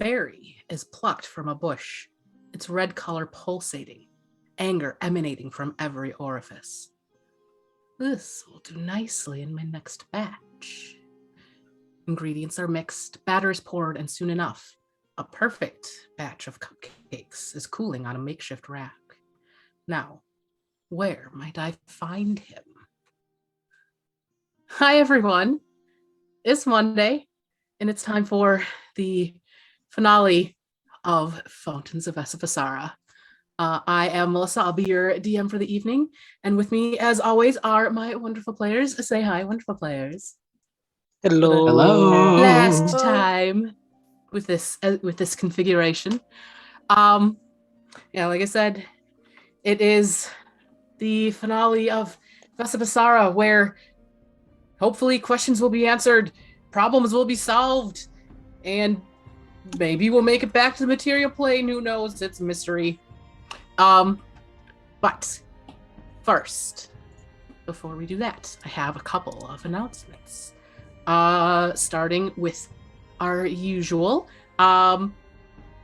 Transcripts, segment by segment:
berry is plucked from a bush, its red color pulsating, anger emanating from every orifice. This will do nicely in my next batch. Ingredients are mixed, batter is poured, and soon enough, a perfect batch of cupcakes is cooling on a makeshift rack. Now, where might I find him? Hi, everyone. It's Monday, and it's time for the finale of Fountains of Vesipisara. I am Melissa. I'll be your DM for the evening. And with me, as always, are my wonderful players. Say hi, wonderful players. Hello. Hello. Last time with this configuration. Like I said, it is the finale of Vesipisara, where hopefully questions will be answered, problems will be solved, and maybe we'll make it back to the material plane. Who knows? It's a mystery. But first, before we do that, I have a couple of announcements. Starting with our usual,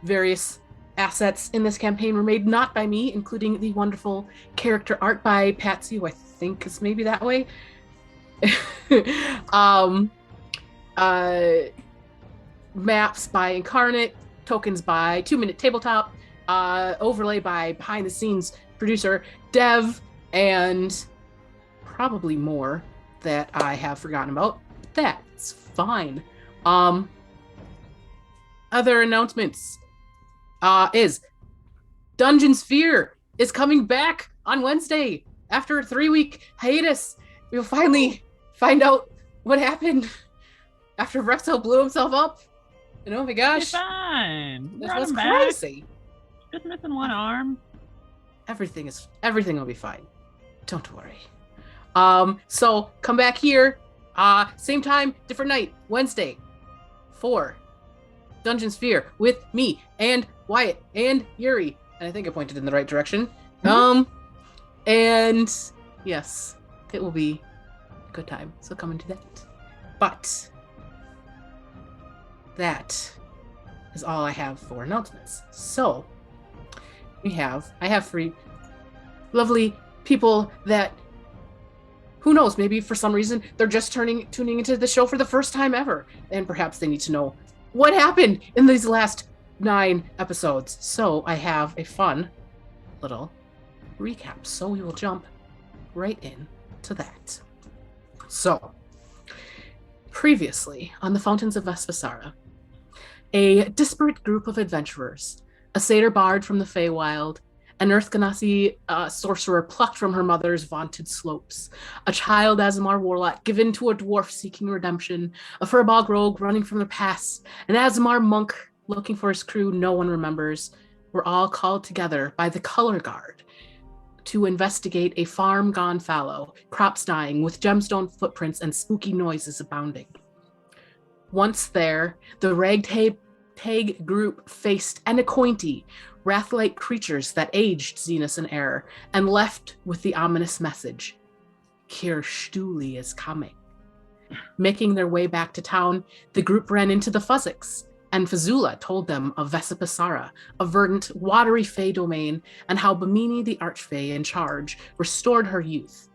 various assets in this campaign were made not by me, including the wonderful character art by Patsy, who I think is maybe that way. Maps by Incarnate, tokens by 2 Minute Tabletop, overlay by behind the scenes producer Dev, and probably more that I have forgotten about. That's fine. Other announcements is Dungeon Sphere is coming back on Wednesday after a 3-week hiatus. We'll finally find out what happened after Rexel blew himself up. And oh my gosh, it's fine. This was crazy. Just missing one arm. Everything will be fine. Don't worry. So come back here. Same time, different night, Wednesday, for Dungeon Sphere with me and Wyatt and Yuri. And I think I pointed in the right direction. Mm-hmm. And yes, it will be a good time. So come into that. But that is all I have for announcements. So I have 3 lovely people that, who knows, maybe for some reason they're just tuning into the show for the first time ever, and perhaps they need to know what happened in these last 9 episodes. So I have a fun little recap. So we will jump right in to that. So, previously on the Fountains of Vesipisara, a disparate group of adventurers, a satyr bard from the Feywild, an Earth Ganassi sorcerer plucked from her mother's vaunted slopes, a child Aasimar warlock given to a dwarf seeking redemption, a furbog rogue running from the past, an Aasimar monk looking for his crew no one remembers, were all called together by the Color Guard to investigate a farm gone fallow, crops dying, with gemstone footprints and spooky noises abounding. Once there, the ragtag group faced Anacointy, wrath-like creatures that aged Zenus and Eror, and left with the ominous message, Kirstuli is coming. Making their way back to town, the group ran into the Fuzziks, and Fazula told them of Vesipisara, a verdant, watery fey domain, and how Bimini, the archfey in charge, restored her youth.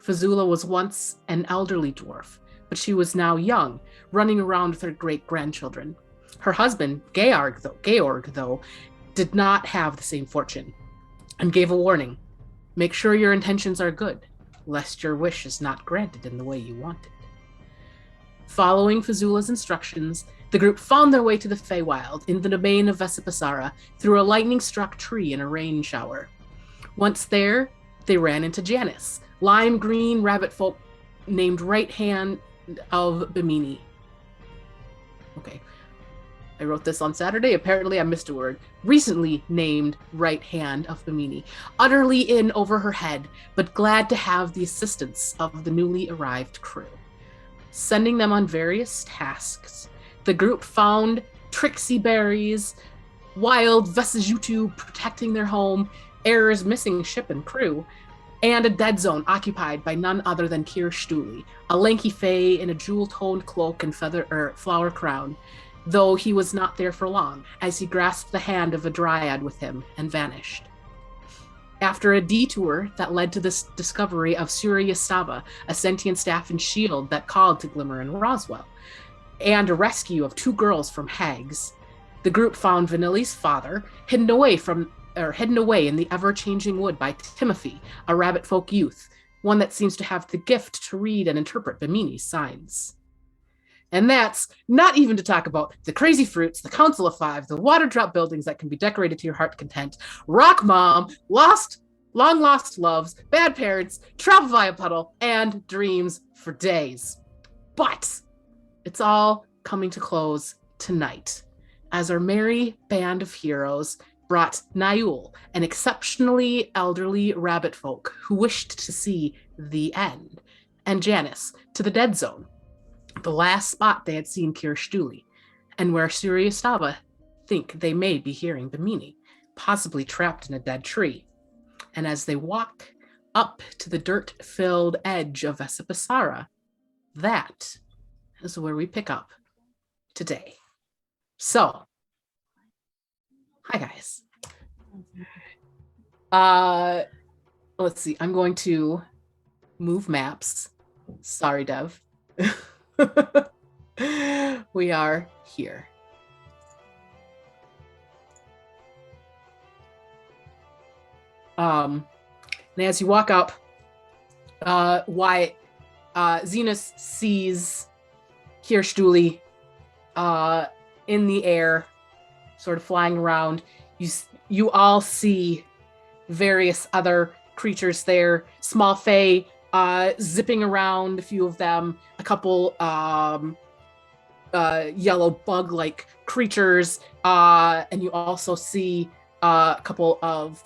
Fazula was once an elderly dwarf, but she was now young, running around with her great-grandchildren. Her husband, Georg, though, did not have the same fortune, and gave a warning. Make sure your intentions are good, lest your wish is not granted in the way you wanted. Following Fazula's instructions, the group found their way to the Feywild in the domain of Vesipisara through a lightning-struck tree in a rain shower. Once there, they ran into Janice, lime green rabbit folk named Right Hand of Bimini. Okay. I wrote this on Saturday. Apparently I missed a word. Recently named Right Hand of Bimini. Utterly in over her head, but glad to have the assistance of the newly arrived crew. Sending them on various tasks, the group found Trixie berries, wild Vesijutu protecting their home, Eror's missing ship and crew, and a dead zone occupied by none other than Kirstuli, a lanky fae in a jewel-toned cloak and flower crown. though he was not there for long, as he grasped the hand of a dryad with him and vanished. After a detour that led to the discovery of Surya, a sentient staff and shield that called to Glimmer and Roswell, and a rescue of 2 girls from hags, the group found Vanilly's father hidden away in the ever-changing wood by Timothy, a rabbit folk youth, one that seems to have the gift to read and interpret Bimini's signs. And that's not even to talk about the crazy fruits, the Council of Five, the water drop buildings that can be decorated to your heart content, Rock Mom, long lost loves, bad parents, travel via puddle, and dreams for days. But it's all coming to close tonight, as our merry band of heroes brought Niall, an exceptionally elderly rabbit folk who wished to see the end, and Janice to the dead zone, the last spot they had seen Kirstuli, and where Surya think they may be hearing Bimini, possibly trapped in a dead tree. And as they walk up to the dirt-filled edge of Vesipisara, that is where we pick up today. So, hi guys. Let's see. I'm going to move maps. Sorry, Dev. We are here. And as you walk up, Wyatt, Zenus sees Kirstuli in the air, sort of flying around. You all see various other creatures there, small fae zipping around, a few of them, a couple yellow bug-like creatures, and you also see a couple of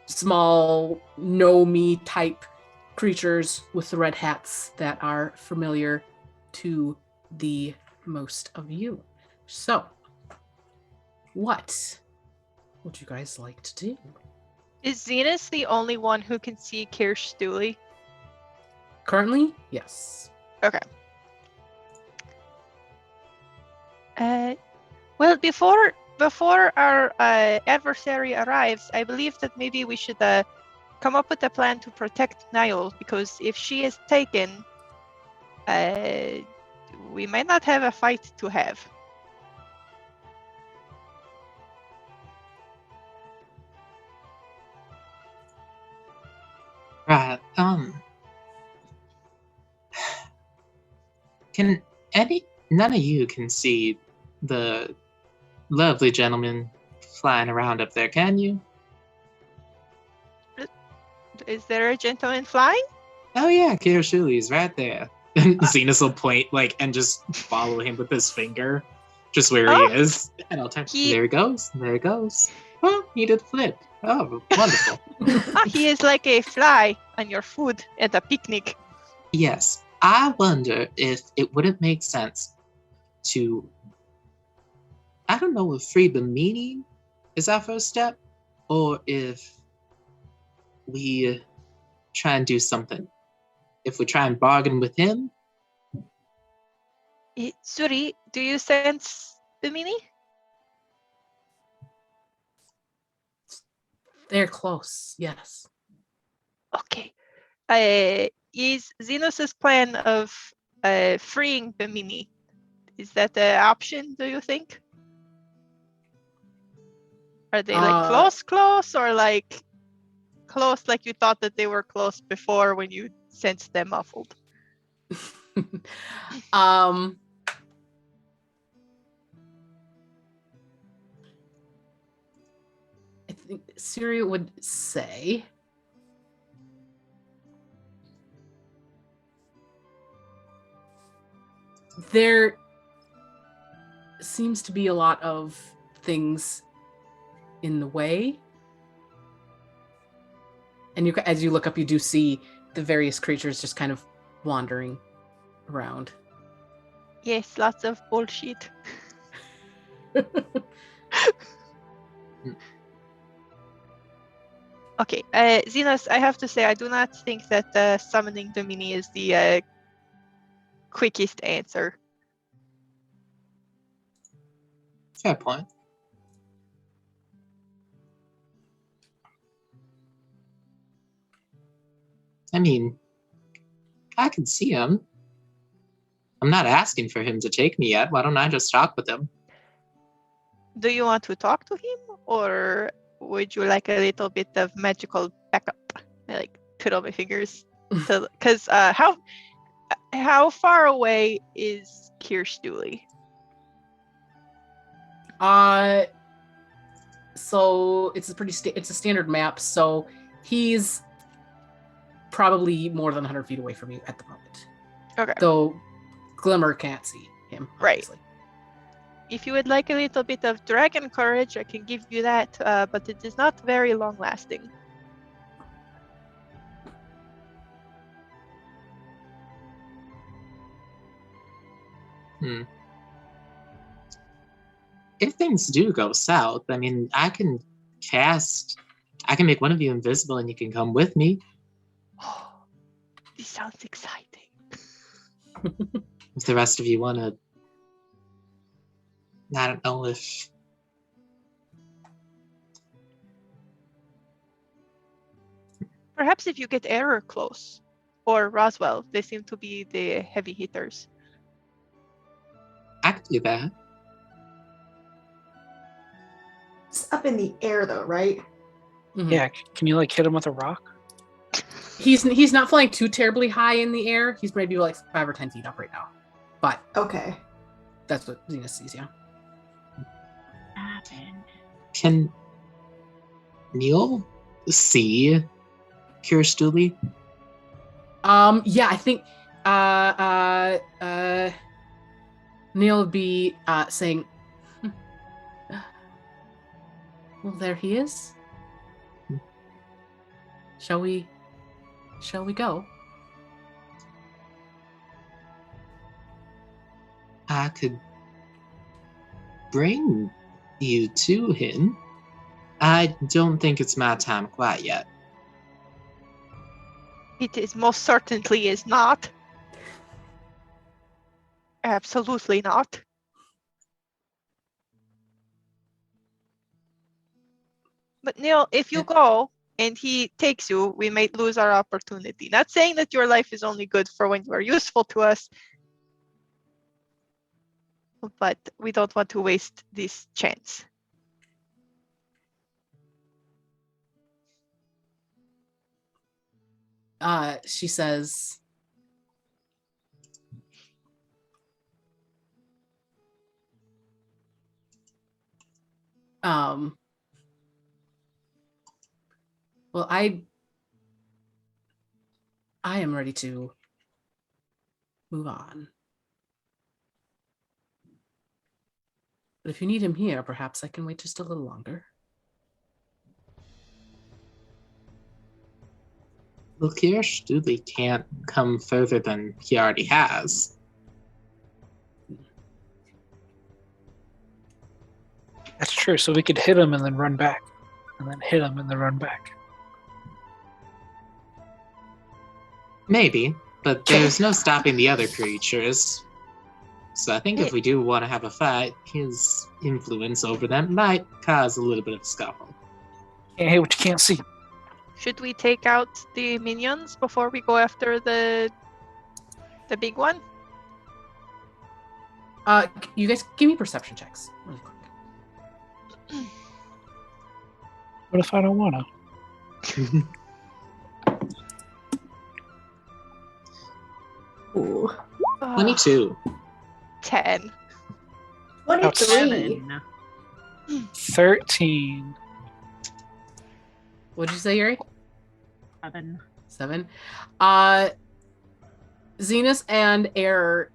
small Nomi type creatures with the red hats that are familiar to the most of you. So, what would you guys like to do? Is Zenus the only one who can see Kirstuli? Currently, yes. Okay. Well, before our adversary arrives, I believe that maybe we should come up with a plan to protect Niall, because if she is taken, we might not have a fight to have. Right. Can none of you can see the lovely gentleman flying around up there, can you? Is there a gentleman flying? Oh yeah, Kirashuli's right there. And Zenus will point and just follow him with his finger, just where he is. And I'll turn. There he goes. There he goes. Oh, he did flip. Oh, wonderful. He is like a fly on your food at a picnic. Yes. I wonder if it wouldn't make sense to, I don't know if free Bimini is our first step, or if we try and do something. If we try and bargain with him. Suri, do you sense Bimini? They're close, yes. Okay. Is Zenus's plan of freeing Bimini, is that an option, do you think? Are they close, or close like you thought that they were close before when you sensed them muffled? I think Syria would say there seems to be a lot of things in the way. And as you look up, you do see the various creatures just kind of wandering around. Yes, lots of bullshit. Okay, Zenus, I have to say, I do not think that summoning Bimini is the quickest answer. Fair point. I mean, I can see him. I'm not asking for him to take me yet. Why don't I just talk with him? Do you want to talk to him, or would you like a little bit of magical backup? I like twiddle my fingers. Because how far away is Kirstuli? So it's it's a standard map. So he's probably more than 100 feet away from you at the moment. Okay. Though Glimmer can't see him. Right. Obviously. If you would like a little bit of dragon courage, I can give you that, but it is not very long lasting. If things do go south, I mean, I can make one of you invisible and you can come with me. Oh, this sounds exciting. If the rest of you want to, I don't know if... Perhaps if you get Eror close, or Roswell, they seem to be the heavy hitters. I could do that. It's up in the air though, right? Mhm. Yeah, can you like hit him with a rock? He's not flying too terribly high in the air. He's maybe like 5 or 10 feet up right now. But Okay. that's what Zenus sees, yeah. Happened. Can Neil see Kirstuli? Yeah, I think Neil would be saying, well, there he is. Shall we go? I could bring you to him. I don't think it's my time quite yet. It is most certainly is not. Absolutely not. But Neil, if you go and he takes you, we might lose our opportunity. Not saying that your life is only good for when you are useful to us, but we don't want to waste this chance. She says, well, I am ready to move on. But if you need him here, perhaps I can wait just a little longer. Well, Kirstuli can't come further than he already has. That's true. So we could hit him and then run back, and then hit him and then run back. Maybe, but there's no stopping the other creatures. So I think if we do want to have a fight, his influence over them might cause a little bit of a scuffle. Can't hit what you can't see. Should we take out the minions before we go after the big one? You guys give me perception checks really quick. What if I don't wanna? Ooh. 22. 10. 23. 7. 13. What'd you say, Yuri? 7. 7. Zenus and Eror,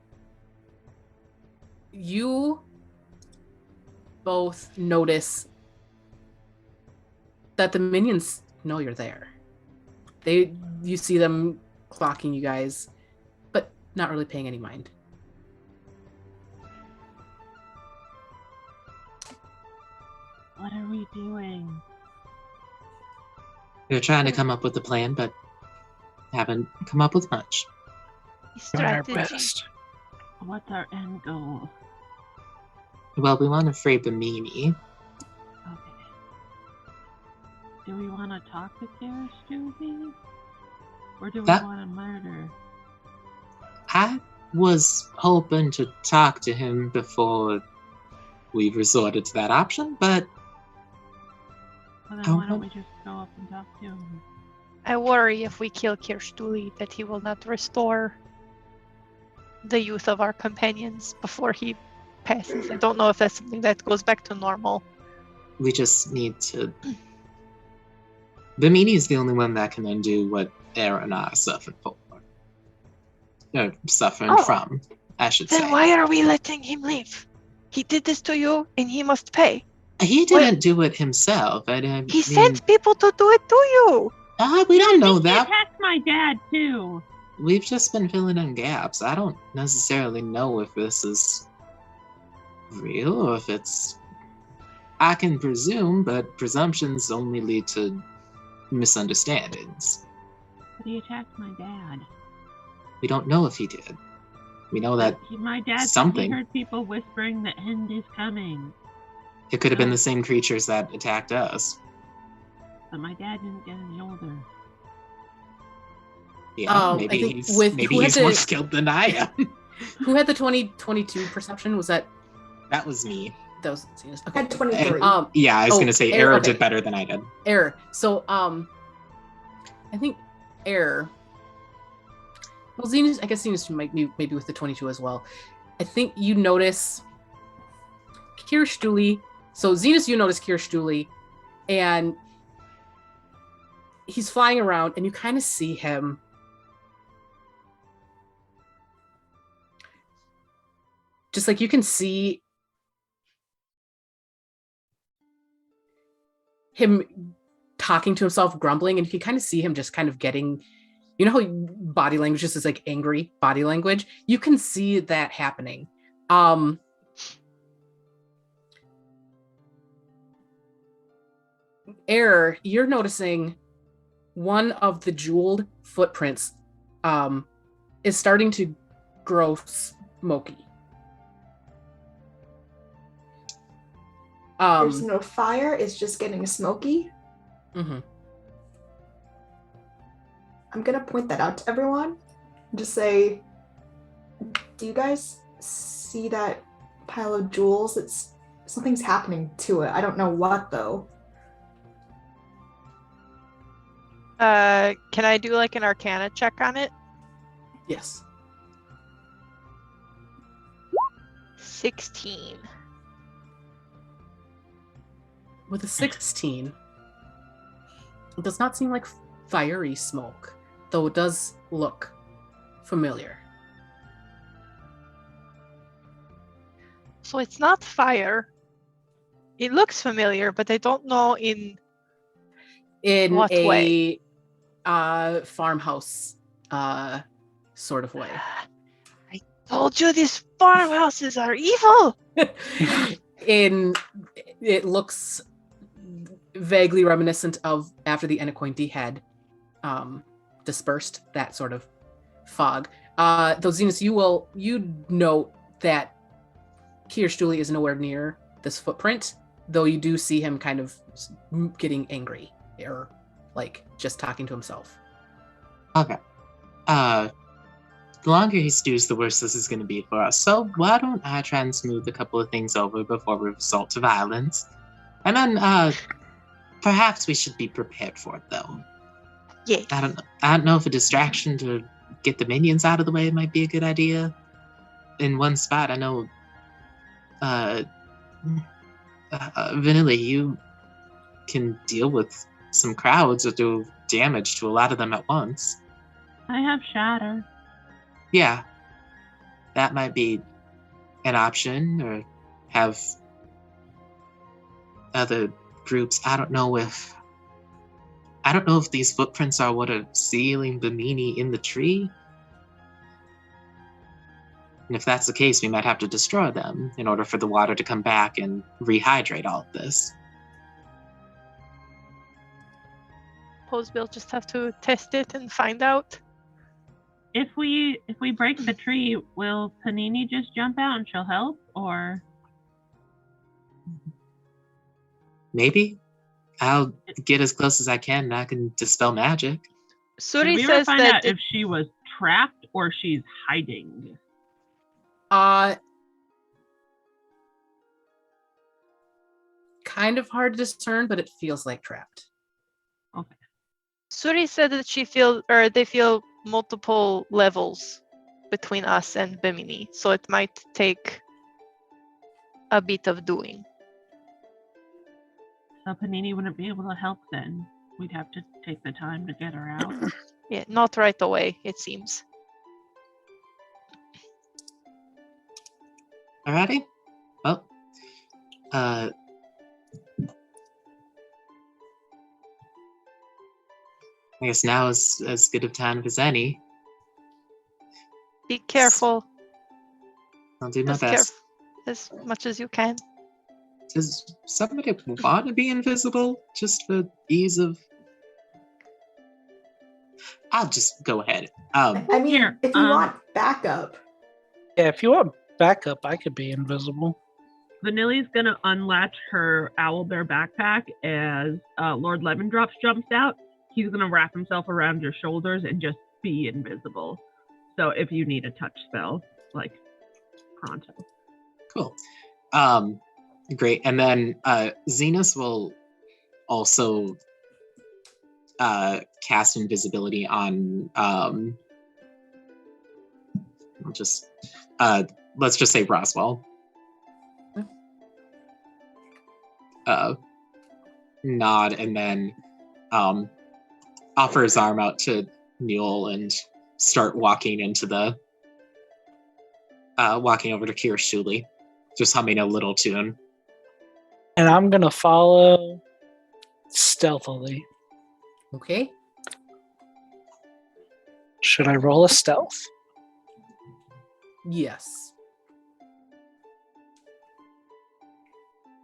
you both notice that the minions know you're there. You see them clocking you guys, but not really paying any mind. What are we doing? We're trying to come up with a plan, but haven't come up with much. Doing our Strategy. best. What's our end goal? Well, we want to free Bimini. Okay. Do we want to talk to Karastuli? Or do we That- want to murder? I was hoping to talk to him before we resorted to that option, but Well, then Oh, why don't what? we just go up and talk to him? I worry if we kill Kirstuli that he will not restore the youth of our companions before he passes. I don't know if that's something that goes back to normal. we just need to. Bimini is the only one that can undo what Eror and I are suffering for. Or suffering Oh. from, I should Then say. why are we letting him leave? He did this to you and he must pay. He didn't do it himself. He sent people to do it to you. We don't know He that. attacked my dad too. We've just been filling in gaps. I don't necessarily know if this is real or if it's. I can presume, but presumptions only lead to misunderstandings. But he attacked my dad. We don't know if he did. We know that My dad said something. he heard people whispering that end is coming. it could have been the same creatures that attacked us. But my dad didn't get any older. Yeah, I maybe think he's with- maybe who had he's more the- skilled than I am. Who had the 2022 perception? Was that That was me. was Zenus? I Okay. had 23. Yeah, I was Oh, gonna say Eror, Eror okay. did better than I did. Error. So I think Error. Well, Zenus. I guess Zenus might be maybe with the 22 as well. I think you notice Kirstuli. So Zenus, you notice Kirstuli, and he's flying around, and you kind of see him. Just like you can see him talking to himself, grumbling, and you can kind of see him just kind of getting, you know how body language is like angry body language? You can see that happening. Error, you're noticing one of the jeweled footprints is starting to grow smoky. There's no fire, it's just getting smoky. Mhm. I'm gonna point that out to everyone. Just say, do you guys see that pile of jewels? It's something's happening to it. I don't know what though. Can I do like an Arcana check on it? Yes. 16. With a 16, it does not seem like fiery smoke, though it does look familiar. So it's not fire. It looks familiar, but I don't know in In what a way? Farmhouse sort of way. I told you these farmhouses are evil. It looks vaguely reminiscent of after the Anacointi had dispersed that sort of fog. Though Zenus, you note that Kirstuli is nowhere near this footprint, though you do see him kind of getting angry or like just talking to himself. Okay. The longer he stews, the worse this is going to be for us. So why don't I try and smooth a couple of things over before we resort to violence? And then, perhaps we should be prepared for it, though. Yes. I don't know if a distraction to get the minions out of the way might be a good idea. In one spot, I know, Vanilly, you can deal with some crowds or do damage to a lot of them at once. I have shatter. Yeah, that might be an option, or have other groups. I don't know if these footprints are what are sealing Bimini in the tree. And if that's the case, we might have to destroy them in order for the water to come back and rehydrate all of this. Suppose we'll just have to test it and find out. If we break the tree, will Panini just jump out and she'll help, or Maybe. I'll get as close as I can and I can dispel magic. Did Suri we ever says find that out if she was trapped or she's hiding? Kind of hard to discern, but it feels like trapped. Okay. Suri said that they feel multiple levels between us and Bimini, so it might take a bit of doing. So Panini wouldn't be able to help then. We'd have to take the time to get her out. Yeah, not right away, it seems. Alrighty. Well, I guess now is as good of time as any. Be careful. I'll do my Just best. as much as you can. Does somebody want to be invisible just for ease of? I'll just go ahead. I mean, Here, if you want backup, Yeah, if you want backup, I could be invisible. Vanilly's gonna unlatch her owlbear backpack as Lord Lemondrops jumps out. He's gonna wrap himself around your shoulders and just be invisible. So if you need a touch spell, like pronto. Cool. Great. And then Zenus will also cast invisibility on let's just say Roswell. Nod and then offer his arm out to Mule and start walking into the walking over to Kirishuli, just humming a little tune. And I'm going to follow stealthily. Okay. Should I roll a stealth? Yes.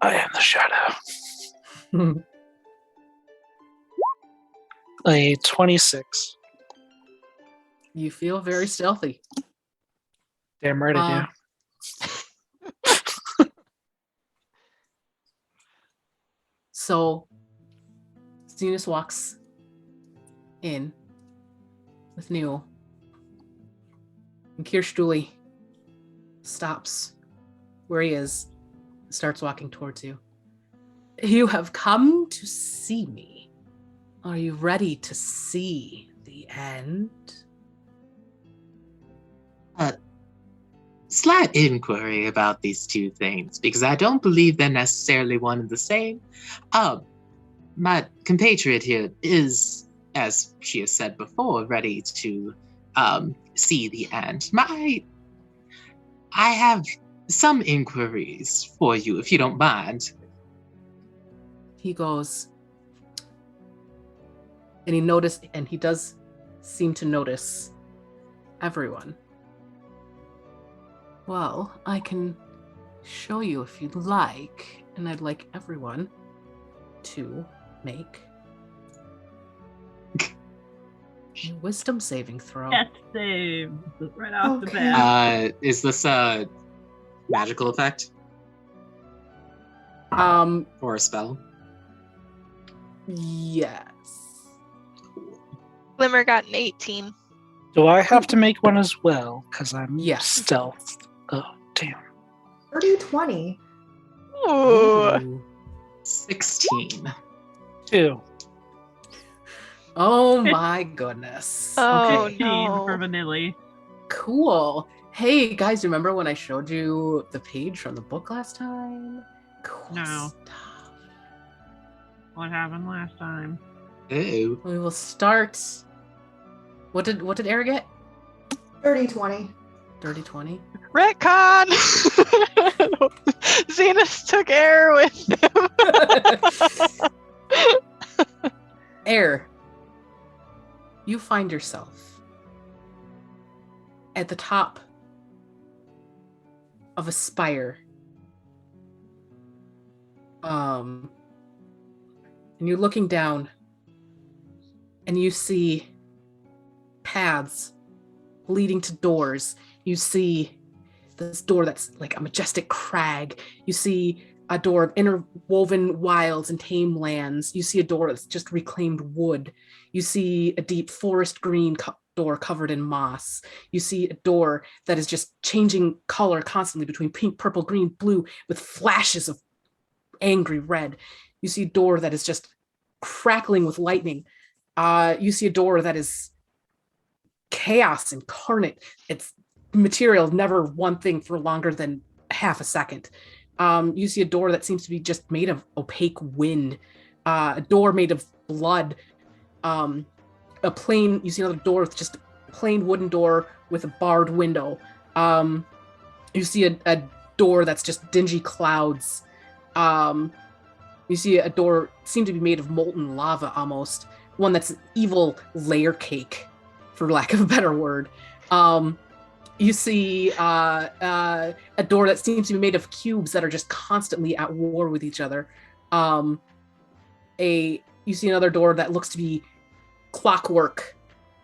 I am the shadow. A 26. You feel very stealthy. Damn right I do. So, Zenus walks in with Newell. And Kirishuli stops where he is and starts walking towards you. You have come to see me. Are you ready to see the end? Slight inquiry about these two things, because I don't believe they're necessarily one and the same. My compatriot here is, as she has said before, ready to see the end. I have some inquiries for you, if you don't mind. He goes, and he does seem to notice everyone. Well, I can show you if you'd like, and I'd like everyone to make a wisdom saving throw. Death save right off the Okay. bat. Is this a magical effect or a spell? Yes. Glimmer got an 18. Do I have to make one as well? Because I'm Yes. stealth. Oh, damn. 30-20. Ooh. 16. 2. Oh my goodness. Oh 15 no. for Vanilly. Cool. Hey guys, remember when I showed you the page from the book last time? Cool No. stuff. What happened last time? Ew. We will start. What did Eror get? 30-20. 30-20. Retcon! Zenus took air with him. Eror, you find yourself at the top of a spire. And you're looking down and you see paths leading to doors. You see this door that's like a majestic crag. You see a door of interwoven wilds and tame lands. You see a door that's just reclaimed wood. You see a deep forest green door covered in moss. You see a door that is just changing color constantly between pink, purple, green, blue, with flashes of angry red. You see a door that is just crackling with lightning. You see a door that is chaos incarnate. It's material, never one thing for longer than half a second. You see a door that seems to be just made of opaque wind, a door made of blood, you see another door with just a plain wooden door with a barred window. You see a door that's just dingy clouds. You see a door seemed to be made of molten lava almost, one that's an evil layer cake, for lack of a better word. You see a door that seems to be made of cubes that are just constantly at war with each other. You see another door that looks to be clockwork.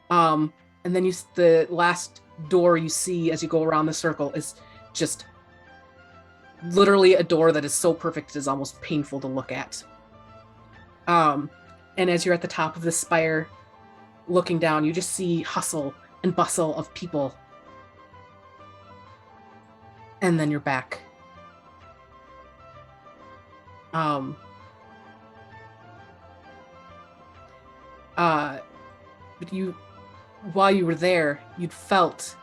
And then the last door you see as you go around the circle is just literally a door that is so perfect it is almost painful to look at. And as you're at the top of the spire, looking down, you just see hustle and bustle of people. And then you're back. But while you were there, you'd felt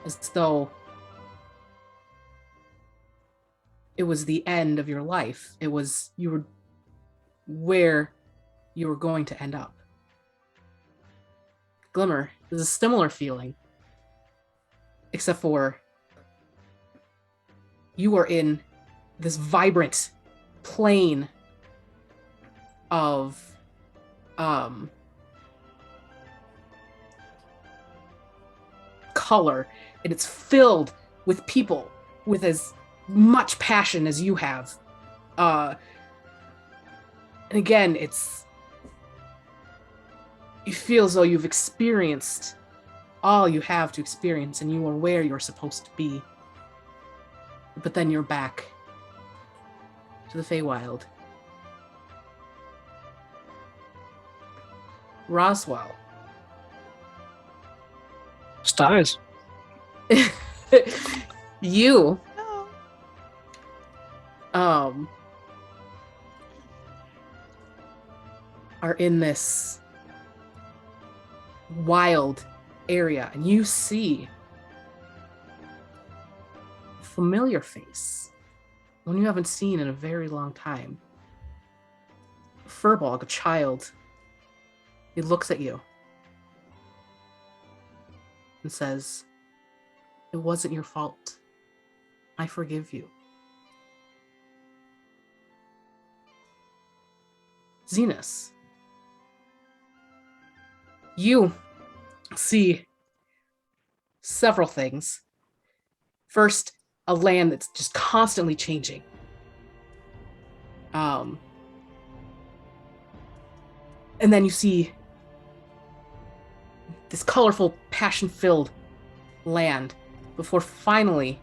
as though it was the end of your life. You were where you were going to end up. Glimmer, there's a similar feeling. Except for you are in this vibrant plane of color, and it's filled with people with as much passion as you have. And again, you feel as though you've experienced all you have to experience, and you are where you're supposed to be. But then you're back to the Feywild. Roswell. Styes. You No. Are in this wild area, and you see a familiar face, one you haven't seen in a very long time. Furbolg, a child. He looks at you and says, "It wasn't your fault. I forgive you." Zenus, you see several things. First, a land that's just constantly changing. And then you see this colorful, passion-filled land before finally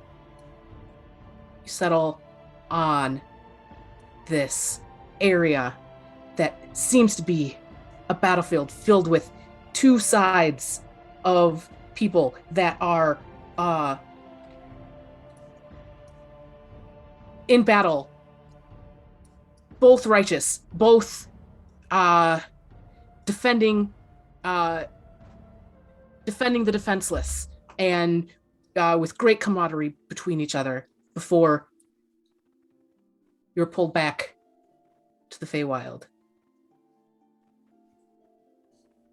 you settle on this area that seems to be a battlefield filled with two sides of people that are in battle, both righteous, both defending the defenseless, and with great camaraderie between each other before you're pulled back to the Feywild.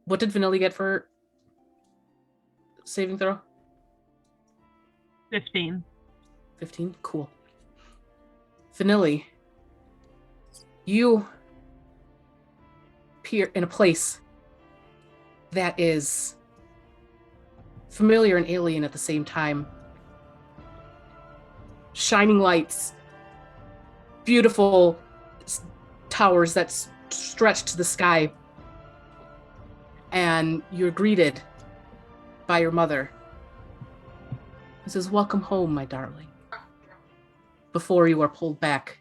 What did Vanilly get for saving throw? 15. 15? Cool. Vanilly, you appear in a place that is familiar and alien at the same time. Shining lights, beautiful towers that stretch to the sky, and you're greeted by your mother, who says, "Welcome home, my darling." before you are pulled back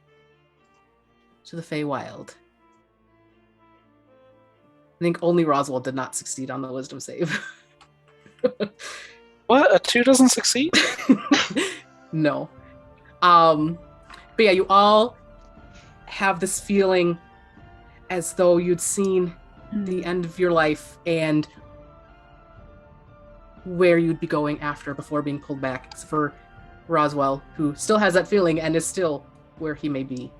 to the Feywild. I think only Roswell did not succeed on the wisdom save. What? A 2 doesn't succeed? No. But yeah, you all have this feeling as though you'd seen the end of your life and where you'd be going after before being pulled back. Except for Roswell, who still has that feeling and is still where he may be.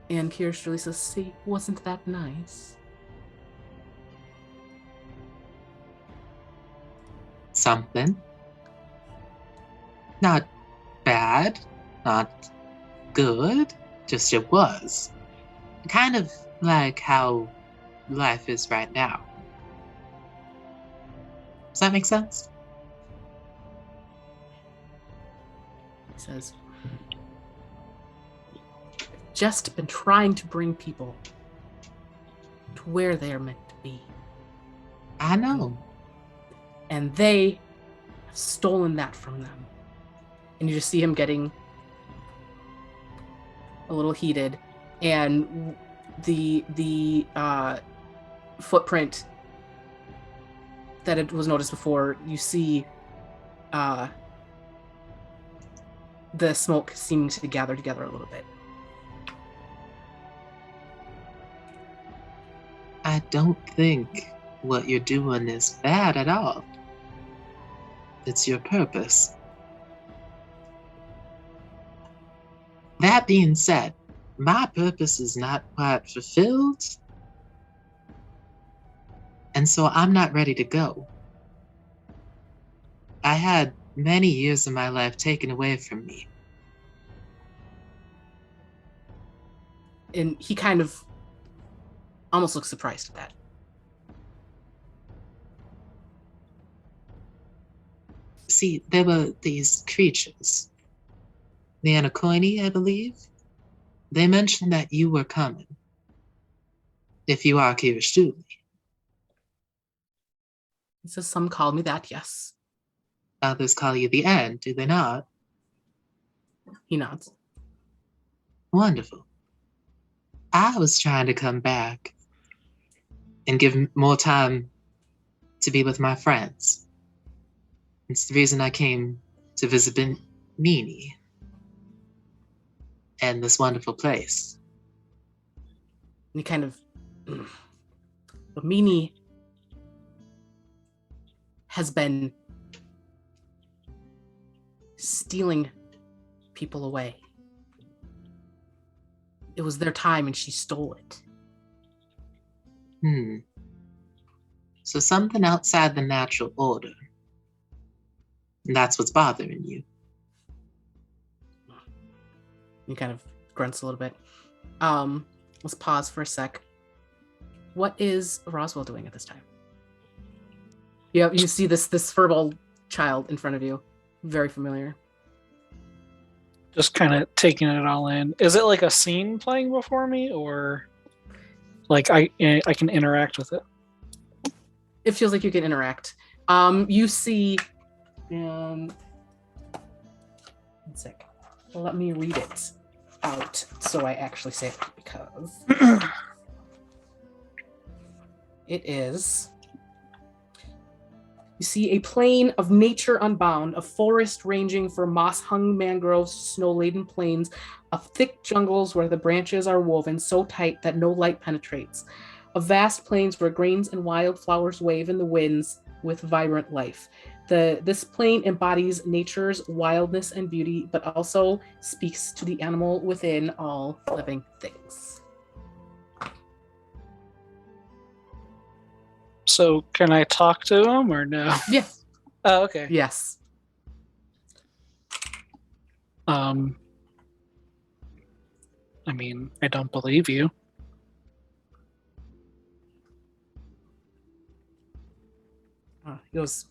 And Kirsch really says, see, wasn't that nice? Something. Not bad, not good, just it was. Kind of like how life is right now. Does that make sense? He says, just been trying to bring people to where they're meant to be. I know. And they have stolen that from them. And you just see him getting a little heated. And the footprint that it was noticed before, you see the smoke seeming to gather together a little bit. I don't think what you're doing is bad at all. It's your purpose. That being said, my purpose is not quite fulfilled, and so I'm not ready to go. I had many years of my life taken away from me. And he kind of almost looks surprised at that. See, there were these creatures. The Anacoini, I believe. They mentioned that you were coming. If you are Kirishuli. He says, some call me that, yes. Others call you the End, do they not? He nods. Wonderful. I was trying to come back and give more time to be with my friends. It's the reason I came to visit Nini and this wonderful place. And he kind of... But Mini has been stealing people away. It was their time and she stole it. So something outside the natural order. And that's what's bothering you. He kind of grunts a little bit. Let's pause for a sec. What is Roswell doing at this time? You see this furball child in front of you. Very familiar. Just kind of taking it all in. Is it like a scene playing before me, or like I can interact with it? It feels like you can interact. You see... one sec. Let me read it out so I actually say it, because it is... You see a plain of nature unbound, a forest ranging from moss-hung mangroves to snow-laden plains, of thick jungles where the branches are woven so tight that no light penetrates, of vast plains where grains and wildflowers wave in the winds with vibrant life. This plain embodies nature's wildness and beauty, but also speaks to the animal within all living things. So can I talk to him or no? Yes. Oh, okay. Yes. I mean, I don't believe you. He goes,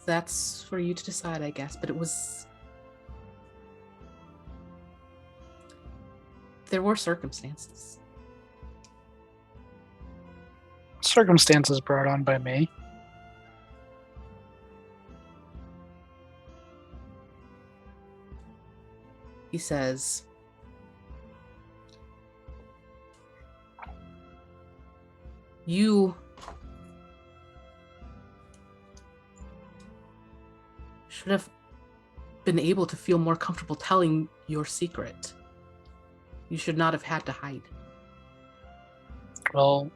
That's for you to decide, I guess. But it was... There were circumstances. Circumstances brought on by me. He says, you should have been able to feel more comfortable telling your secret. You should not have had to hide. Well,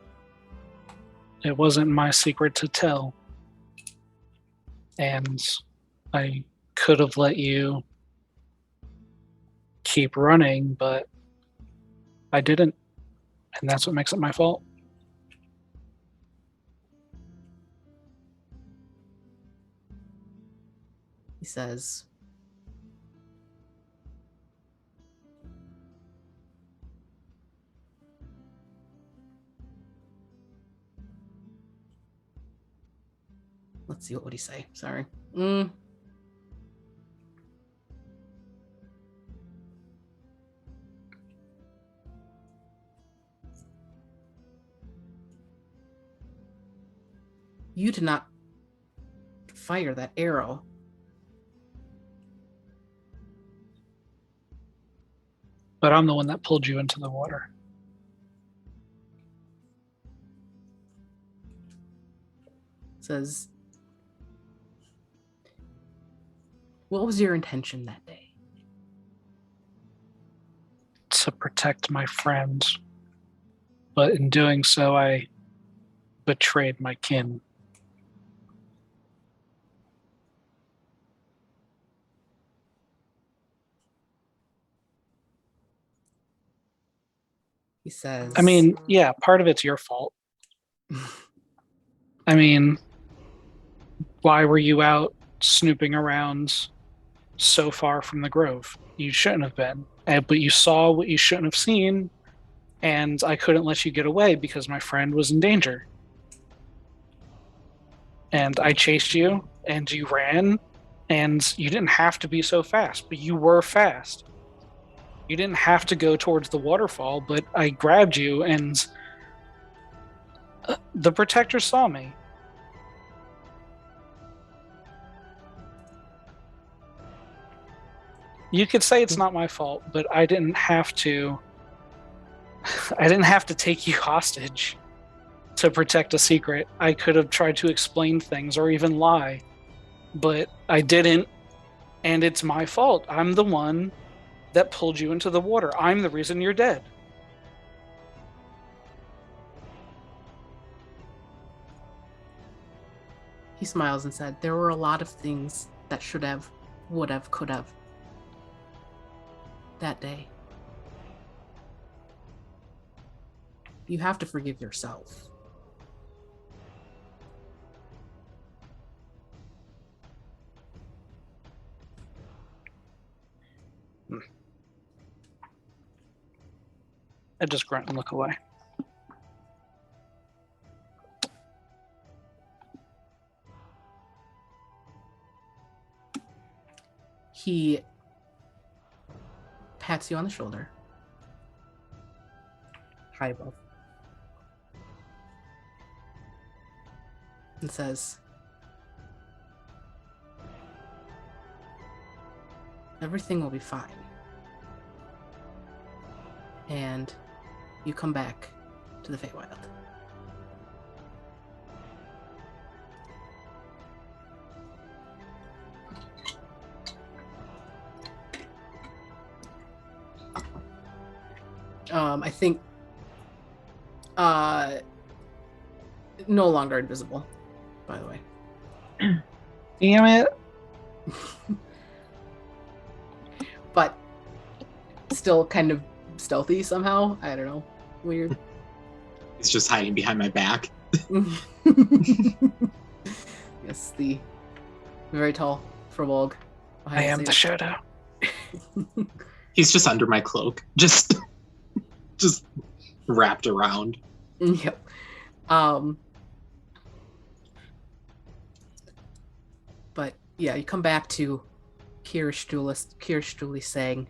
it wasn't my secret to tell. And I could have let you keep running, but I didn't. And that's what makes it my fault. He says, let's see, what would he say? Sorry. You did not fire that arrow. But I'm the one that pulled you into the water. Says, what was your intention that day? To protect my friends. But in doing so, I betrayed my kin. He says, I mean, yeah, part of it's your fault. I mean, why were you out snooping around so far from the grove? You shouldn't have been. But you saw what you shouldn't have seen, and I couldn't let you get away because my friend was in danger. And I chased you, and you ran, and you didn't have to be so fast, but you were fast. You didn't have to go towards the waterfall, but I grabbed you, and the protector saw me. You could say it's not my fault, but I didn't have to. I didn't have to take you hostage to protect a secret. I could have tried to explain things or even lie, but I didn't, and it's my fault. I'm the one that pulled you into the water. I'm the reason you're dead. he smiles and said, there were a lot of things that should have, would have, could have that day. You have to forgive yourself. I just grunt and look away. He pats you on the shoulder. High above. And says, everything will be fine. And you come back to the Feywild. I think no longer invisible, by the way. Damn it. But still kind of stealthy somehow. I don't know. Weird. He's just hiding behind my back. Yes, the very tall Frobolg. I am the shadow. He's just under my cloak. Just wrapped around. Yep. But yeah, you come back to Kirstuli saying,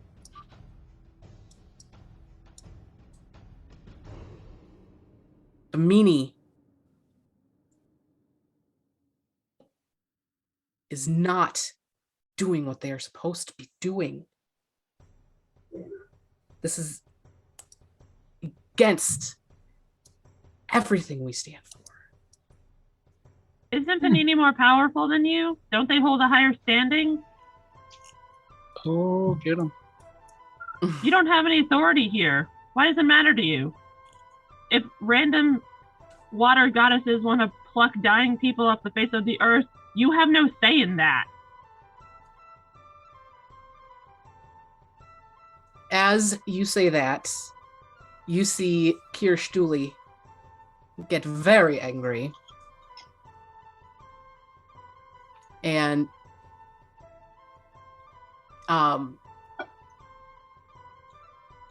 the meanie is not doing what they are supposed to be doing. This is against everything we stand for. Isn't Vanilly more powerful than you? Don't they hold a higher standing? Oh, get him. You don't have any authority here. Why does it matter to you? If random water goddesses want to pluck dying people off the face of the earth, you have no say in that. As you say that, you see Kirstuli get very angry. And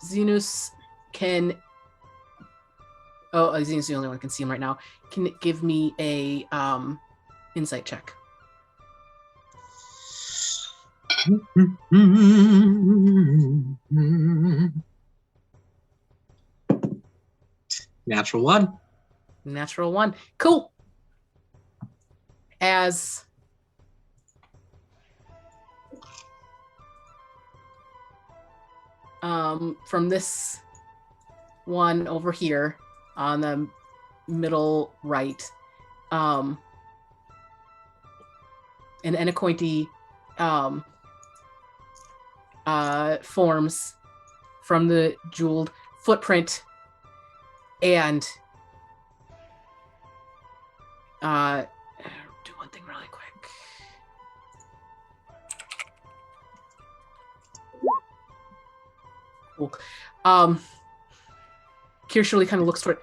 Zenus can... Oh, Zenus is the only one who can see him right now. Can it give me a insight check? Natural one. Natural one. Cool. As from this one over here on the middle right, an Anacointy forms from the jeweled footprint and do one thing really quick. Cool. Kirstuli kind of looks toward.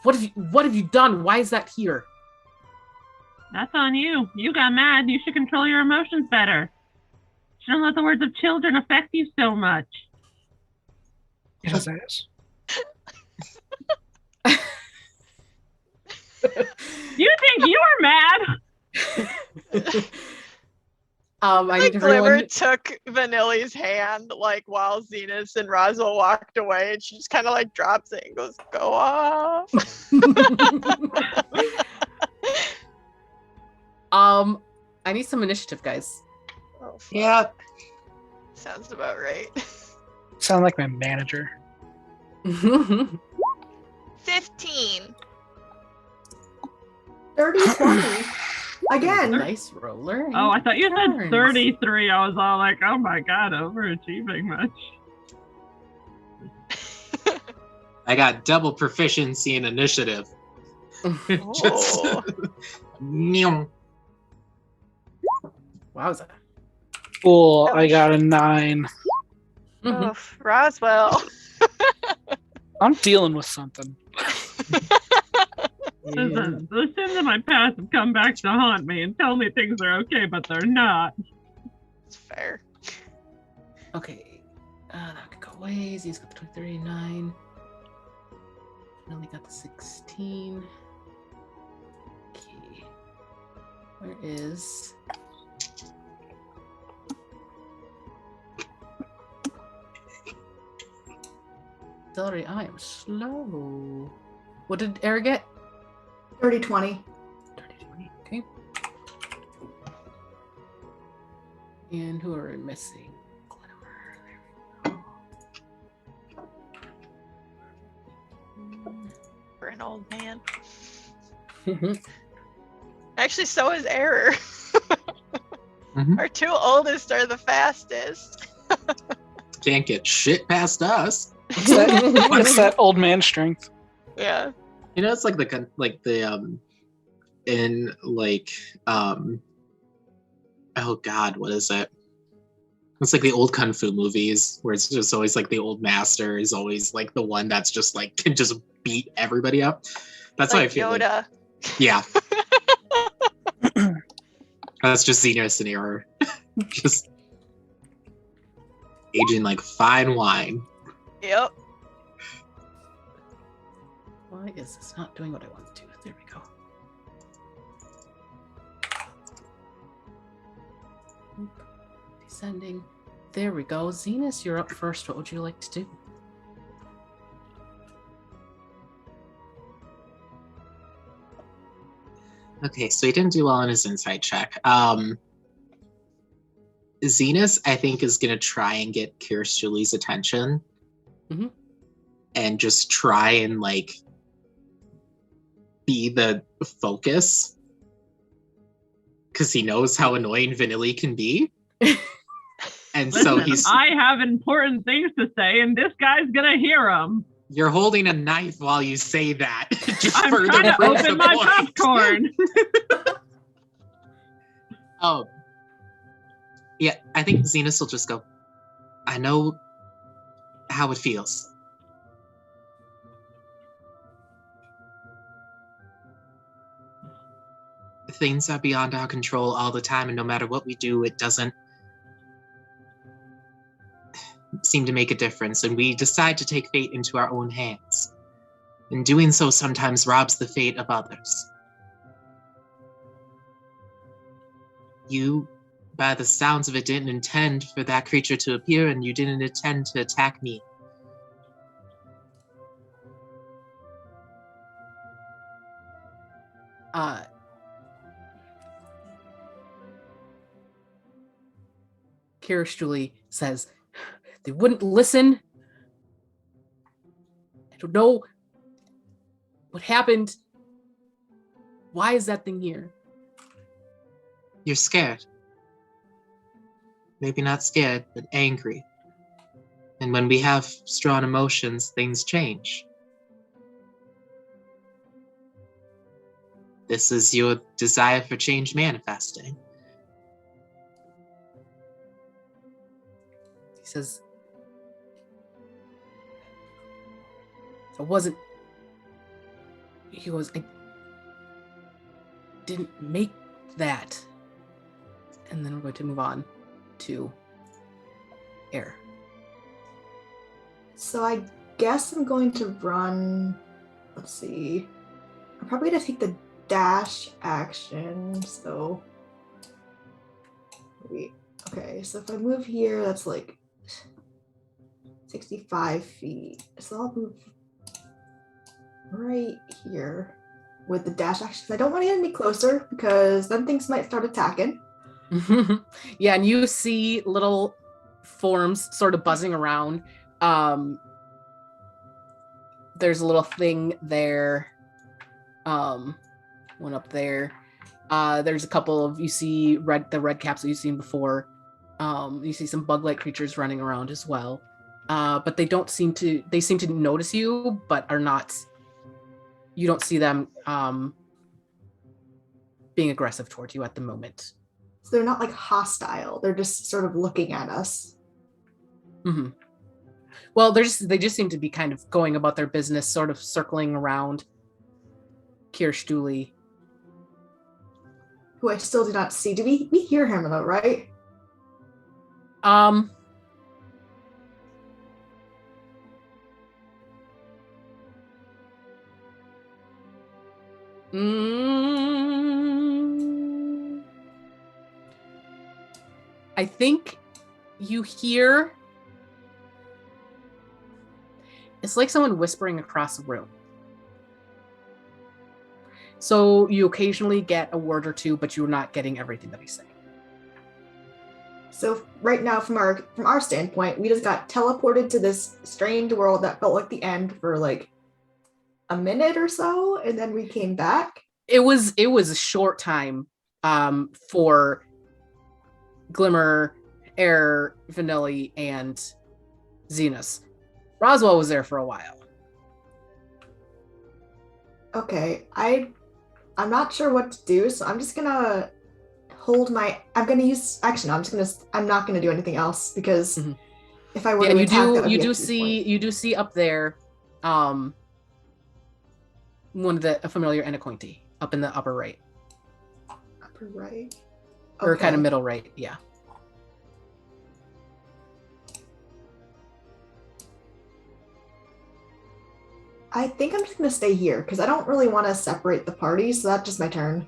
What have you done? Why is that here? That's on you. You got mad. You should control your emotions better. Shouldn't let the words of children affect you so much. Yes, ass. You think you are mad? I need Glimmer everyone. took Vanilly's hand like while Zenus and Roswell walked away, and she just kind of like drops it and goes, "Go off." I need some initiative, guys. Oh, fuck. Yeah. Sounds about right. Sound like my manager. 15. 30, 20. Again. Nice roller. Oh, I thought you said Turns. 33. I was all like, oh my god, overachieving much. I got double proficiency in initiative. Just Oh. Meow. Wowza. Cool. I got a 9. Oof, Roswell. I'm dealing with something. Listen, the sins of my past have come back to haunt me and tell me things are okay, but they're not. It's fair. Okay. That could go ways. He's got the 39. Only got the 16. Okay. Where is... Sorry, I am slow. What did Eror get? 30, 20. 30, 20. Okay. And who are we missing? Glimmer. There For an old man. we go. Actually, so is Eror. Mhm. Our two oldest are the fastest. Can't get shit past us. What's that old man strength? Yeah. You know, it's like in like oh god, what is it? It's like the old kung fu movies where it's just always like the old master is always like the one that's just like can just beat everybody up. That's how I Like feel. Like, Yoda. yeah. That's just Zenus and Eror. Just aging like fine wine. Yep. Why is this not doing what I want it to? There we go. Descending. There we go. Zenus, you're up first. What would you like to do? Okay, so he didn't do well on his insight check. Zenus, I think, is going to try and get Kirstuli's attention. Mhm. And just try and, like, be the focus. Because he knows how annoying Vanilly can be. And so Listen, I have important things to say, and this guy's gonna hear them. You're holding a knife while you say that. Just I'm further trying to proves open the my point. popcorn. Oh. Yeah, I think Zenus will just go, I know how it feels. Things are beyond our control all the time, and no matter what we do, it doesn't seem to make a difference, and we decide to take fate into our own hands. And doing so sometimes robs the fate of others. You, by the sounds of it, didn't intend for that creature to appear, and you didn't intend to attack me. Kirstuli says, they wouldn't listen. I don't know what happened. Why is that thing here? You're scared. Maybe not scared, but angry. And when we have strong emotions, things change. This is your desire for change manifesting. He says, I wasn't. He goes, I didn't make that. And then we're going to move on to Eror. So I guess I'm going to run. Let's see. I'm probably going to take the dash action. So. Wait. Okay, so if I move here, that's like 65 feet. So I'll move right here with the dash action. I don't want to get any closer because then things might start attacking. Yeah, and you see little forms sort of buzzing around. There's a little thing there. One up there. There's a couple of, you see the red caps that you've seen before. You see some bug-like creatures running around as well. But they seem to notice you, but are not, you don't see them being aggressive towards you at the moment. So they're not like hostile. They're just sort of looking at us. Mm-hmm. Well, they just seem to be kind of going about their business, sort of circling around Kirstuli, who I still do not see. Do we hear him though, right? I think you hear, it's like someone whispering across the room. So you occasionally get a word or two, but you're not getting everything that he's saying. So right now, from our standpoint, we just got teleported to this strange world that felt like the end for like a minute or so, and then we came back. It was a short time for Glimmer, Eror, Vanilly, and Zenus. Roswell was there for a while. Okay, I'm not sure what to do, so I'm just gonna hold my. I'm not gonna do anything else because if I were to attack, that would you be do a see you do see up there, one of a familiar Anacointi up in the upper right. Upper right. Or kind of middle right, yeah. I think I'm just gonna stay here because I don't really want to separate the party, so that's just my turn.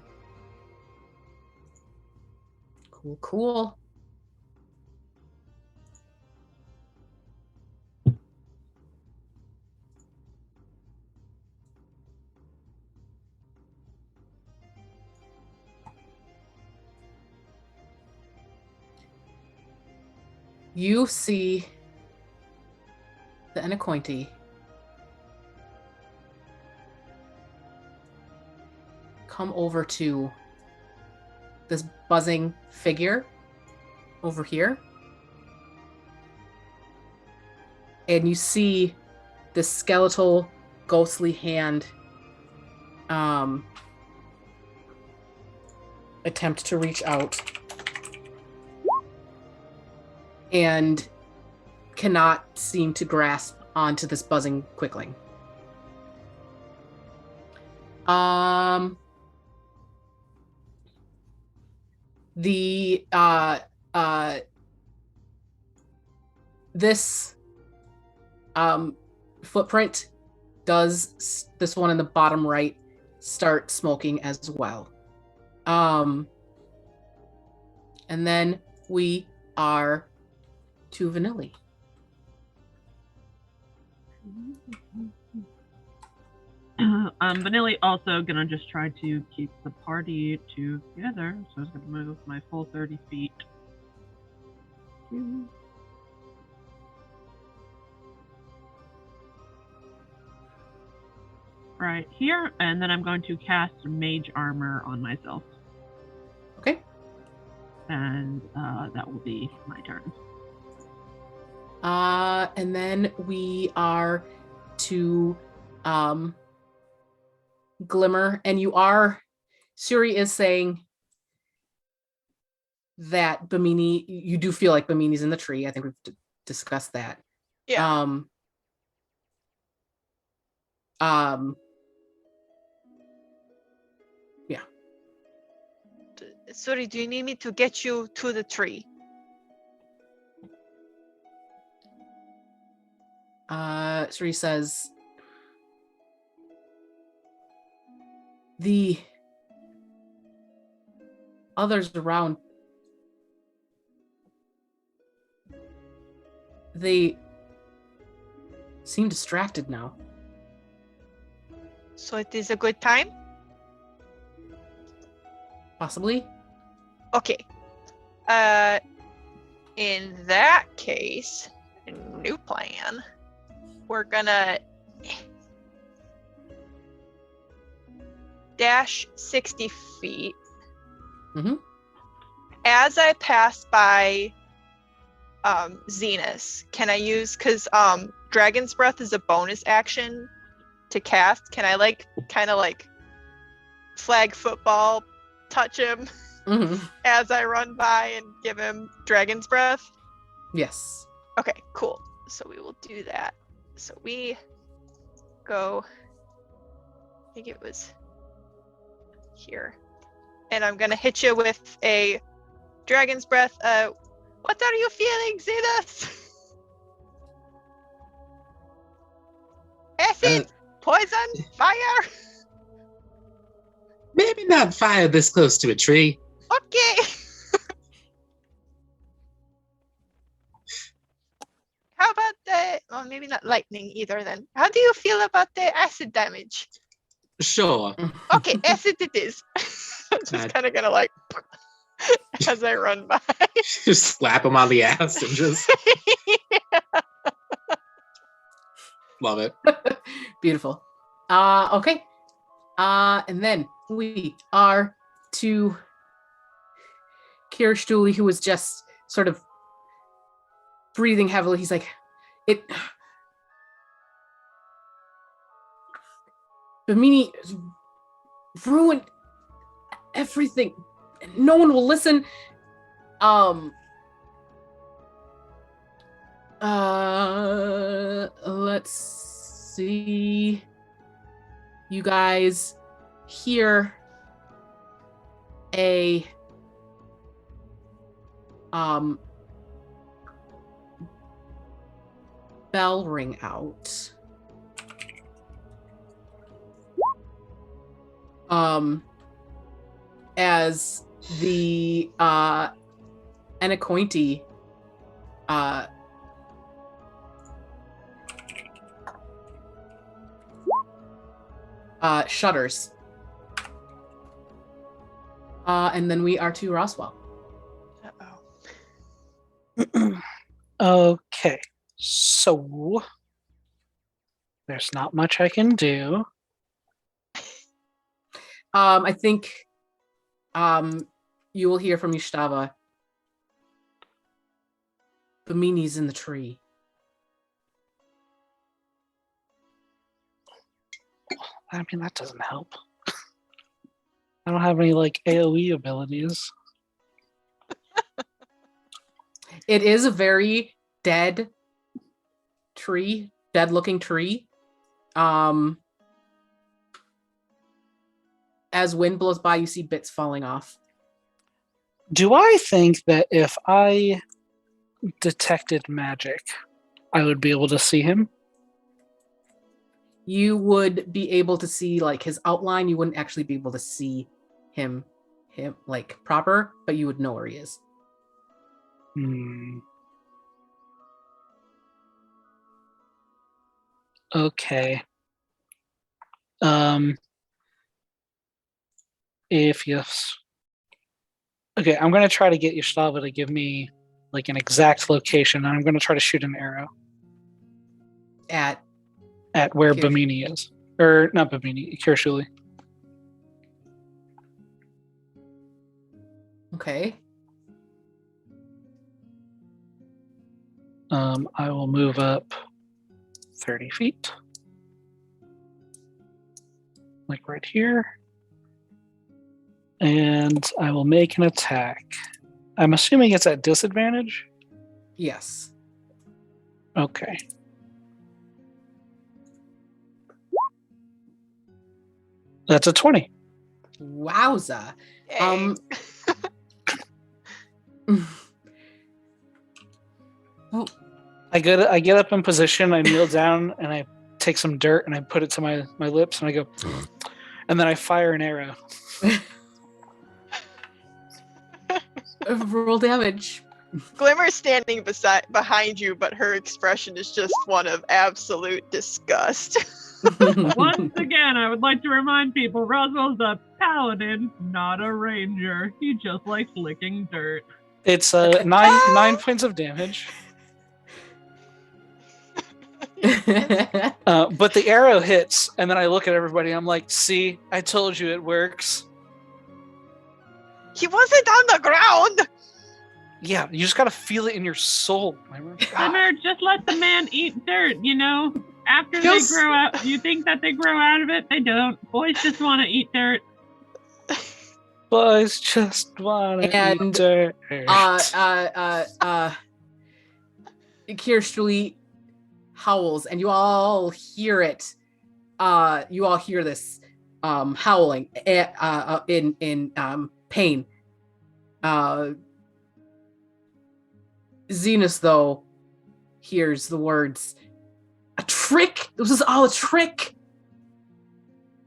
Cool. You see the Anacointi come over to this buzzing figure over here. And you see this skeletal, ghostly hand attempt to reach out and cannot seem to grasp onto this buzzing quickling. This footprint does, this one in the bottom right, start smoking as well. And then we are to Vanilly. Vanilly also gonna just try to keep the party together, so I was gonna move my full 30 feet. Right here, and then I'm going to cast Mage Armor on myself. Okay. And that will be my turn. And then we are to Glimmer, and Yuri is saying that Bimini, you do feel like Bimini's in the tree. I think we've discussed that. Yeah. Yeah. Sorry, do you need me to get you to the tree? Suri says, the others around, they seem distracted now. So it is a good time? Possibly. Okay. In that case, a new plan. We're gonna dash 60 feet. Mm-hmm. As I pass by Zenus, can I use, because Dragon's Breath is a bonus action to cast, can I kind of flag football touch him as I run by and give him Dragon's Breath? Yes. Okay, cool. So we will do that. So we go, I think it was here. And I'm gonna hit you with a Dragon's Breath. What are you feeling, Zenus? Acid? Poison? Fire? Maybe not fire this close to a tree. Okay. How about well, maybe not lightning either then. How do you feel about the acid damage? Sure. Okay, acid it is. I'm just kind of gonna as I run by. Just slap him on the ass and just love it. Beautiful. Okay. And then we are to Kirstuli, who was just sort of breathing heavily. He's like, Bimini ruined everything. No one will listen. Let's see. You guys hear a bell ring out. As the Anacointi shudders. And then we are to Roswell. Uh-oh. Okay, so there's not much I can do. I think you will hear from Yushtava. Bamini's in the tree. I mean, that doesn't help. I don't have any like AoE abilities. It is a very dead tree, dead-looking tree. As wind blows by, you see bits falling off. Do I think that if I detected magic, I would be able to see him? You would be able to see like his outline. You wouldn't actually be able to see him like proper, but you would know where he is. Okay. If yes. Okay, I'm gonna try to get Yushtava to give me like an exact location, and I'm gonna try to shoot an arrow At where Kirsch. Bamini is. Or not Bamini, Kirshuli. Okay. I will move up 30 feet. Like right here. And I will make an attack. I'm assuming it's at disadvantage? Yes. Okay. That's a 20. Wowza. Dang. Oh, I get up in position, I kneel down, and I take some dirt and I put it to my lips and I go, and then I fire an arrow. roll damage. Glimmer's standing behind you, but her expression is just one of absolute disgust. Once again, I would like to remind people, Roswell's a paladin, not a ranger. He just likes licking dirt. It's 9 points of damage. But the arrow hits, and then I look at everybody. I'm like, "See, I told you it works." He wasn't on the ground. Yeah, you just gotta feel it in your soul. Glimmer, just let the man eat dirt, you know? After Yes. they grow out, you think that they grow out of it? They don't. Boys just want to eat dirt. Boys just wanna And, eat dirt. Kirshuli howls, and you all hear it. You all hear this howling in pain. Zenus, though, hears the words, "A trick! This is all a trick!"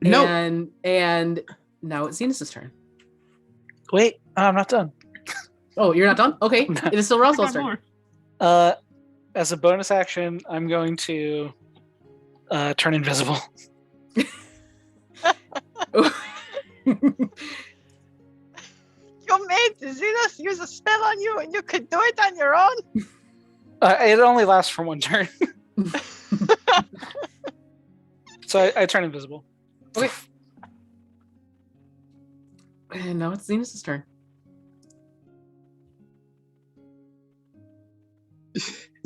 No. And now it's Zenus's turn. Wait, I'm not done. Oh, you're not done? Okay. No. It is still I Roswell's got turn. more. As a bonus action, I'm going to turn invisible. You made Zenus use a spell on you, and you could do it on your own. It only lasts for one turn. So I turn invisible. Okay. And now it's Zenus's turn.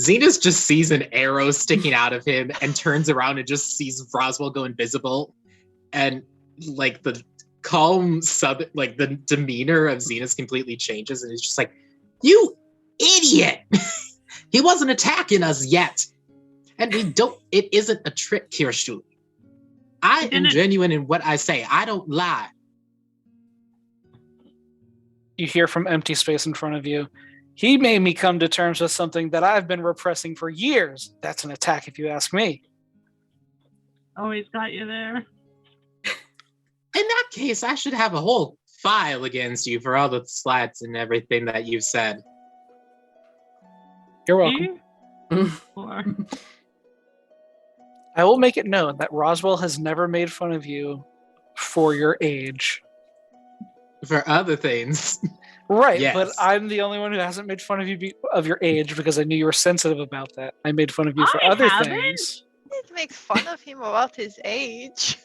Zenus just sees an arrow sticking out of him and turns around and just sees Roswell go invisible. And like the calm the demeanor of Zenus completely changes, and he's just like, "You idiot! He wasn't attacking us yet. And it isn't a trick, Kirshuli. I am genuine in what I say. I don't lie." You hear from empty space in front of you, "He made me come to terms with something that I've been repressing for years." That's an attack if you ask me. Always got you there. In that case, I should have a whole file against you for all the slats and everything that you've said. You're welcome. Or I will make it known that Roswell has never made fun of you for your age. For other things. Right, Yes. but I'm the only one who hasn't made fun of you of your age because I knew you were sensitive about that. I made fun of you for I other haven't. things. Didn't make fun of him about his age.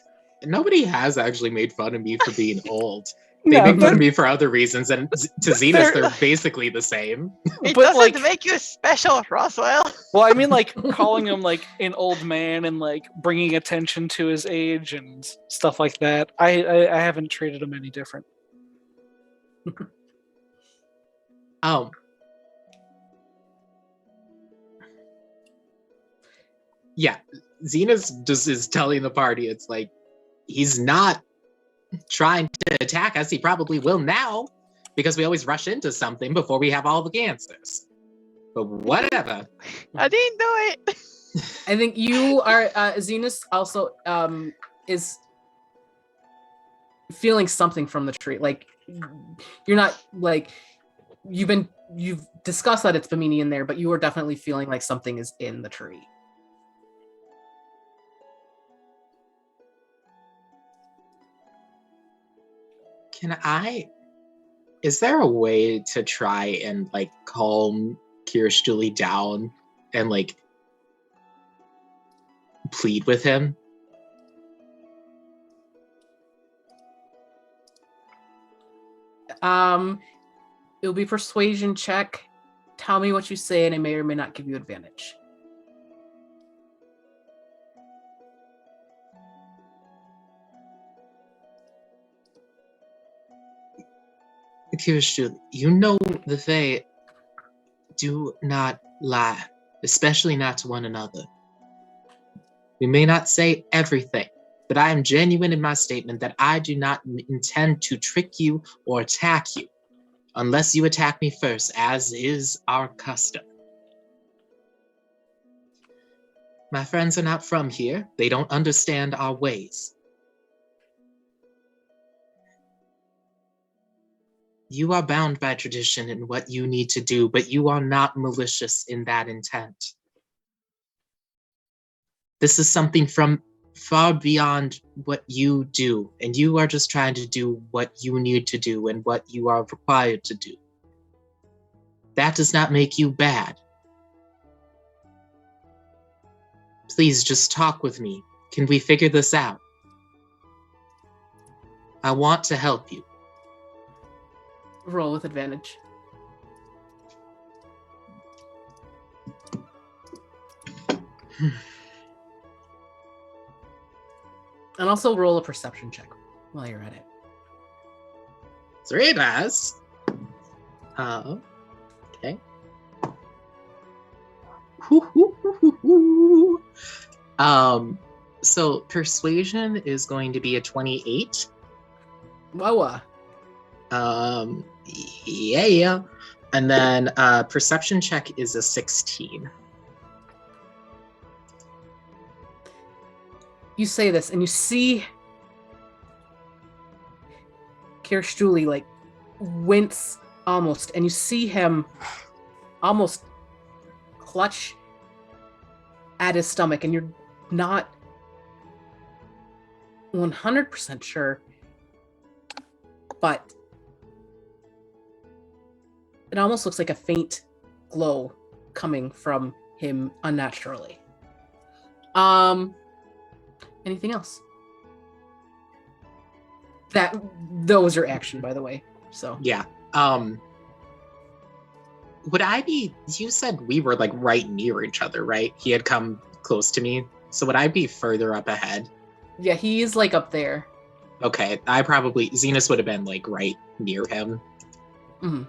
Nobody has actually made fun of me for being old. They No, make fun but- of me for other reasons, and to Zenus, they're basically the same. It But, doesn't like- make you special, Roswell. Well, I mean, like, calling him, like, an old man and, like, bringing attention to his age and stuff like that. I haven't treated him any different. Yeah, Zenus just is telling the party, it's like, he's not trying to attack us. He probably will now, because we always rush into something before we have all the answers. But whatever. I didn't do it. I think you are Zenus also is feeling something from the tree. Like you're not like you've discussed that it's Bimini in there, but you are definitely feeling like something is in the tree. Is there a way to try and like calm Kirstuli down and like plead with him? It'll be persuasion check. Tell me what you say, and I may or may not give you advantage. Kirstuli, you know the Fae do not lie, especially not to one another. We may not say everything, but I am genuine in my statement that I do not intend to trick you or attack you, unless you attack me first, as is our custom. My friends are not from here. They don't understand our ways. You are bound by tradition in what you need to do, but you are not malicious in that intent. This is something from far beyond what you do, and you are just trying to do what you need to do and what you are required to do. That does not make you bad. Please just talk with me. Can we figure this out? I want to help you. Roll with advantage. And also roll a perception check while you're at it. 3 pass. Okay. So persuasion is going to be a 28. Whoa. Yeah. And then perception check is a 16. You say this, and you see Kirstuli like wince almost, and you see him almost clutch at his stomach, and you're not 100% sure, but it almost looks like a faint glow coming from him unnaturally. Anything else? That was your action, by the way. So Yeah. Would I be? You said we were like right near each other, right? He had come close to me. So would I be further up ahead? yeah, he's like up there. Okay, Zenus would have been like right near him. Mhm.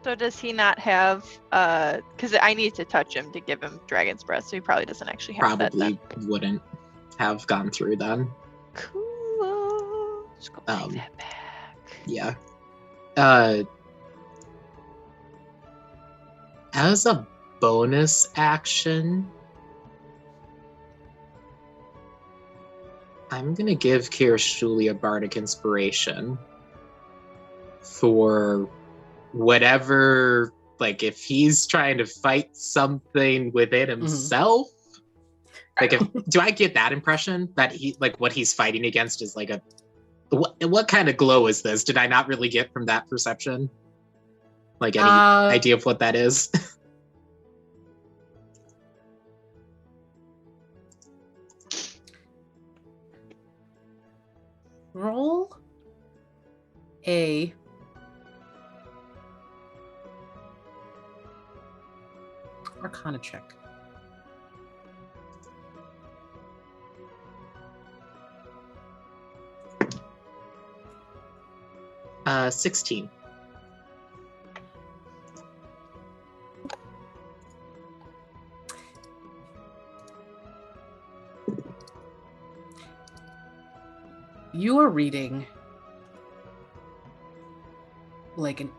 So does he not have? Because I need to touch him to give him Dragon's Breath, so he probably doesn't actually have that. Probably wouldn't have gone through then. Cool. Let's go take that back. Yeah. As a bonus action, I'm gonna give Kirstuli a bardic inspiration for whatever, like if he's trying to fight something within himself. Like, do I get that impression that he, like, what he's fighting against is like a What kind of glow is this? Did I not really get from that perception? Like any idea of what that is? Roll a Arcana check. Uh, 16. You are reading like an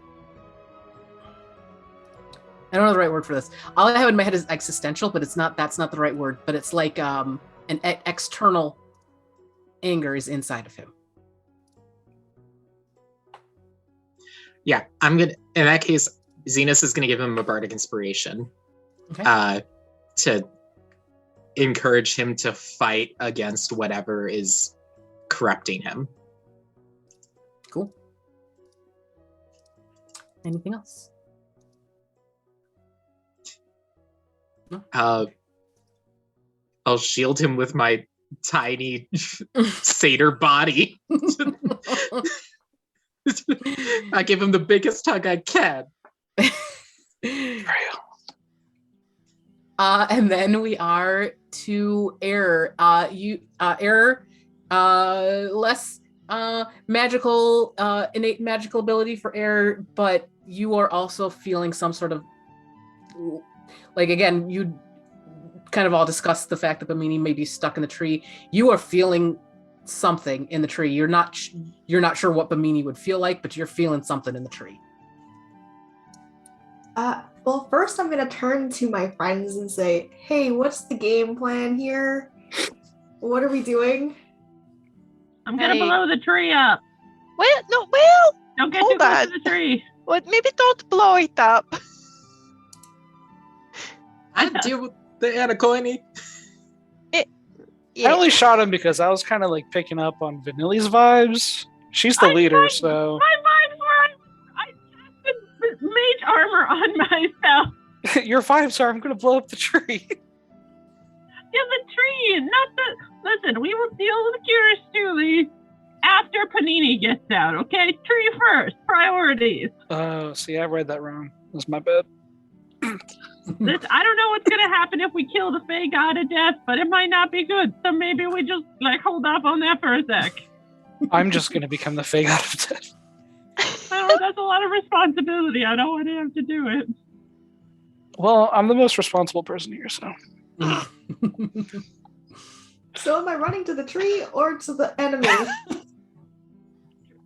I don't know the right word for this. All I have in my head is existential, but that's not the right word, but it's like an external anger is inside of him. Yeah, I'm gonna. In that case, Zenus is gonna give him a bardic inspiration, to encourage him to fight against whatever is corrupting him. Cool. Anything else? No? I'll shield him with my tiny satyr body. I give him the biggest hug I can. And then we are to Eror. Eror, less magical, innate magical ability for Eror, but you are also feeling some sort of, like, again, you kind of all discussed the fact that Bimini may be stuck in the tree. You are feeling something in the tree. You're not sure what Bimini would feel like, but you're feeling something in the tree. Well, first I'm gonna turn to my friends and say, hey, what's the game plan here? What are we doing? I'm gonna blow the tree up. Well, Don't get too close to the tree. Well, maybe don't blow it up. I deal with the Anacoini. I only shot him because I was kind of like picking up on Vanilly's vibes. She's the leader, so. My vibes were I casted mage armor on myself. Your vibes are I'm gonna blow up the tree. Yeah, the tree, not the. Listen, we will deal with Kiristuli after Panini gets out, okay? Tree first, priorities. Oh, see, I read that wrong. That's my bad. I don't know what's gonna happen if we kill the Fey God to death, but it might not be good. So maybe we just hold off on that for a sec. I'm just gonna become the Fey God of Death. That's a lot of responsibility. I don't want to have to do it. Well, I'm the most responsible person here, so. So am I running to the tree or to the enemy?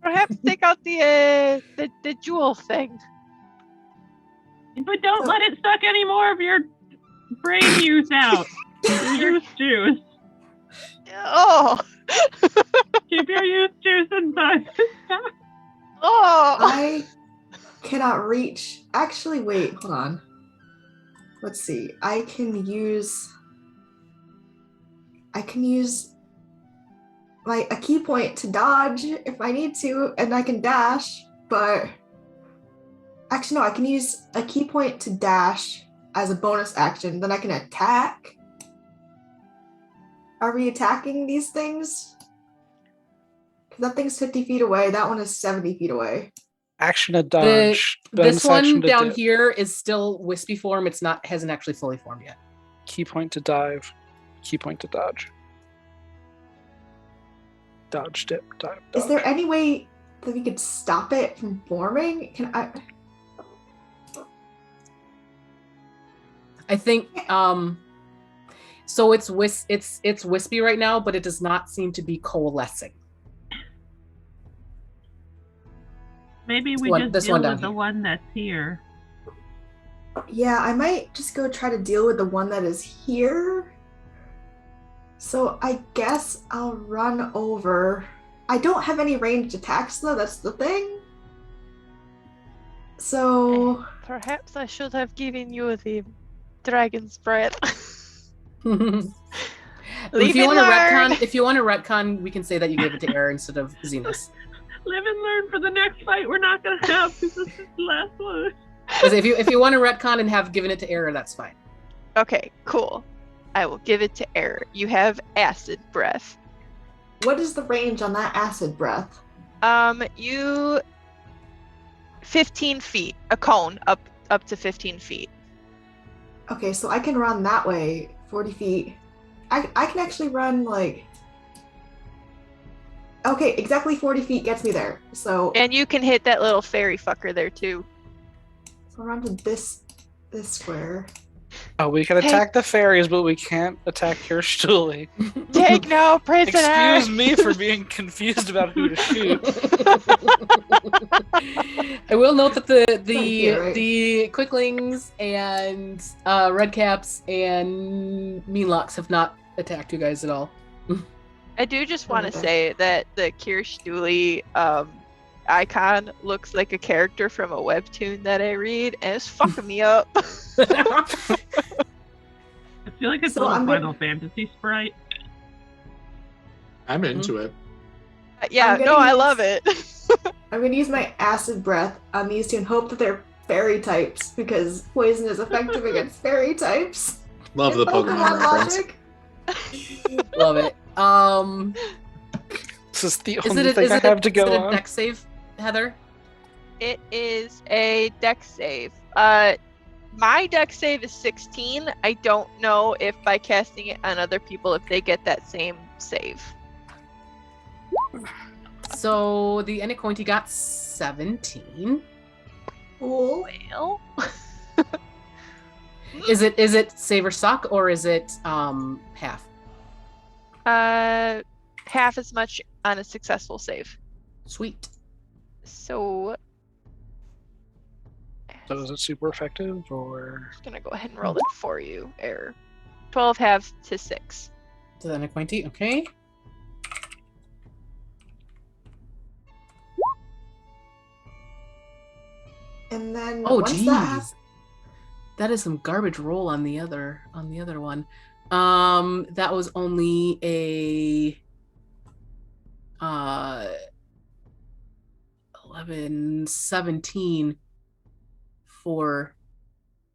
Perhaps take out the jewel thing. But don't let it suck any more of your brain juice out. Youth juice. Oh. Keep your youth juice inside. Oh. I cannot reach. Actually, wait, hold on. Let's see. I can use like a key point to dodge if I need to, and I can dash, but actually no, I can use a key point to dash as a bonus action, then I can attack. Are we attacking these things? That thing's 50 feet away, that one is 70 feet away. Action to dodge. This one down here is still wispy form. Hasn't actually fully formed yet. Key point to dive. Key point to dodge. Dodge, dip, dive, dodge. Is there any way that we could stop it from forming? Can I? I think so it's wispy right now, but it does not seem to be coalescing. Maybe we just deal with the one that's here. Yeah, I might just go try to deal with the one that is here. So I guess I'll run over. I don't have any ranged attacks though, that's the thing. So perhaps I should have given you the dragon's breath. If you and want to learn. retcon, we can say that you gave it to Eror instead of Zenus. Live and learn for the next fight we're not going to have because this is the last one. Because if you want to retcon and have given it to Eror, that's fine. Okay, cool. I will give it to Eror. You have acid breath. What is the range on that acid breath? You 15 feet, a cone up to 15 feet. Okay, so I can run that way, 40 feet. I can actually run like. Okay, exactly 40 feet gets me there. So And you can hit that little fairy fucker there too. I'll run to this square. Oh, we can attack the fairies, but we can't attack your Stuli. Take no prisoner. Excuse me for being confused about who to shoot. I will note that the here, right? the quicklings and redcaps and meanlocks have not attacked you guys at all. I do just want to Okay. say that the Kirstuli icon looks like a character from a webtoon that I read, and it's fucking me up. I feel like it's So a little I'm gonna- Final Fantasy sprite. I'm into it. Yeah, I'm no, gonna I use- love it. I'm gonna use my acid breath on these two and hope that they're fairy types because poison is effective against fairy types. Love the Pokemon reference. logic. Love it. This is the Is only it thing I have to is go it a on. dex save, Heather? It is a dex save. My dex save is 16. I don't know if by casting it on other people if they get that same save. So the Enicointy got 17. Cool. Well, Is it save or suck or is it half? half as much on a successful save. Sweet. So So is it super effective or? I'm just gonna go ahead and roll it for you. Error. 12 halves to 6. To the Enicointy, okay. And then Oh once geez. that happens, That is some garbage roll on the other one. That was only a 11, 17 for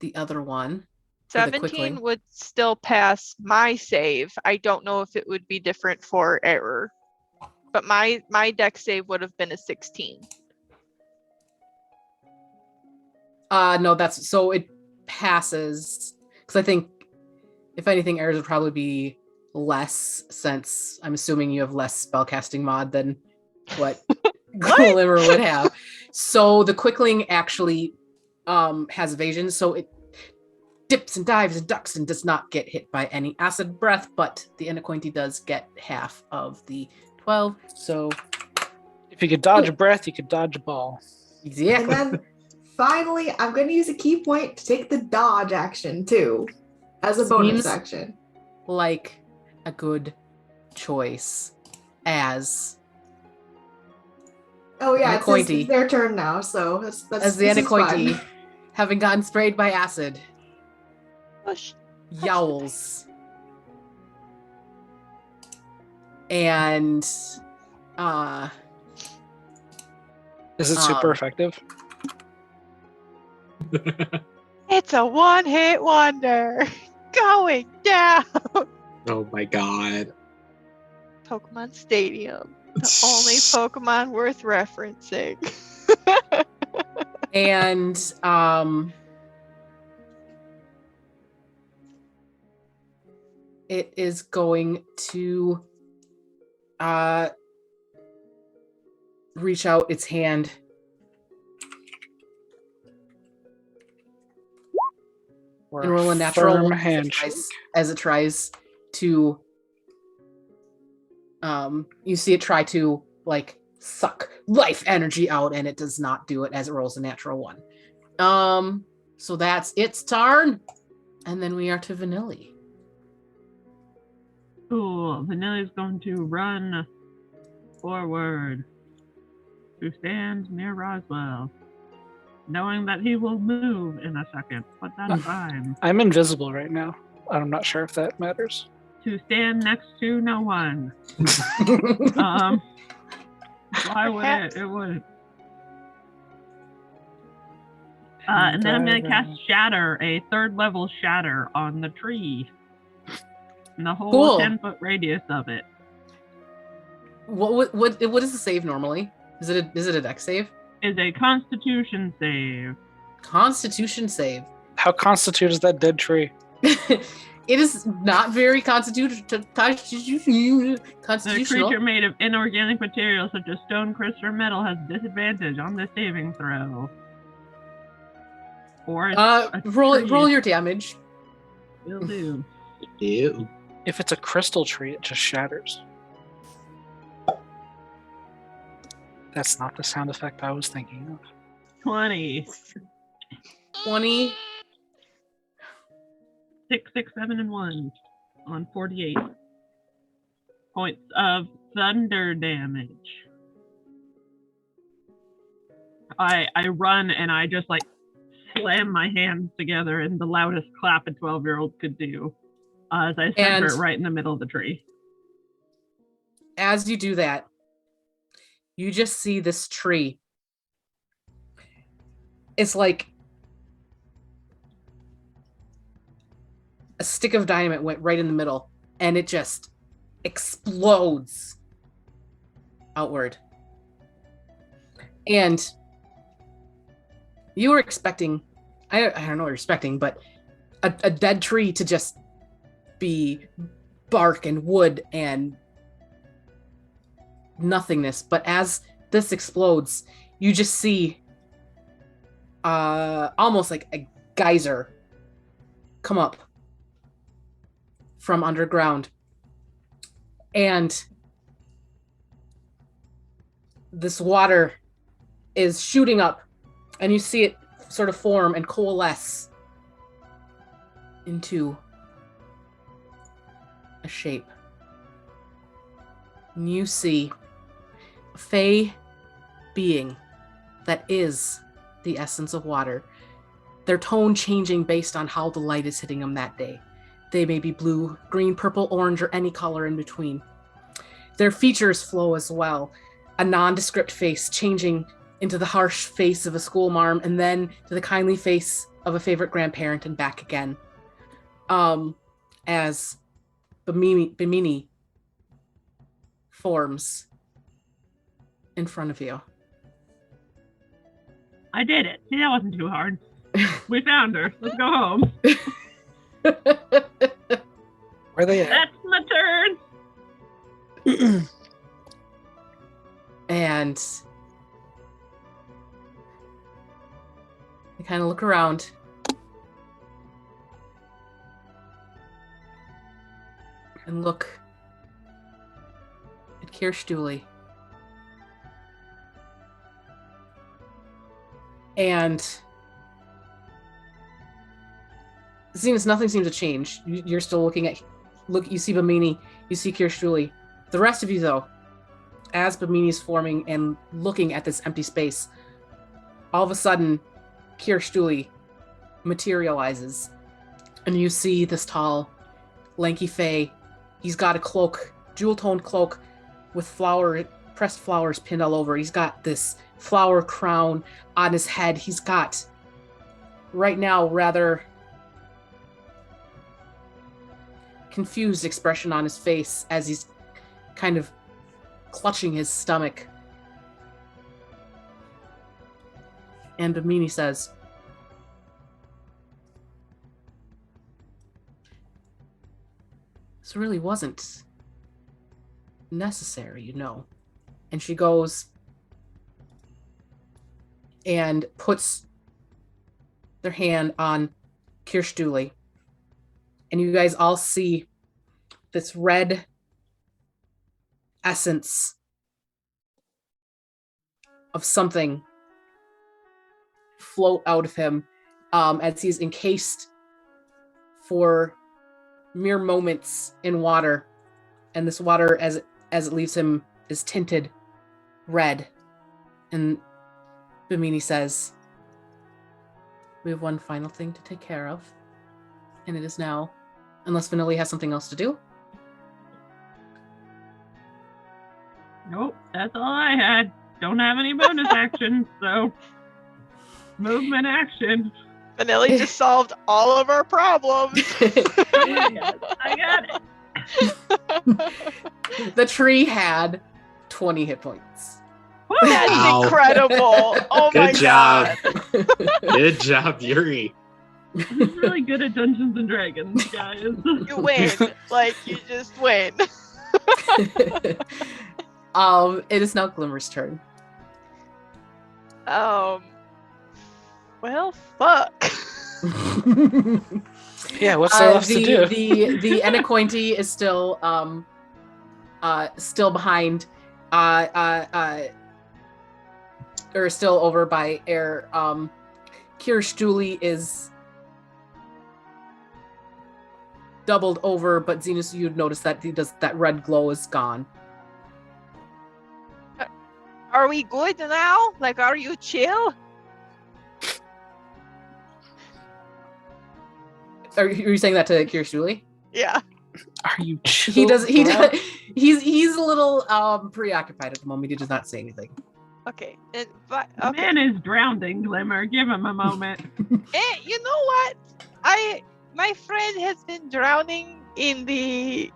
the other one. For the 17 quickling. would still pass my save. I don't know if it would be different for Error. But my dex save would have been a 16. No, that's so it passes because I think if anything, errors would probably be less since I'm assuming you have less spellcasting mod than what Glimmer would have. So the quickling actually has evasion, so it dips and dives and ducks and does not get hit by any acid breath, but the Enicointy does get half of the 12. So If you could dodge a breath, you could dodge a ball. and exactly. then finally, I'm going to use a key point to take the dodge action too, as a bonus Seems- action. Like a good choice as Oh yeah, Enicointy. it's their turn now, so that's as the this is fun. Enicointy, having gotten sprayed by acid, Push. yowls. And Is it super Um, effective? It's a one-hit wonder. Going down. Oh my god. Pokemon Stadium. The only Pokemon worth referencing. and it is going to reach out its hand Or and roll a natural firm one as it handshake? tries to you see it try to like suck life energy out, and it does not do it as it rolls a natural one. So that's its turn, and then we are to Vanilly. Cool. Vanilla is going to run forward to stand near Roswell, knowing that he will move in a second, but that's fine. I'm invisible right now. I'm not sure if that matters. to stand next to no one. Why would it? It would. And then I'm going to cast Shatter, a 3rd level Shatter on the tree. And the whole Cool. 10-foot radius of it. What is the save normally? Is it a dex save? Is a Constitution save. Constitution save. How constitute is that dead tree? It is not very constitutional. The creature made of inorganic materials such as stone, crystal, or metal has disadvantage on this saving throw. Or roll your damage. Will do. Ew. If it's a crystal tree, it just shatters. That's not the sound effect I was thinking of. 20. 20. 6, 6, 7, and 1 on 48 points of thunder damage. I run and I just like slam my hands together in the loudest clap a 12-year-old could do as I center it right in the middle of the tree. As you do that, you just see this tree. It's like a stick of dynamite went right in the middle, and it just explodes outward. And you were expecting, I don't know what you're expecting, but a dead tree to just be bark and wood and nothingness. But as this explodes, you just see almost like a geyser come up from underground. And this water is shooting up, and you see it sort of form and coalesce into a shape. And you see a fey being that is the essence of water. Their tone changing based on how the light is hitting them that day. They may be blue, green, purple, orange, or any color in between. Their features flow as well. A nondescript face changing into the harsh face of a schoolmarm, and then to the kindly face of a favorite grandparent, and back again. As Bimini forms in front of you. I did it. See, that wasn't too hard. We found her. Let's go home. Where are they at? That's my turn. And you kind of look around. And look at Kirstuli. And Zenus, nothing seems to change. You're still looking at, you see Bimini, you see Kirstuli. The rest of you, though, as Bimini's forming and looking at this empty space, all of a sudden, Kirstuli materializes, and you see this tall, lanky fey. He's got a cloak, jewel-toned cloak with pressed flowers pinned all over. He's got this flower crown on his head. He's got, right now, rather confused expression on his face as he's kind of clutching his stomach. And Bimini says, "This really wasn't necessary, you know." And she goes and puts their hand on Kirstuli. And you guys all see this red essence of something float out of him as he's encased for mere moments in water. And this water, as it leaves him, is tinted red. And Bimini says, "We have one final thing to take care of. And it is now, unless Vanilly has something else to do, Nope, that's all I had. Don't have any bonus actions, so movement action. Vanilly just solved all of our problems. Yes, I got it. The tree had 20 hit points. That's Ow. incredible. Oh my Good job. god. Good job, Yuri. He's really good at Dungeons and Dragons, guys. You win. Like, you just win. It is now Glimmer's turn. Well, fuck. Yeah, what's there left to do? The Anacointy is still behind or still over by Air. Kirstuli is doubled over, but Zenus, you'd notice that that red glow is gone. Are we good now? Like, are you chill? Are you saying that to Kirstuli? Yeah. Are you chill? He does. bro? He's a little preoccupied at the moment. He does not say anything. Okay. The Okay. man is drowning, Glimmer. Give him a moment. You know what? My friend has been drowning in the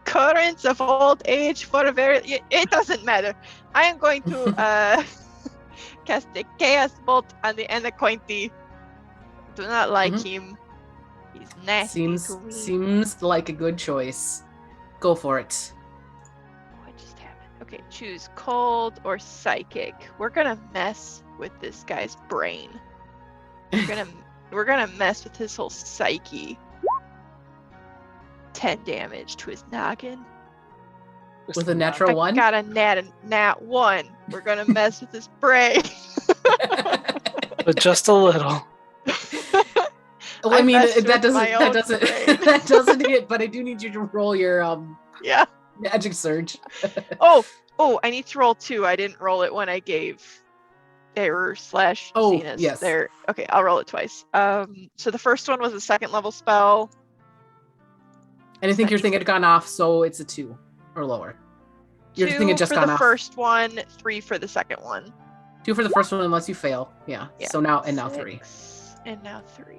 currents of old age for a very. It doesn't matter. I am going to cast a chaos bolt on the Anacointy. Do not like him. He's nasty. to me. Seems like a good choice. Go for it. What just happened? Okay, choose cold or psychic. We're gonna mess with this guy's brain. We're gonna mess with his whole psyche. 10 damage to his noggin. With a natural one. Got a nat 1. We're gonna mess with his brain. But just a little. Well, I mean, messed that with my own doesn't brain. that doesn't hit. But I do need you to roll your Yeah. magic surge. Oh, I need to roll 2. I didn't roll it when I gave Eror / Zenus. Yes. There. Okay, I'll roll it twice. So the first one was a 2nd level spell. And I think your thing had gone off, so it's a 2 or lower. Your 2 thing had just for gone the off. first one, 3 for the second one. 2 for the first one, unless you fail. Yeah. Yeah. So now 3. 6, and now 3.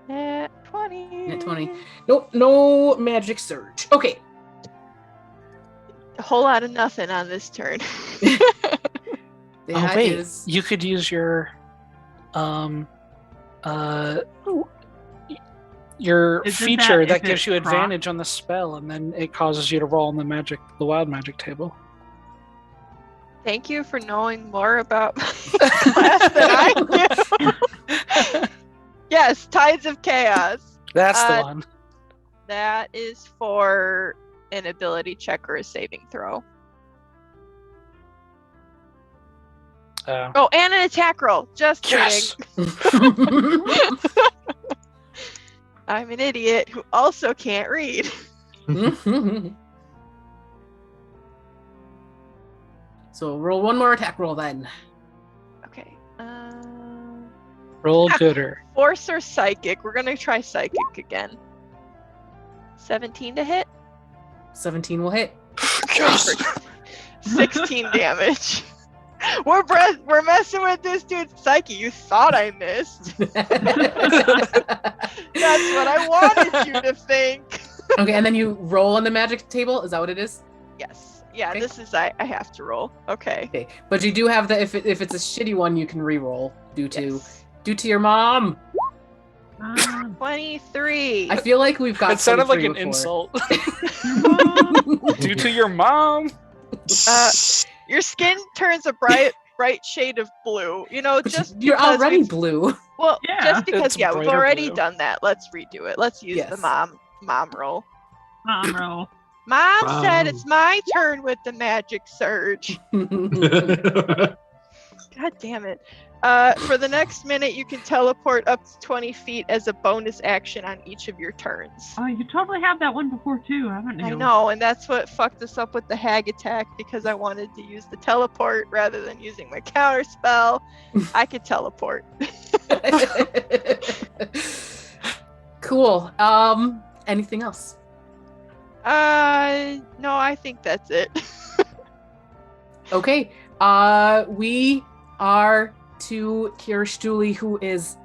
Nat 20. Nat 20. Nope, no magic surge. Okay. A whole lot of nothing on this turn. That wait, is- you could use your your Isn't feature that that if gives it you procs? advantage on the spell, and then it causes you to roll on the wild magic table. Thank you for knowing more about my class than I do. Yes, Tides of Chaos. That's the one. That is for an ability check or a saving throw. Oh, and an attack roll. Just kidding. Yes. I'm an idiot who also can't read. So roll one more attack roll then. Okay. Roll gooder. Force or psychic? We're gonna try psychic again. 17 to hit. 17 will hit. Yes. 16 damage. We're messing with this dude's psyche. You thought I missed. That's what I wanted you to think. Okay, and then you roll on the magic table. Is that what it is? Yes. Yeah. Okay. This is I have to roll. Okay. Okay, but you do have the if it's a shitty one, you can re-roll due to Yes. your mom. 23. I feel like we've got. It sounded like 23 an before. insult. Due to your mom. Your skin turns a bright shade of blue. You know, just You're because already we've- blue. Well, Yeah. just because It's we've brighter already blue. done that. Let's redo it. Let's use the Yes. mom roll. Mom roll. Mom said Wow. it's my turn with the magic surge. God damn it. For the next minute, you can teleport up to 20 feet as a bonus action on each of your turns. Oh, you totally had that one before too, haven't you? I know, and that's what fucked us up with the hag attack because I wanted to use the teleport rather than using my counter spell. I could teleport. Cool. Anything else? No, I think that's it. Okay. We are to Kiristuli, who is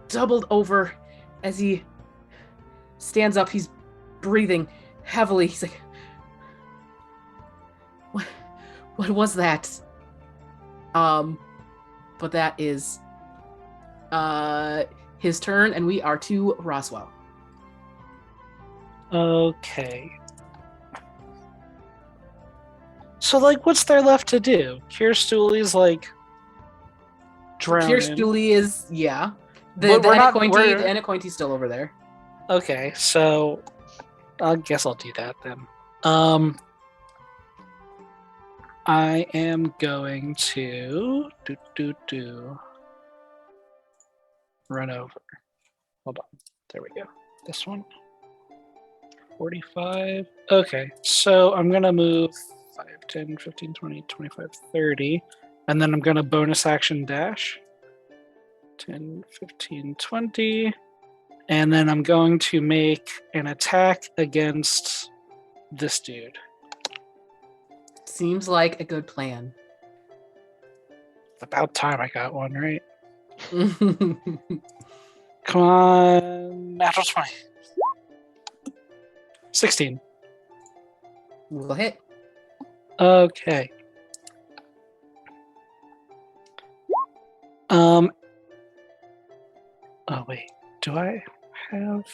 doubled over as he stands up. He's breathing heavily. He's like, what was that? But that is his turn, and we are to Roswell. Okay. So, like, what's there left to do? Kirstuli's like drowning. Kiristuli is, yeah. The But we're not- Anacointi, we're- the Anacointi's still over there. Okay, so I guess I'll do that then. I am going to run over. Hold on. There we go. This one. 45. Okay, so I'm going to move 5, 10, 15, 20, 25, 30. And then I'm going to bonus action dash. 10, 15, 20. And then I'm going to make an attack against this dude. Seems like a good plan. It's about time I got one, right? Come on. Natural 20. 16. We'll hit. Okay. Oh wait. Do I have?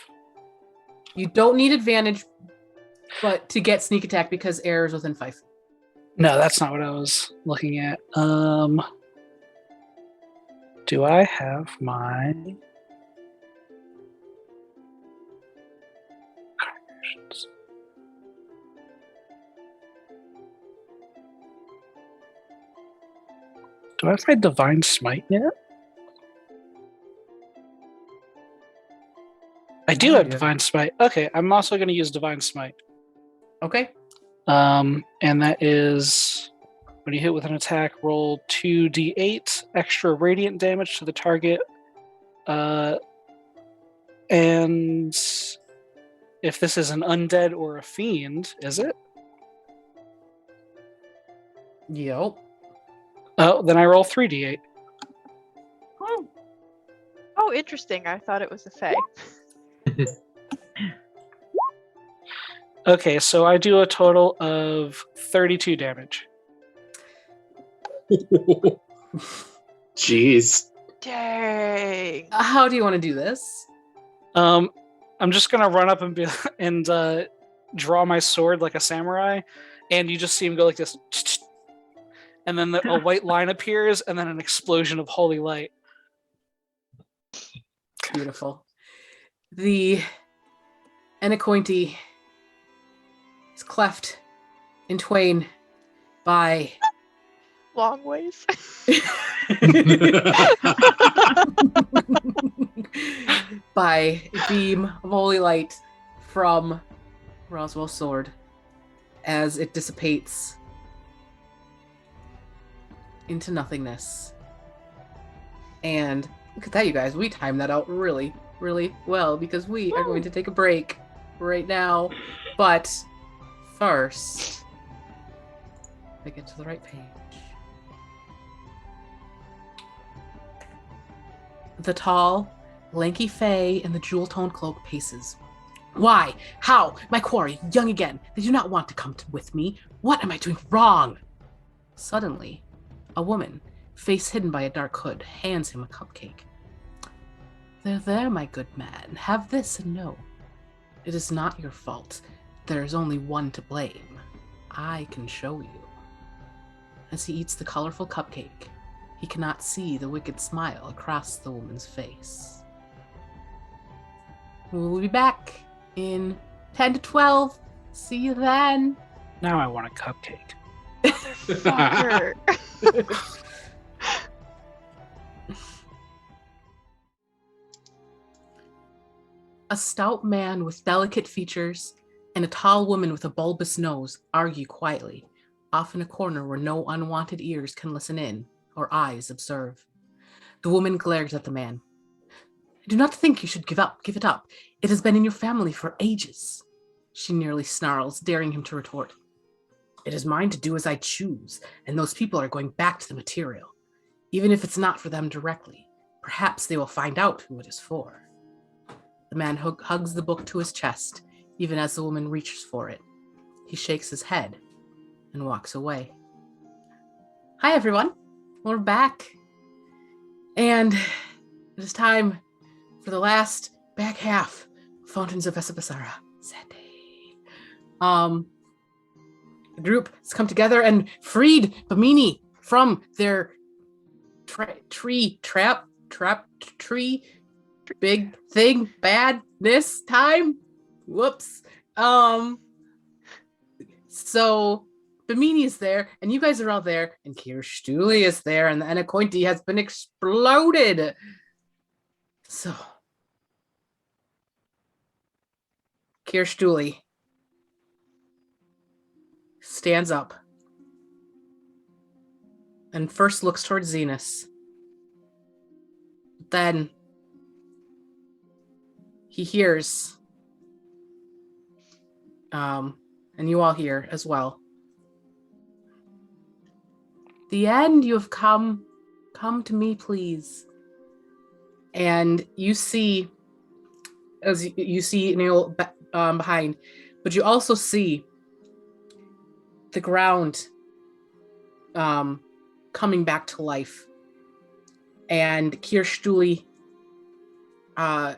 You don't need advantage, but to get sneak attack because Eror is within 5. No, that's not what I was looking at. Do I have my conversions? Do I have my divine smite yet? I do have divine smite. Okay, I'm also going to use divine smite. Okay. And that is when you hit with an attack, roll 2d8 extra radiant damage to the target. And if this is an undead or a fiend, is it? Yep. Oh, then I roll 3d8. Oh, interesting. I thought it was a fae. Okay, so I do a total of 32 damage. Jeez. Dang. How do you want to do this? I'm just gonna run up and draw my sword like a samurai, and you just see him go like this, and then a white line appears, and then an explosion of holy light. Beautiful. The Anacointi is cleft in twain by Long ways. by a beam of holy light from Roswell's sword as it dissipates into nothingness. And look at that, you guys. We timed that out really, really well because we are going to take a break right now. But first, I get to the right page. The tall, lanky fae in the jewel-toned cloak paces. Why? How? My quarry, young again. They do not want to come with me. What am I doing wrong? Suddenly, a woman, face hidden by a dark hood, hands him a cupcake. There, my good man. Have this and know. It is not your fault. There is only one to blame. I can show you. As he eats the colorful cupcake, he cannot see the wicked smile across the woman's face. We'll be back in 10 to 12. See you then. Now I want a cupcake. Fucker. A stout man with delicate features and a tall woman with a bulbous nose argue quietly, off in a corner where no unwanted ears can listen in or eyes observe. The woman glares at the man. I do not think you should give it up. It has been in your family for ages. she nearly snarls, daring him to retort. It is mine to do as I choose, and those people are going back to the material. Even if it's not for them directly, perhaps they will find out who it is for. The man hugs the book to his chest, even as the woman reaches for it. He shakes his head and walks away. Hi, everyone. We're back. And it is time for the last back half of Fountains of Vesipisara. The group has come together and freed Bimini from their tree big thing bad this time. Whoops. So Bimini is there, and you guys are all there, and Kirstuli is there, and the Anacointi has been exploded. So Kirstuli stands up and first looks towards Zenus. Then he hears, and you all hear as well. The end, you have come to me, please. And you see, as you see Neil behind, but you also see the ground coming back to life. And Kirstuli, as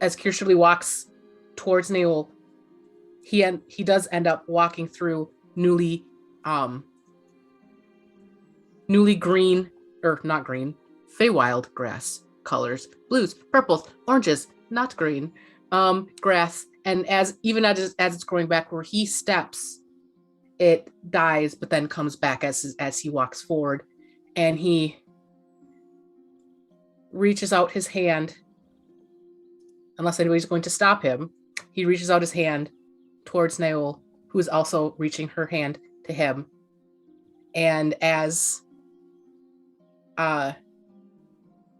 Kirstuli walks towards Neil, he does end up walking through newly green, or not green, Feywild grass colors, blues, purples, oranges, not green, grass. And as it's growing back, where he steps, it dies, but then comes back as he walks forward, and he reaches out his hand. Unless anybody's going to stop him, he reaches out his hand towards Naol, who is also reaching her hand to him. And as I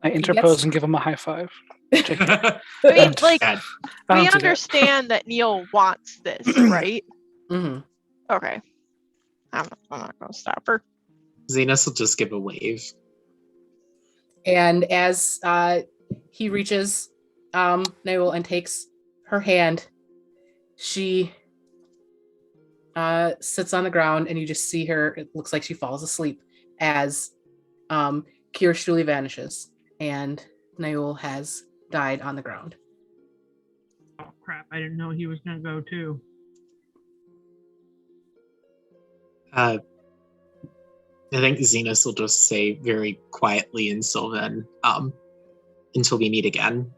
interpose and give him a high five. We We understand that Neil wants this, right? mm-hmm. Okay. I'm not gonna stop her. Zenus will just give a wave. And as he reaches Naol and takes her hand, she sits on the ground, and you just see her. It looks like she falls asleep as Kirstuli vanishes, and Naol has died on the ground. Oh crap! I didn't know he was gonna go too. I think Zenus will just say very quietly in Sylvan, until we meet again.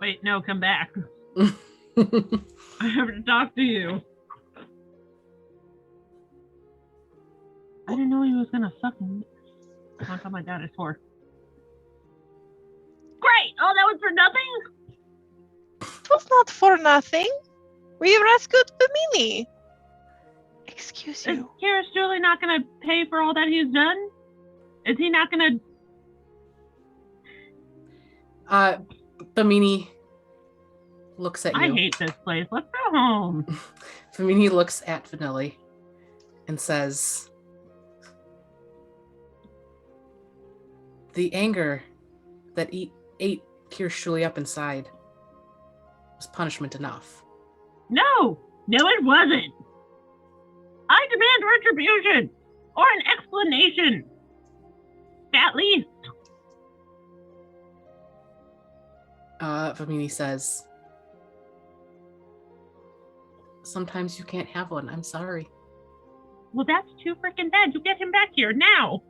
Wait, no, come back. I have to talk to you. I didn't know he was gonna suck me. That's how my dad is for. Great! Oh, that was for nothing? It was not for nothing. We rescued Bimini. Excuse Is you. Kirstuli not gonna pay for all that he's done? Is he not gonna... Bimini looks at you. I hate this place. Let's go home. Bimini looks at Vanilly and says, the anger that ate Kirstuli up inside was punishment enough. No, it wasn't. I demand retribution or an explanation. At least. Bimini says, sometimes you can't have one. I'm sorry. Well, that's too freaking bad. You get him back here now.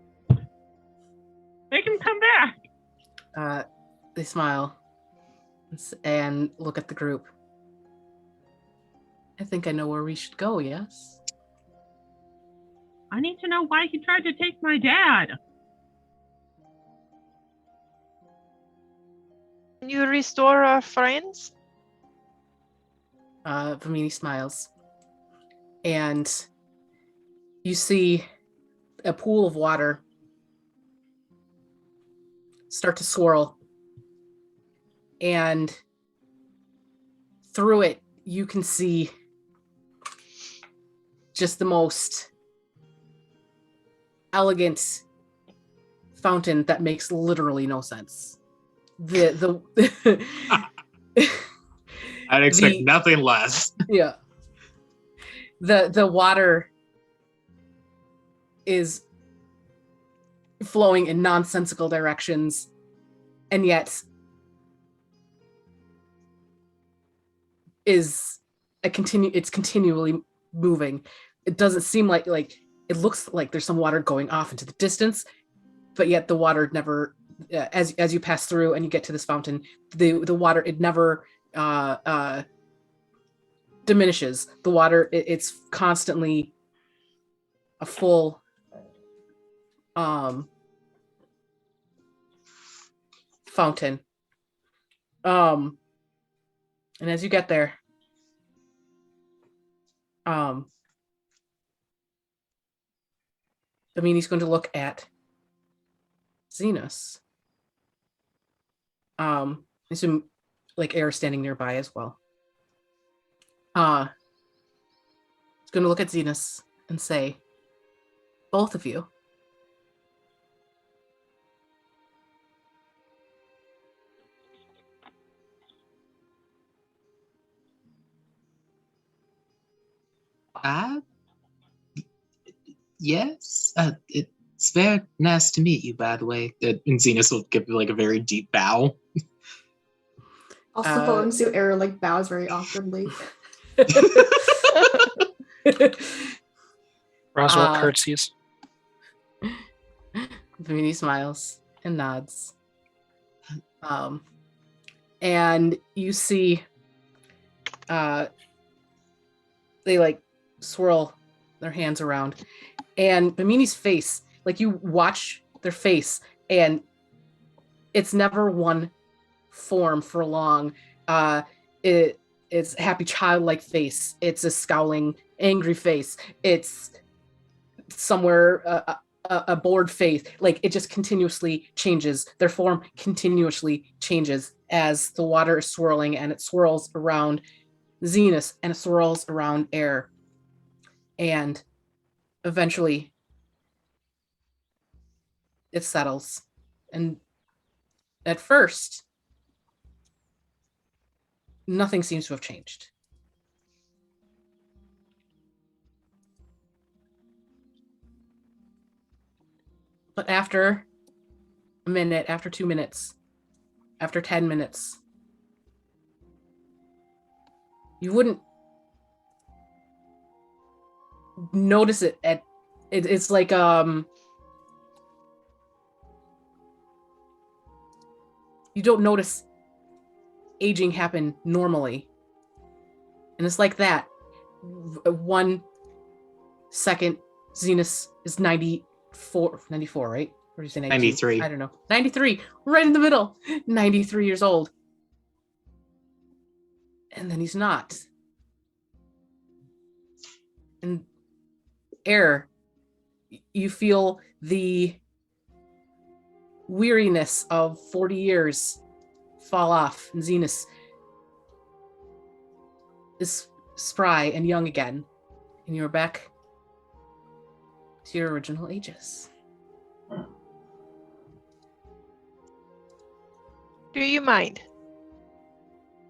Make him come back. They smile and look at the group. I think I know where we should go, yes? I need to know why he tried to take my dad. Can you restore our friends? Bimini smiles. And you see a pool of water start to swirl. And through it, you can see just the most elegant fountain that makes literally no sense. The I'd expect nothing less. Yeah. The water is flowing in nonsensical directions, and yet it's continually moving. It doesn't seem like it looks like there's some water going off into the distance, but yet the water never, as you pass through and you get to this fountain, the water, it never diminishes. The water, it's constantly a full fountain. And as you get there, Bimini's going to look at Zenus. I assume like Eror standing nearby as well. It's going to look at Zenus and say, both of you, Yes. It's very nice to meet you, by the way. And Zenus will give like a very deep bow. Also, following suit, Eror like bows very awkwardly. Roswell curtsies. Bimini smiles and nods. And you see they like swirl their hands around, and Bimini's face, like you watch their face, and it's never one form for long. It's a happy childlike face. It's a scowling, angry face. It's somewhere a bored face. Like it just continuously changes. Their form continuously changes as the water is swirling, and it swirls around Zenus and it swirls around Eror. And eventually it settles. And at first, nothing seems to have changed. But after a minute, after 2 minutes, after 10 minutes, you wouldn't notice it it's like you don't notice aging happen normally, and it's like that 1 second Zenus is 94, right? Or do you say 92? 93. I don't know. 93, right in the middle. 93 years old. And then he's not. And Eror, you feel the weariness of 40 years fall off, and Zenus is spry and young again, and you're back to your original ages. Do you mind?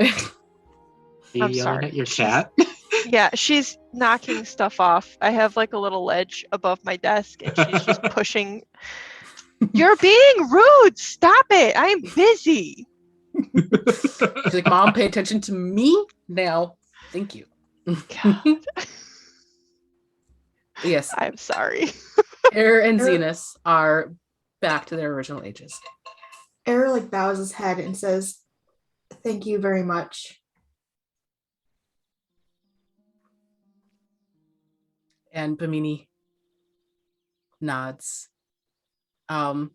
Are you I'm yelling sorry. at your cat? Yeah, she's knocking stuff off. I have like a little ledge above my desk, and she's just pushing. You're being rude. Stop it. I'm busy. She's like, Mom, pay attention to me now. Thank you. God, Yes, I'm sorry. Eror and Zenus are back to their original ages. Eror like bows his head and says, "Thank you very much." And Bimini nods. And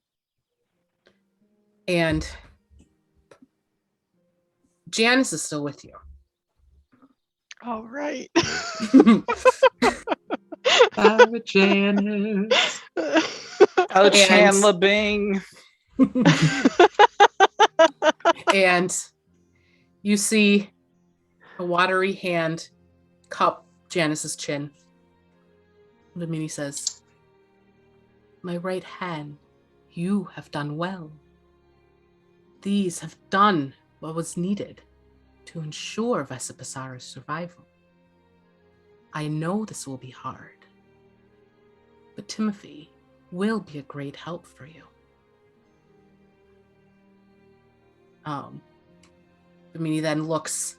Janice is still with you. All right. Bye, Janice. Oh, Chandler Bing. And you see A watery hand cup Janice's chin. Vanilly says, "My right hand, you have done well. These have done what was needed to ensure Vesipisara's survival. I know this will be hard, but Timothy will be a great help for you." Vanilly then looks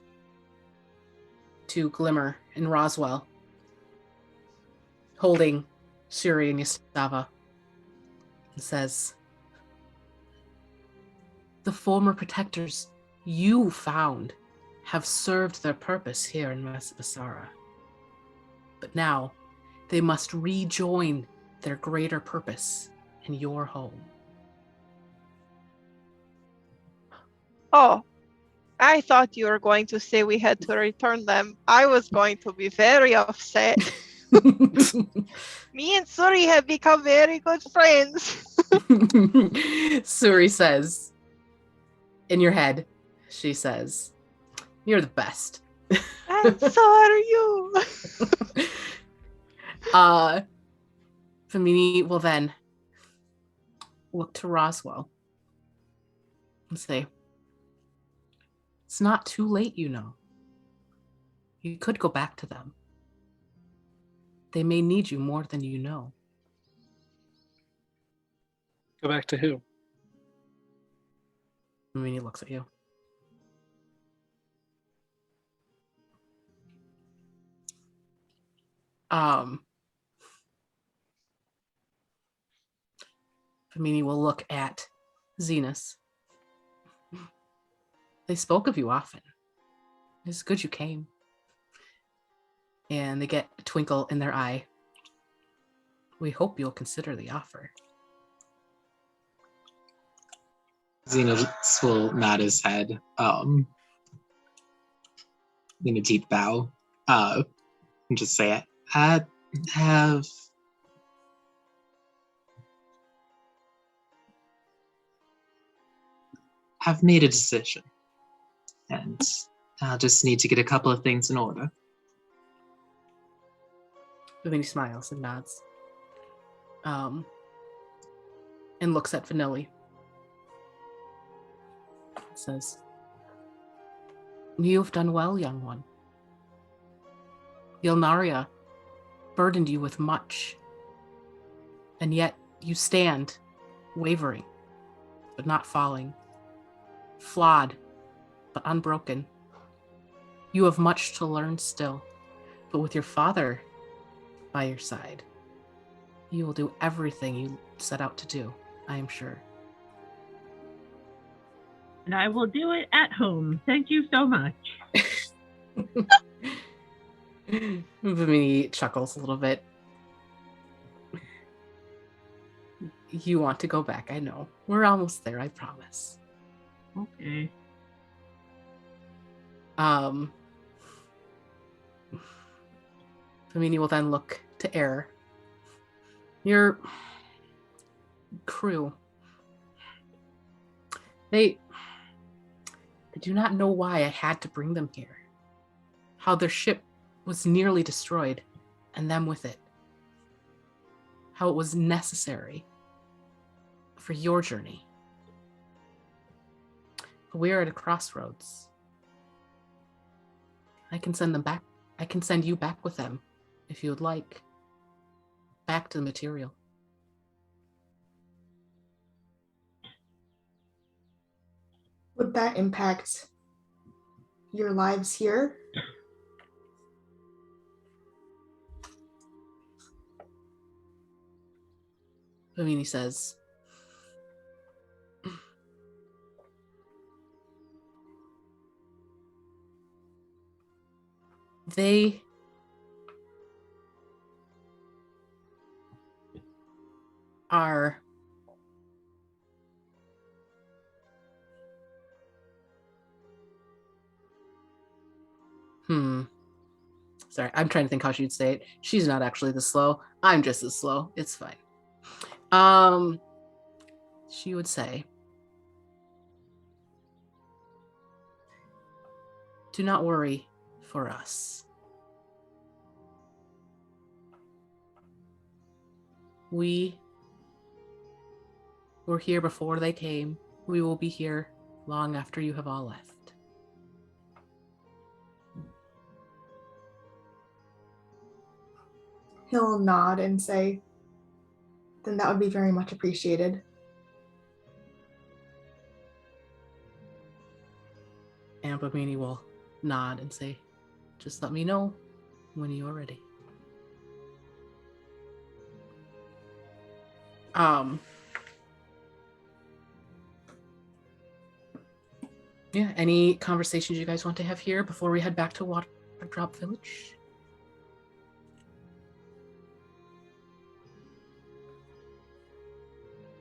to Glimmer and Roswell, holding Yuri and Yastava, and says, "The former protectors you found have served their purpose here in Vesipisara. But now they must rejoin their greater purpose in your home." Oh, I thought you were going to say we had to return them. I was going to be very upset. Me and Suri have become very good friends. Suri says, in your head, she says, "You're the best." And so are you. Vanilly will then look to Roswell and say, "It's not too late, you know. You could go back to them. They may need you more than you know." Go back to who? Vanilly looks at you. Vanilly will look at Zenus. "They spoke of you often. It's good you came." And they get a twinkle in their eye. "We hope you'll consider the offer." Zenus will nod his head in a deep bow and just say, "I have I've made a decision, and I'll just need to get a couple of things in order." Vanilly smiles and nods. And looks at Vanilly. Says, "You have done well, young one. Yelnaria burdened you with much, and yet you stand, wavering, but not falling, flawed, but unbroken. You have much to learn still, but with your father by your side, you will do everything you set out to do, I am sure." And I will do it at home. Thank you so much. Vanilly chuckles a little bit. "You want to go back, I know. We're almost there, I promise." Okay. Vanilly will then look to Eror. "Your crew, they do not know why I had to bring them here. How their ship was nearly destroyed, and them with it. How it was necessary for your journey. But we are at a crossroads. I can send them back. I can send you back with them, if you would like. Back to the material." Would that impact your lives here? Vanilly says, "They are sorry, I'm trying to think how she'd say it. She's not actually this slow. I'm just as slow. It's fine. She would say, "Do not worry. for us. We were here before they came. We will be here long after you have all left. He'll nod and say, then that would be very much appreciated. And Bamini will nod and say, just let me know when you are ready. Yeah, any conversations you guys want to have here before we head back to Waterdrop Village?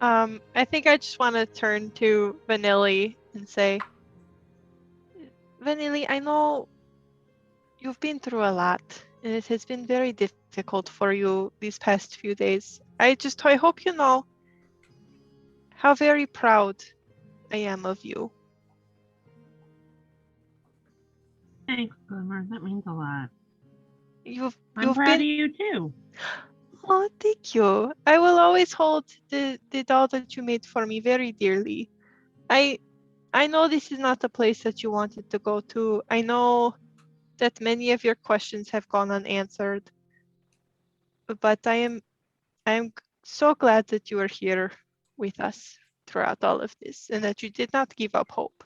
I think I just want to turn to Vanilly and say, Vanilly, I know you've been through a lot, and it has been very difficult for you these past few days. I hope you know how very proud I am of you. Thanks, Glimmer. That means a lot. You've I'm proud been... of you too. Oh, thank you. I will always hold the doll that you made for me very dearly. I know this is not the place that you wanted to go to. I know that many of your questions have gone unanswered. But I am so glad that you are here with us throughout all of this and that you did not give up hope.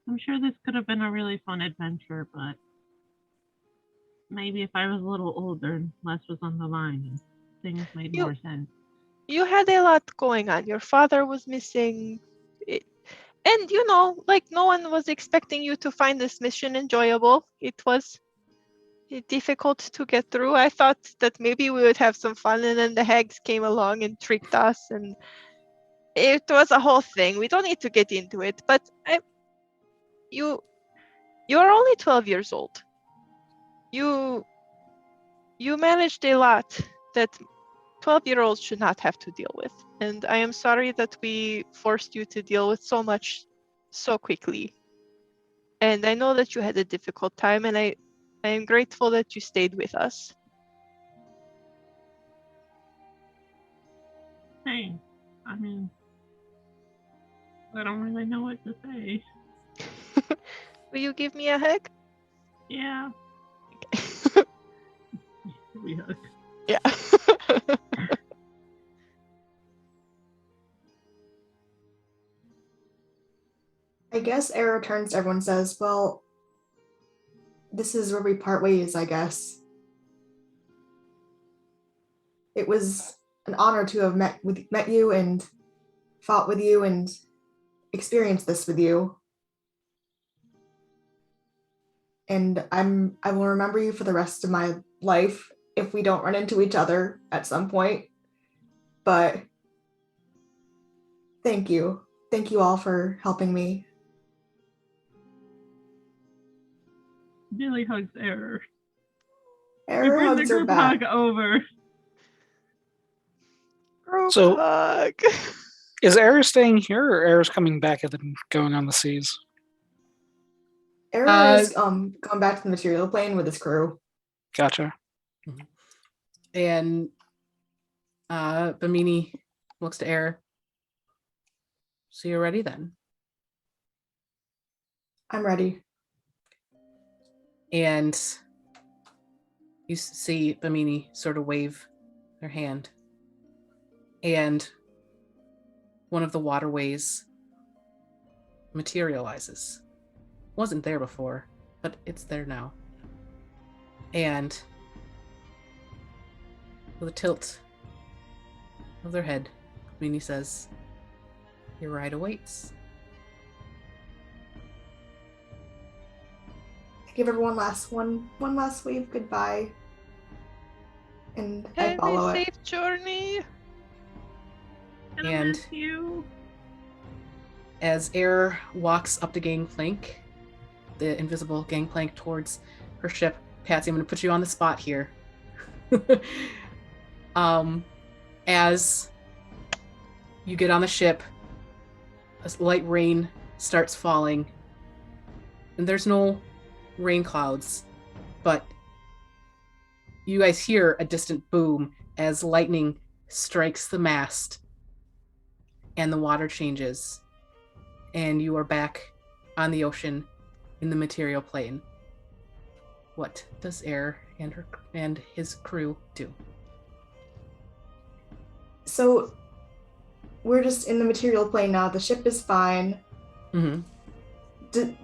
I'm sure this could have been a really fun adventure, but maybe if I was a little older and less was on the line and things made more sense. You had a lot going on. Your father was missing. And, no one was expecting you to find this mission enjoyable. It was difficult to get through. I thought that maybe we would have some fun, and then the hags came along and tricked us, and it was a whole thing. We don't need to get into it, but you are only 12 years old. You managed a lot that 12-year-olds should not have to deal with. And I am sorry that we forced you to deal with so much so quickly. And I know that you had a difficult time, and I am grateful that you stayed with us. Hey, I mean, I don't really know what to say. Will you give me a hug? Yeah. We hug. Yeah. I guess Eror turns to everyone and says, well, this is where we part ways, I guess. It was an honor to have met you and fought with you and experienced this with you. And I will remember you for the rest of my life if we don't run into each other at some point. But thank you. Thank you all for helping me. Billy hugs Eror. Eror We bring the hugs her group back. hug over. Group So- hug. Is Eror staying here, or Eror's coming back and then going on the seas? Eror is going back to the material plane with his crew. Gotcha. And Bamini looks to Eror. So you're ready then? I'm ready. And you see Bamini sort of wave her hand. And one of the waterways materializes. Wasn't there before, but it's there now. And with a tilt of their head, Bamini says, "Your ride awaits." Give everyone one last wave goodbye. And I Have follow a it. safe journey. Gonna And- miss you. As Eror walks up the gangplank, the invisible gangplank towards her ship, Patsy, I'm going to put you on the spot here. As you get on the ship, a light rain starts falling, and there's no rain clouds, but you guys hear a distant boom as lightning strikes the mast and the water changes, and you are back on the ocean in the material plane. What does Eror and his crew do? So we're just in the material plane now. The ship is fine. Mm-hmm.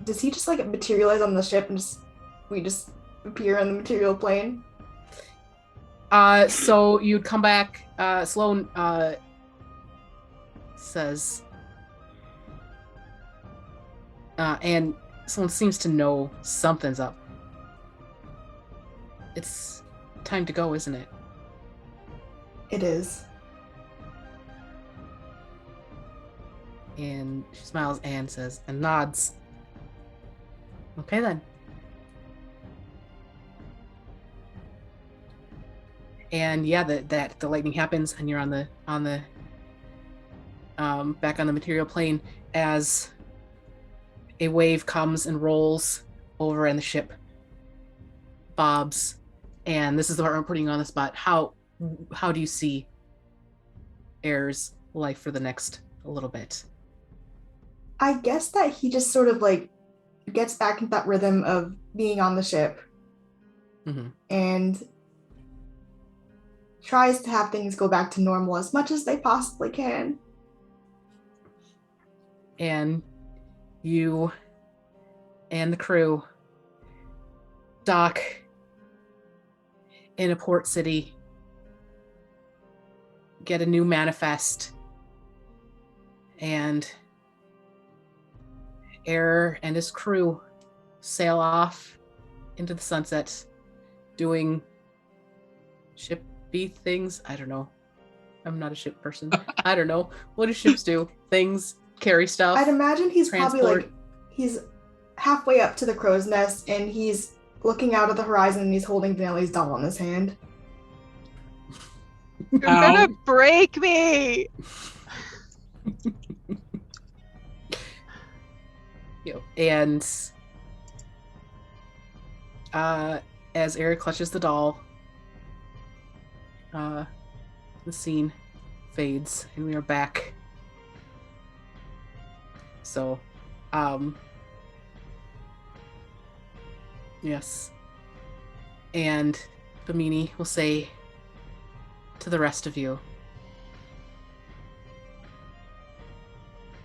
Does he just like materialize on the ship and we just appear on the material plane? So you'd come back, Sloan, says, and someone seems to know something's up. It's time to go, isn't it? It is. And she smiles and says, and nods. Okay then. And yeah, the lightning happens, and you're on the back on the material plane as a wave comes and rolls over, and the ship bobs. And this is the part I'm putting you on the spot. How do you see Eror's life for the next little bit? I guess that he just sort of like gets back into that rhythm of being on the ship, and tries to have things go back to normal as much as they possibly can. And you and the crew dock in a port city, get a new manifest, and Eror and his crew sail off into the sunset, doing ship-y things. I don't know. I'm not a ship person. I don't know. What do ships do? Things, carry stuff. I'd imagine he's transport. probably like, he's halfway up to the crow's nest and he's looking out at the horizon and he's holding Vanilly's doll in his hand. You're gonna break me! And as Eror clutches the doll, the scene fades and we are back. So, yes. And Bimini will say to the rest of you,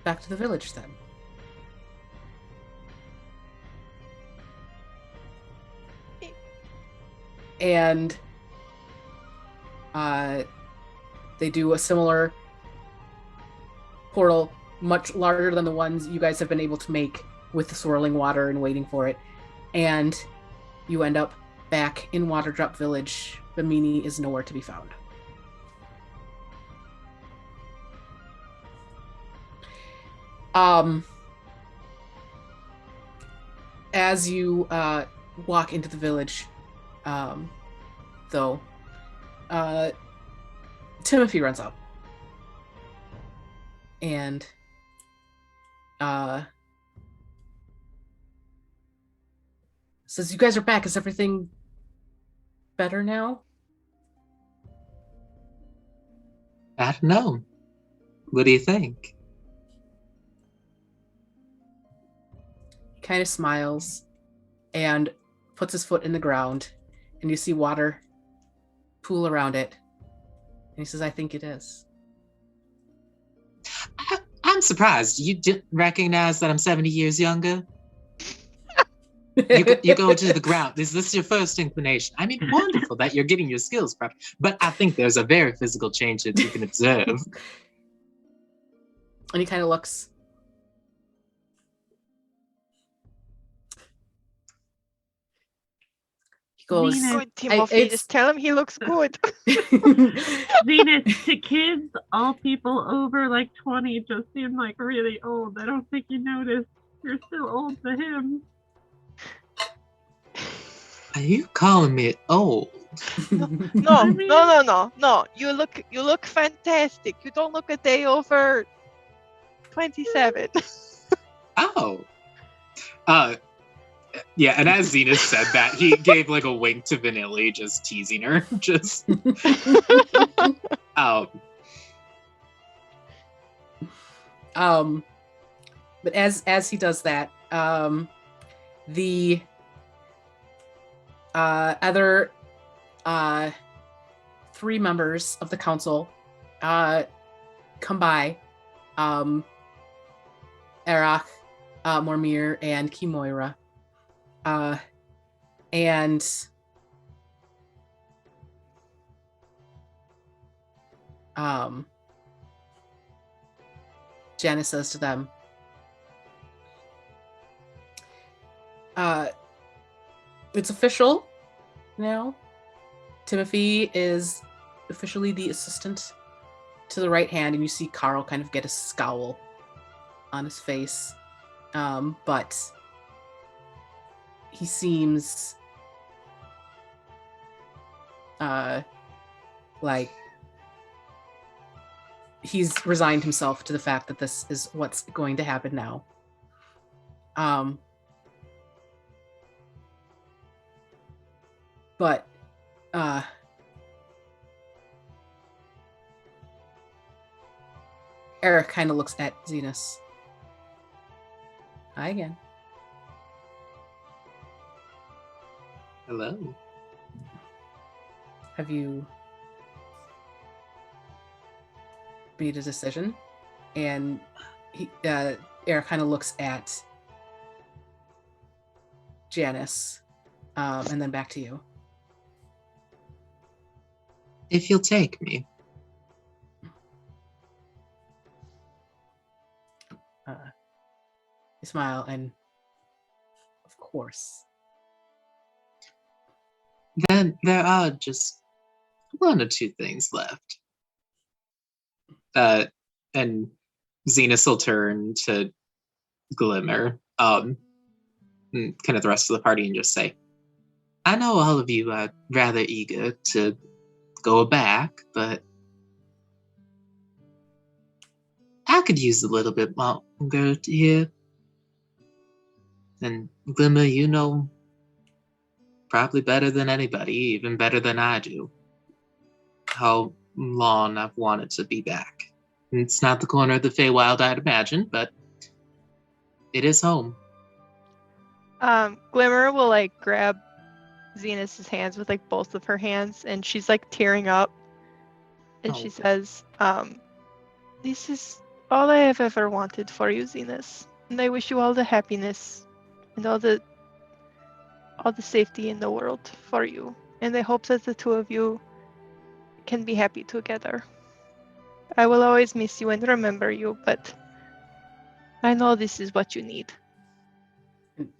back to the village then. And they do a similar portal, much larger than the ones you guys have been able to make with the swirling water and waiting for it. And you end up back in Waterdrop Village. Bimini is nowhere to be found. As you walk into the village, though, Timothy runs up and says, "You guys are back. Is everything better now?" I don't know. What do you think? He kind of smiles and puts his foot in the ground, and you see water pool around it. And he says, "I think it is." I'm surprised. You didn't recognize that I'm 70 years younger? You go to the ground. Is this your first inclination? I mean, wonderful that you're getting your skills prepped, but I think there's a very physical change that you can observe. And he kind of looks. He goes, Zenus. Good, Timothy. it's- Just tell him he looks good. Zenus, to kids, all people over like 20 just seem like really old. I don't think you noticed. You're still old to him. Are you calling me old? No. You look fantastic. You don't look a day over 27. Oh. Yeah, and as Zenus said that, he gave like a wink to Vanilly, just teasing her. Just But as he does that, the other 3 members of the council come by. Eror, Mormir, and Kimoira. And Janice says to them, it's official now. Timothy is officially the assistant to the right hand, and you see Carl kind of get a scowl on his face. But he seems like he's resigned himself to the fact that this is what's going to happen now. But Eric kind of looks at Zenus. Hi again. hello. Have you made a decision? And Eric kind of looks at Janice, and then back to you. If you'll take me. You smile, and of course. Then there are just 1 or 2 things left. And Zenus will turn to Glimmer, and kind of the rest of the party, and just say, I know all of you are rather eager to go back, but I could use a little bit longer here. And Glimmer, you know probably better than anybody, even better than I do, how long I've wanted to be back. It's not the corner of the Feywild I'd imagine, but it is home. Glimmer will like grab Zenus's hands with like both of her hands, and she's like tearing up, and she says, this is all I have ever wanted for you, Zenus, and I wish you all the happiness and all the safety in the world for you, and I hope that the 2 of you can be happy together. I will always miss you and remember you, but I know this is what you need.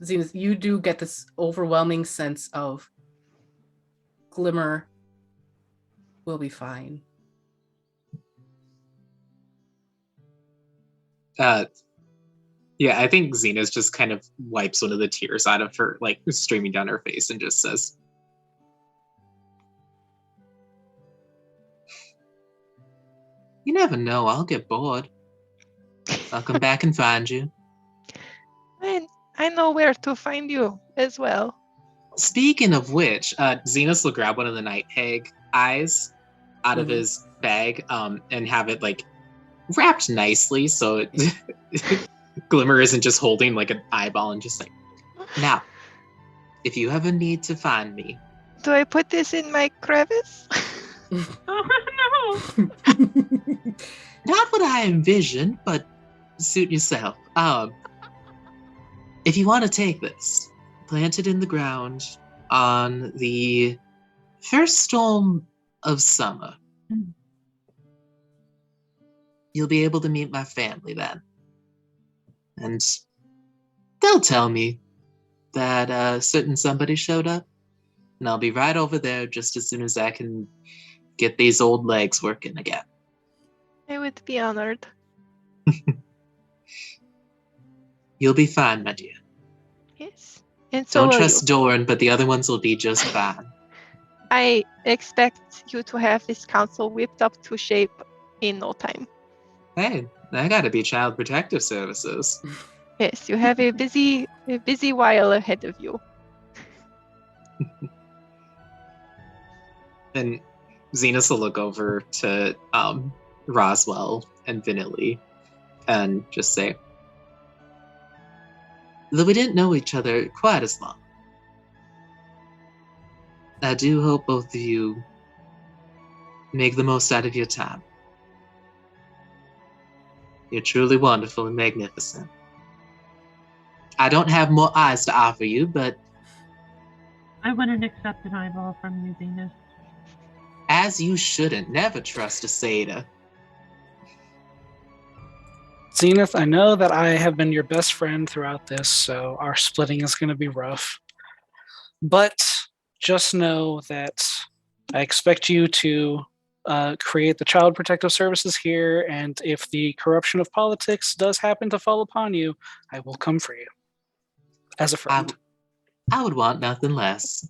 Zenus, you do get this overwhelming sense of Glimmer will be fine. Yeah, I think Zenus just kind of wipes one of the tears out of her, like streaming down her face, and just says, you never know, I'll get bored. I'll come back and find you. I know where to find you as well. Speaking of which, Zenus will grab one of the night hag eyes out of his bag, and have it like wrapped nicely so it Glimmer isn't just holding like an eyeball and just like, now, if you ever need to find me. Do I put this in my crevice? Oh no! Not what I envisioned, but suit yourself. If you want to take this, plant it in the ground on the first storm of summer. You'll be able to meet my family then. And they'll tell me that a certain somebody showed up, and I'll be right over there just as soon as I can get these old legs working again. I would be honored. You'll be fine, my dear. Yes. And so Don't will trust you. Doran, but the other ones will be just fine. I expect you to have this council whipped up to shape in no time. Hey, I gotta be Child Protective Services. Yes, you have a busy while ahead of you. And Zenus will look over to Roswell and Vanilly and just say, though we didn't know each other quite as long, I do hope both of you make the most out of your time. You're truly wonderful and magnificent. I don't have more eyes to offer you, but I wouldn't accept an eyeball from you, Zenus. as you shouldn't, never trust a satyr. Zenith, I know that I have been your best friend throughout this, so our splitting is going to be rough. But just know that I expect you to create the Child Protective Services here, and if the corruption of politics does happen to fall upon you, I will come for you as a friend. I would want nothing less.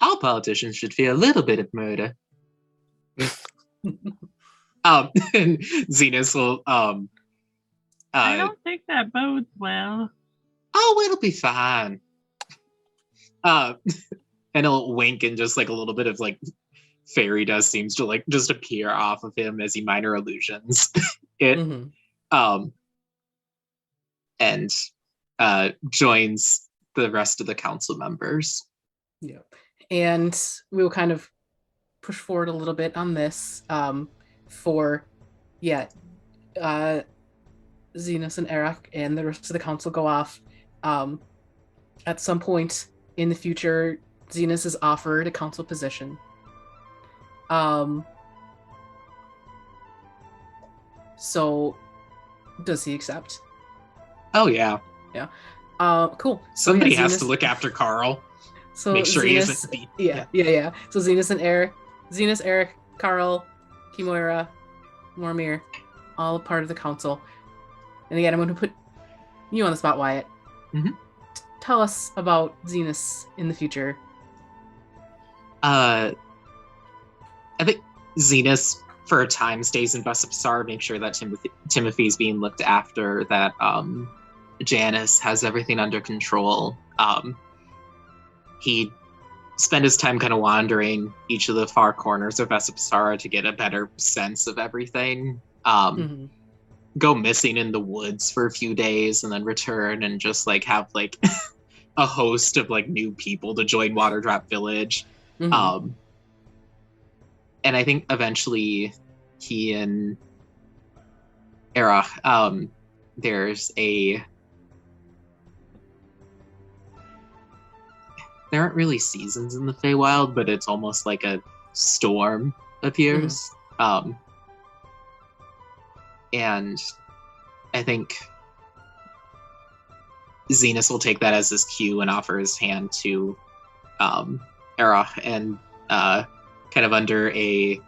All politicians should fear a little bit of murder. And Zenus will I don't think that bodes well. oh, it'll be fine. And he'll wink, and just like a little bit of like fairy dust seems to like just appear off of him as he minor illusions it. And joins the rest of the council members. Yeah. And we will kind of push forward a little bit on this for, Zenus and Eric and the rest of the council go off. At some point in the future, Zenus is offered a council position. So does he accept? Oh yeah. Cool. Somebody So, has Zenus- to look after Carl. So Make sure Zenus, he isn't beat. Yeah. So Zenus, Eric, Carl, Kimoira, Mormir, all part of the council. And again, I'm going to put you on the spot, Wyatt. Mhm. Tell us about Zenus in the future. I think Zenus for a time stays in Vesipisara, make sure that Timothy's being looked after, that Janice has everything under control. He spent his time kind of wandering each of the far corners of Vesipisara to get a better sense of everything. Go missing in the woods for a few days and then return and just like have like a host of like new people to join Waterdrop Village. And I think eventually he and Eror, there's there aren't really seasons in the Feywild, but it's almost like a storm appears. And I think Zenus will take that as his cue and offer his hand to Eror, and kind of under a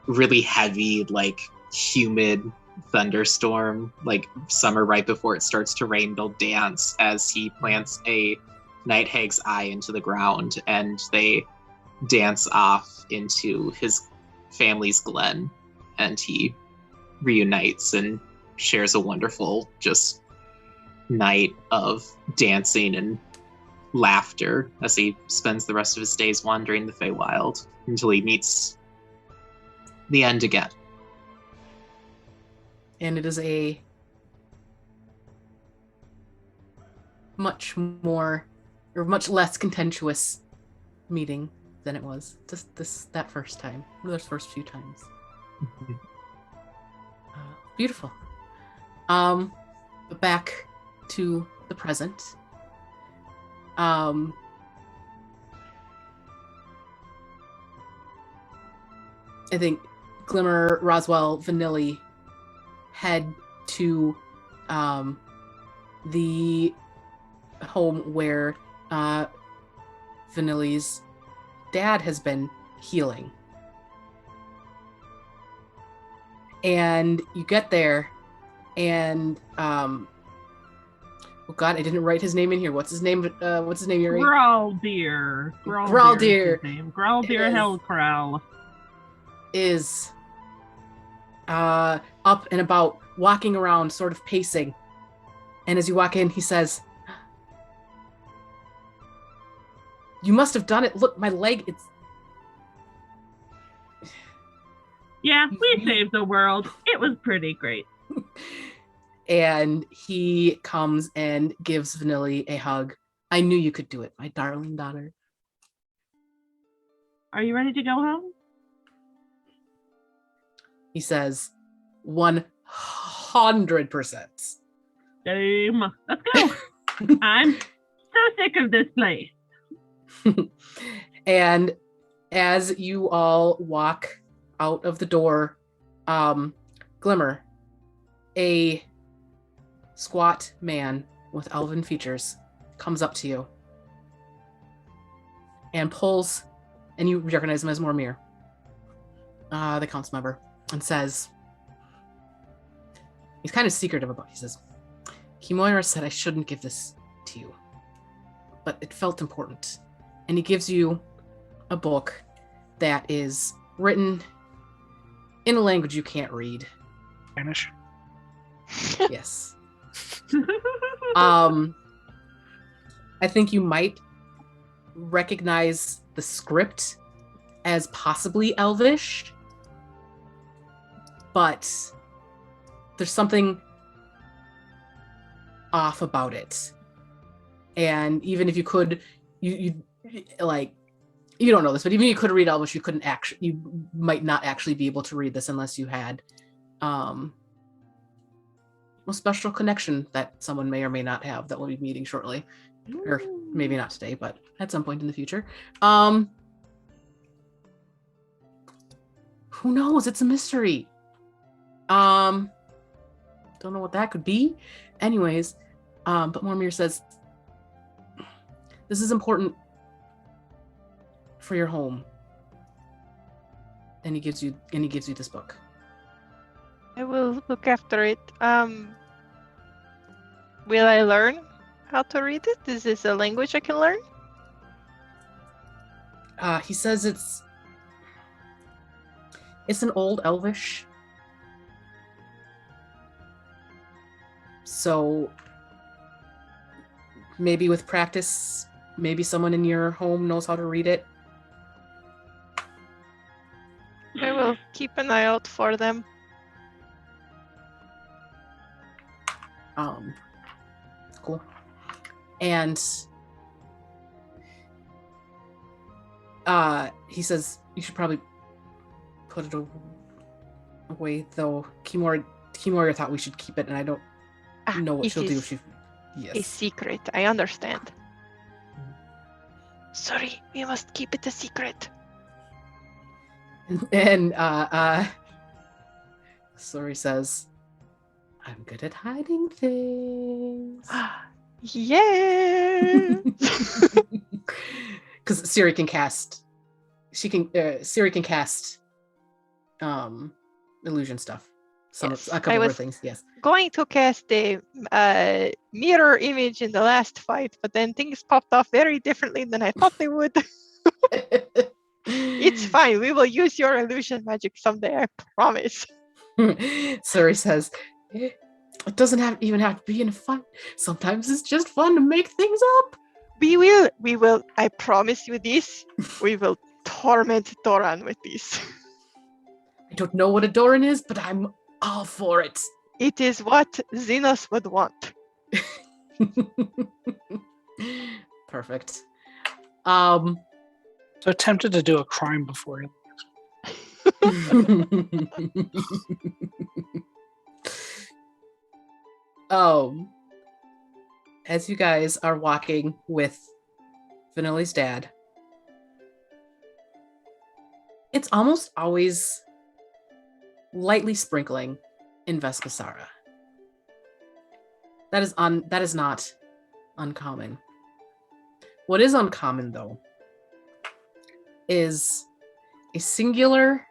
really heavy, like humid thunderstorm, like summer right before it starts to rain, they'll dance as he plants a night hag's eye into the ground, and they dance off into his family's glen, and he reunites and shares a wonderful just night of dancing and laughter as he spends the rest of his days wandering the Feywild until he meets the end again. And it is a much less contentious meeting than it was that first time, those first few times. Beautiful. Back to the present. I think Glimmer, Roswell, Vanilly head to the home where Vanilly's dad has been healing. And you get there, and oh god, I didn't write his name in here. What's his name? Yuri? Graldir. Graldir. Graldir Is- Hellcrowl. Is up and about, walking around, sort of pacing. And as you walk in, he says, "You must have done it. Look, my leg, it's..." Yeah, we saved the world. It was pretty great. And he comes and gives Vanilly a hug. "I knew you could do it, my darling daughter." Are you ready to go home? He says, 100%. Same. Let's go. I'm so sick of this place. And as you all walk out of the door, Glimmer, a squat man with elven features, comes up to you and pulls, and you recognize him as Mormir, the council member, and says, he's kind of secretive about it. He says, "Kimoira said I shouldn't give this to you, but it felt important." And he gives you a book that is written in a language you can't read. Spanish. Yes. I think you might recognize the script as possibly Elvish, but there's something off about it. And even if you could, you like, you don't know this, but even if you could read Elvish, you might not actually be able to read this unless you had a special connection that someone may or may not have that we'll be meeting shortly. Or maybe not today, but at some point in the future. Who knows? It's a mystery. Don't know what that could be. Anyways, but Mormir says, "This is important for your home." And he gives you this book. I will look after it. Will I learn how to read it? Is this a language I can learn? He says it's an old Elvish. So maybe with practice, maybe someone in your home knows how to read it. I will keep an eye out for them. Cool. And he says you should probably put it away, though. Kimoria thought we should keep it, and I don't know what she'll do if she... Yes. A secret, I understand. Sorry, we must keep it a secret. And Sori says, "I'm good at hiding things." Yeah. Because Siri can cast illusion stuff. Yes, A couple of things, yes. Going to cast a mirror image in the last fight, but then things popped off very differently than I thought they would. It's fine. We will use your illusion magic someday, I promise. Suri says, "It doesn't even have to be in a fight. Sometimes it's just fun to make things up." We will, I promise you this. We will torment Doran with this. I don't know what a Doran is, but I'm all for it. It is what Zenus would want. Perfect. So tempted to do a crime before it. As you guys are walking with Vanilly's dad, it's almost always lightly sprinkling in Vesipisara. That is not uncommon. What is uncommon, though, is a singular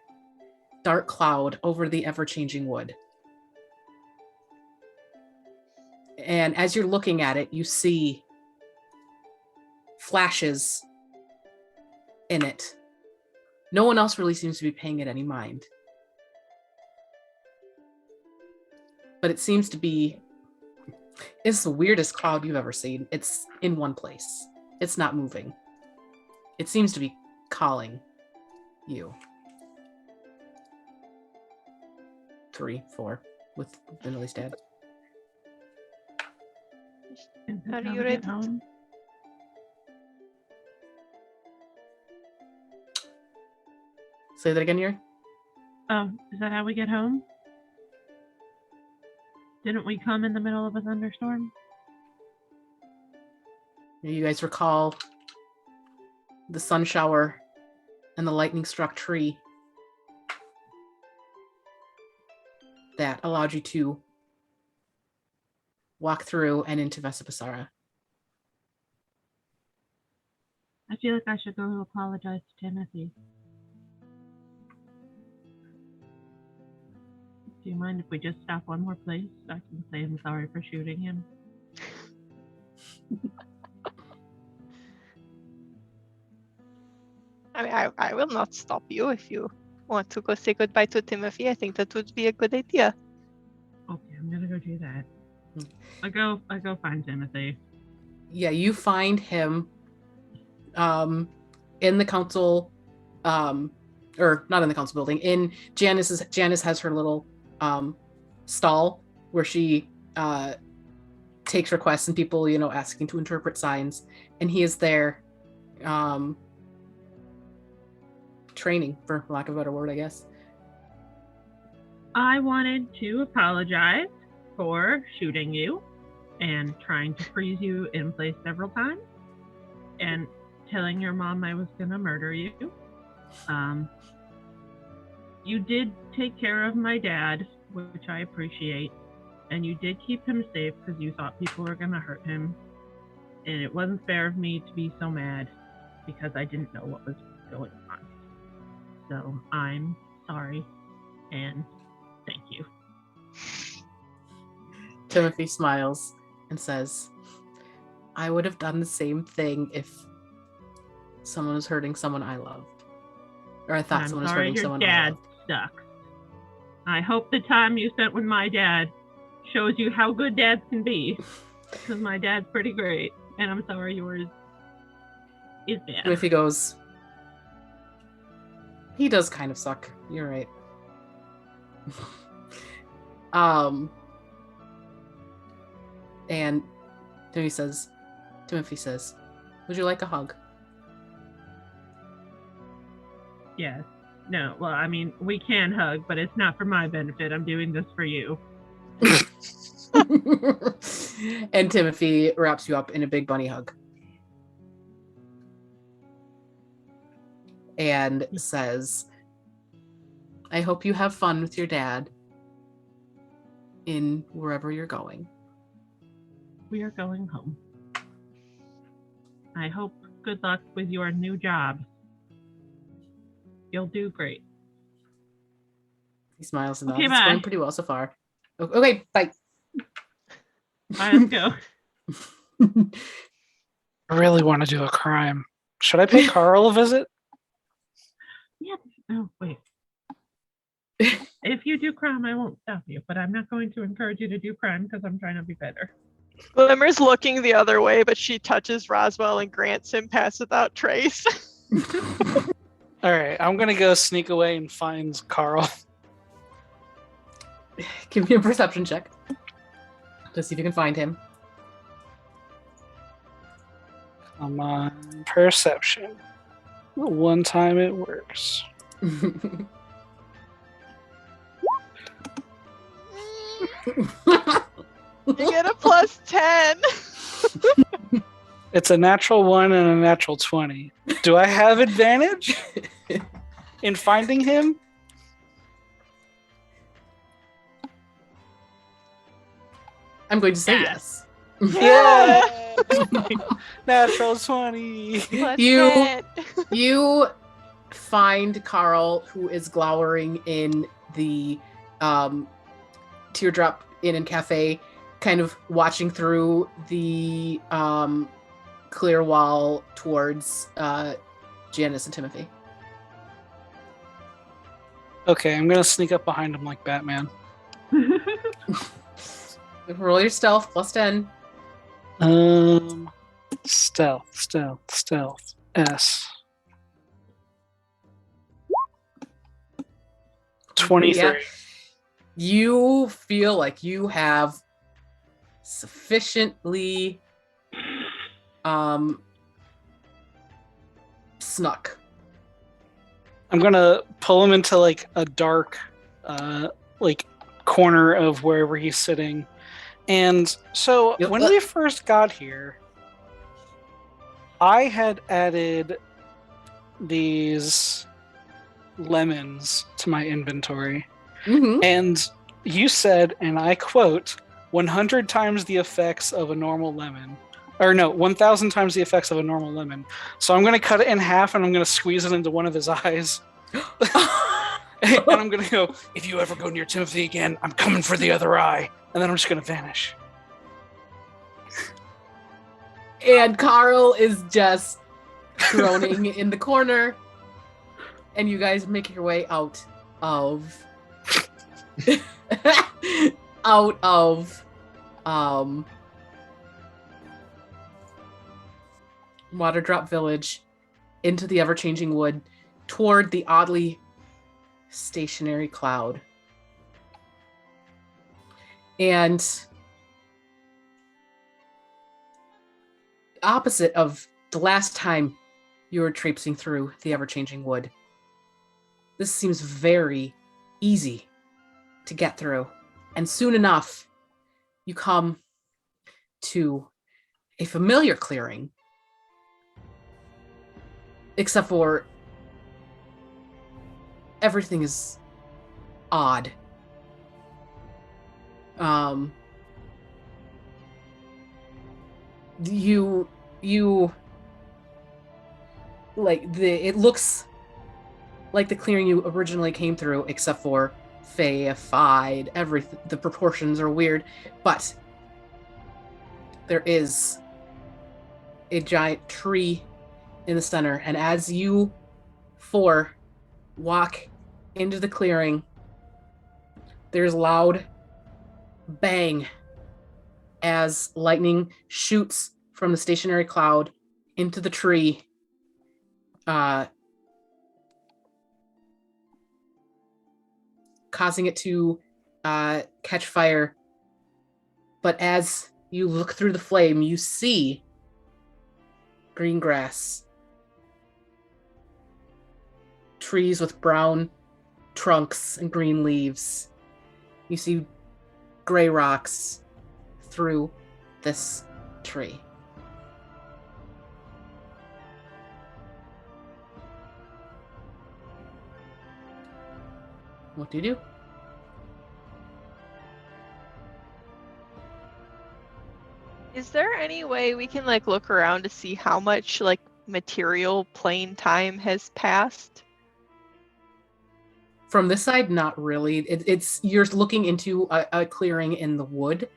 dark cloud over the ever-changing wood. And as you're looking at it, you see flashes in it. No one else really seems to be paying it any mind. but it seems to be, it's the weirdest cloud you've ever seen. It's in one place. It's not moving. It seems to be calling you. 3, 4 with Vanilly's dad. Are you How we ready? get home? Say that again, Yuri? Oh, is that how we get home? Didn't we come in the middle of a thunderstorm? You guys recall the sun shower and the lightning struck tree that allowed you to walk through and into Vesipisara. I feel like I should go apologize to Timothy. Do you mind if we just stop one more place? I can say I'm sorry for shooting him. I mean, I will not stop you if you want to go say goodbye to Timothy. I think that would be a good idea. Okay, I'm gonna go do that. I go find Timothy. Yeah, you find him in the council, or not in the council building. In Janice has her little stall where she takes requests and people, asking to interpret signs, and he is there, training, for lack of a better word, I guess. I wanted to apologize for shooting you and trying to freeze you in place several times and telling your mom I was gonna murder you. You did take care of my dad, which I appreciate, and you did keep him safe because you thought people were gonna hurt him, and it wasn't fair of me to be so mad because I didn't know what was going on. So I'm sorry, and thank you. Timothy smiles and says, I would have done the same thing if someone was hurting someone I loved. Or I thought I'm someone was sorry hurting your someone I dad loved. sucks. I hope the time you spent with my dad shows you how good dads can be. Because my dad's pretty great. And I'm sorry yours is bad. Timothy goes, he does kind of suck. You're right. And Timothy says, would you like a hug? Yes. No, well, I mean, we can hug, but it's not for my benefit. I'm doing this for you. And Timothy wraps you up in a big bunny hug. And says, I hope you have fun with your dad in wherever you're going. We are going home. I hope good luck with your new job. You'll do great. He smiles and nods. Okay, It's bye. going pretty well so far. Okay, bye. Bye, let's go. I really want to do a crime. Should I pay Carl a visit? Yeah. Oh, wait. If you do crime, I won't stop you, but I'm not going to encourage you to do crime because I'm trying to be better. Glimmer's looking the other way, but she touches Roswell and grants him pass without trace. All right, I'm gonna go sneak away and find Carl. Give me a perception check to see if you can find him. Come on, perception. One time it works. You get a plus 10. It's a natural 1 and a natural 20. Do I have advantage in finding him? I'm going to say Yes. yes. Natural 20. Plus You- 10. You find Carl, who is glowering in the Teardrop Inn and Cafe, kind of watching through the clear wall towards Janice and Timothy. Okay, I'm gonna sneak up behind him like Batman. Roll your stealth plus 10. Stealth. S. 23. Yeah. You feel like you have sufficiently snuck. I'm gonna pull him into like a dark like corner of wherever he's sitting. And so when we first got here, I had added these lemons to my inventory. Mm-hmm. And you said, and I quote, 100 times the effects of a normal lemon. Or no, 1,000 times the effects of a normal lemon. So I'm going to cut it in half and I'm going to squeeze it into one of his eyes. And I'm going to go, if you ever go near Timothy again, I'm coming for the other eye. And then I'm just going to vanish. And Carl is just groaning in the corner. And you guys make your way out of Waterdrop Village into the ever-changing wood toward the oddly stationary cloud. And opposite of the last time you were traipsing through the ever-changing wood, this seems very easy to get through. And soon enough, you come to a familiar clearing, except for everything is odd. It looks like the clearing you originally came through, except for feified, everything. The proportions are weird, but there is a giant tree in the center, and as you four walk into the clearing, there's loud bang as lightning shoots from the stationary cloud into the tree, causing it to catch fire. But as you look through the flame, you see green grass, trees with brown trunks and green leaves. You see gray rocks through this tree. What do you do? Is there any way we can like look around to see how much like material plane time has passed? From this side, not really. It's you're looking into a clearing in the wood.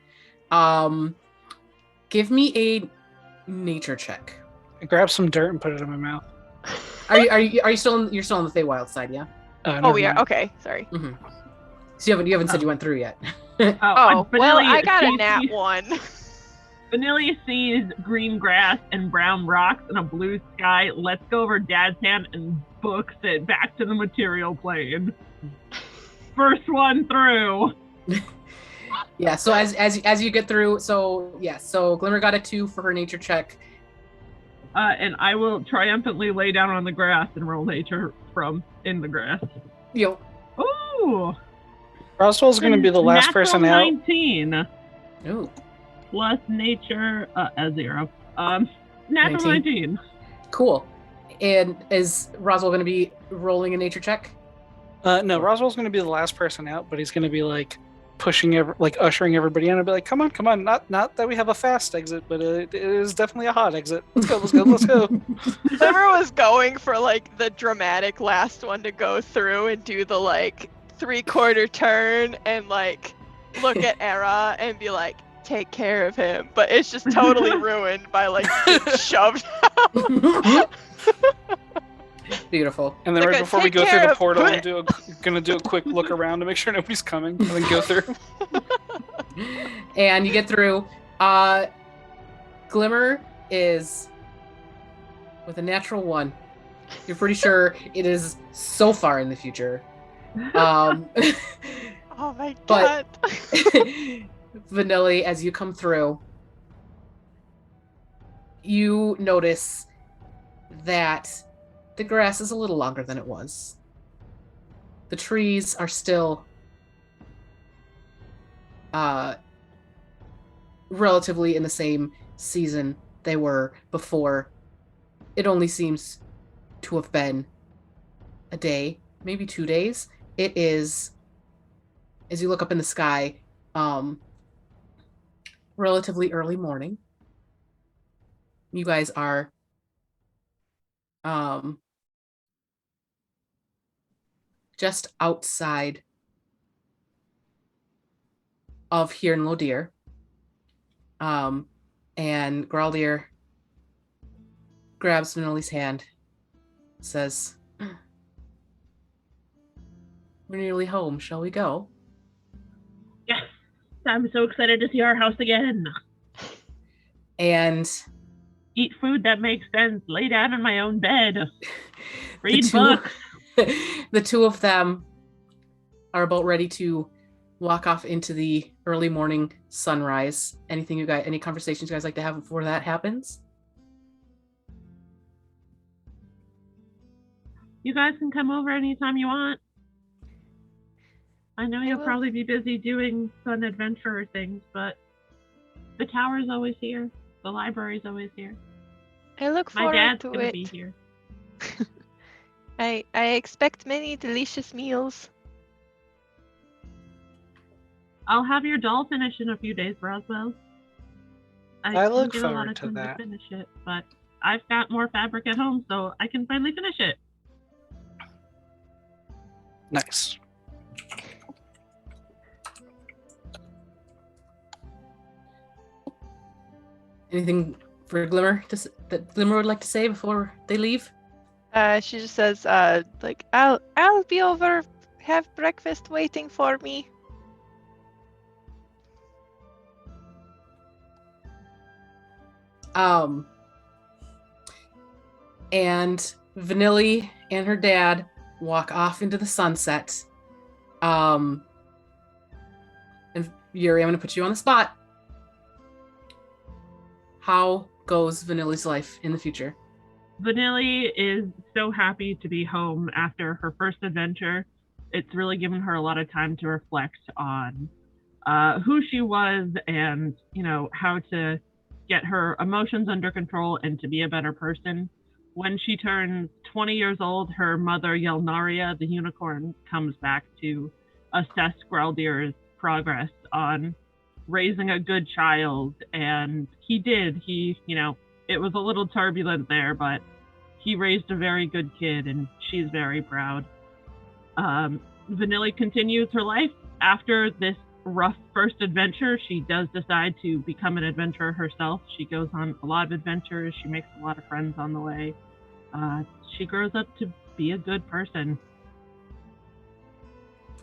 Give me a nature check. I grab some dirt and put it in my mouth. Are you still you're still on the Feywild side, yeah? Oh, we are. Okay, sorry. Mm-hmm. So you haven't said you went through yet. Oh, well, I got a nat 1. Vanilly sees green grass and brown rocks and a blue sky, lets go of her dad's hand and books it back to the material plane. First one through. Yeah, so as you get through, so Glimmer got a 2 for her nature check. And I will triumphantly lay down on the grass and roll nature from in the grass. Yo. Ooh. Roswell's going to be the last person out. 19. Ooh. Plus nature, a 0. Natural 19. Cool. And is Roswell going to be rolling a nature check? No, Roswell's going to be the last person out, but he's going to be like ushering everybody in and be like, come on. Not that we have a fast exit, but it is definitely a hot exit. Let's go. Glimmer was going for like the dramatic last one to go through and do the like 3/4 turn and like look at Eror and be like, take care of him, but it's just totally ruined by like being shoved out. Beautiful. And then Like right before we go through the portal, I'm gonna do a quick look around to make sure nobody's coming, and then go through. And you get through. Glimmer is with a natural 1. You're pretty sure it is so far in the future. Oh my god. But Vanilly, as you come through, you notice that the grass is a little longer than it was. The trees are still relatively in the same season they were before. It only seems to have been a day, maybe 2 days. It is, as you look up in the sky, relatively early morning. You guys are just outside of here in Lodir. And Graldir grabs Vanilly's hand, says, "We're nearly home. Shall we go?" Yes, I'm so excited to see our house again. And Eat food that makes sense. Lay down in my own bed. Read the two, books. the two of them are about ready to walk off into the early morning sunrise. Any conversations you guys like to have before that happens? You guys can come over anytime you want. I know you'll probably be busy doing fun adventure things, but the tower's always here. The library's always here. I look My forward dad's to gonna it. be here. I expect many delicious meals. I'll have your doll finish in a few days, Roswell. I look didn't get a lot forward of to time that. to finish it, but I've got more fabric at home, so I can finally finish it. Nice. Anything for Glimmer that Glimmer would like to say before they leave? She just says, like, I'll be over. Have breakfast waiting for me. And Vanilly and her dad walk off into the sunset. And Yuri, I'm going to put you on the spot. How goes Vanilly's life in the future? Vanilly is so happy to be home after her first adventure. It's really given her a lot of time to reflect on who she was and, how to get her emotions under control and to be a better person. When she turns 20 years old, her mother, Yelnaria, the unicorn, comes back to assess Graldir's progress on raising a good child. And he did. It was a little turbulent there, but he raised a very good kid, and she's very proud. Vanilly continues her life. After this rough first adventure, she does decide to become an adventurer herself. She goes on a lot of adventures. She makes a lot of friends on the way. She grows up to be a good person.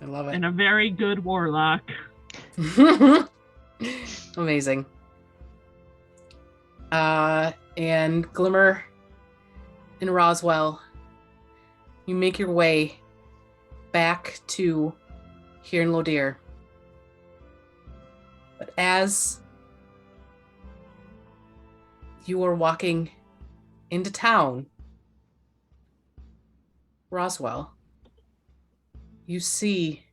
I love it. And a very good warlock. Amazing. And Glimmer and Roswell, you make your way back to here in Lodir. But as you are walking into town, Roswell, you see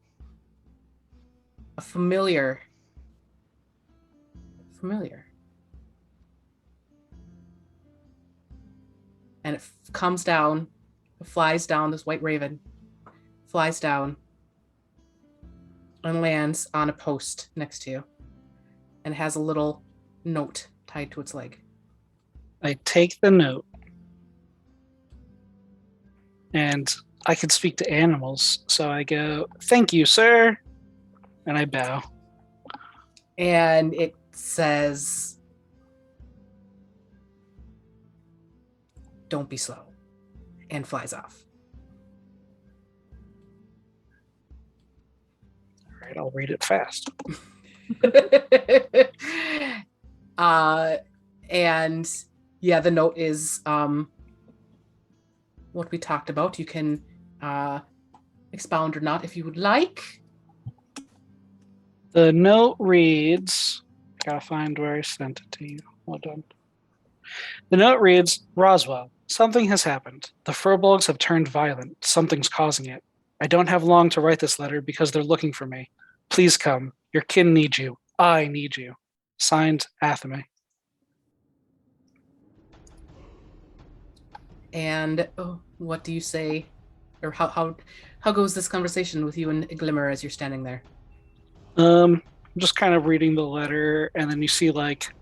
a familiar. And it comes down, it flies down, this white raven flies down and lands on a post next to you and has a little note tied to its leg. I take the note, and I can speak to animals, so I go, "Thank you, sir," and I bow. And it says, "Don't be slow," and flies off. All right, I'll read it fast. And yeah, the note is what we talked about. You can expound or not if you would like. The note reads, gotta find where I sent it to you. Hold on. The note reads, Roswell, something has happened. The furbolgs have turned violent. Something's causing it. I don't have long to write this letter because they're looking for me. Please come. Your kin needs you. I need you. Signed, Athame. And what do you say, or how goes this conversation with you and Glimmer as you're standing there? I'm just kind of reading the letter, and then you see like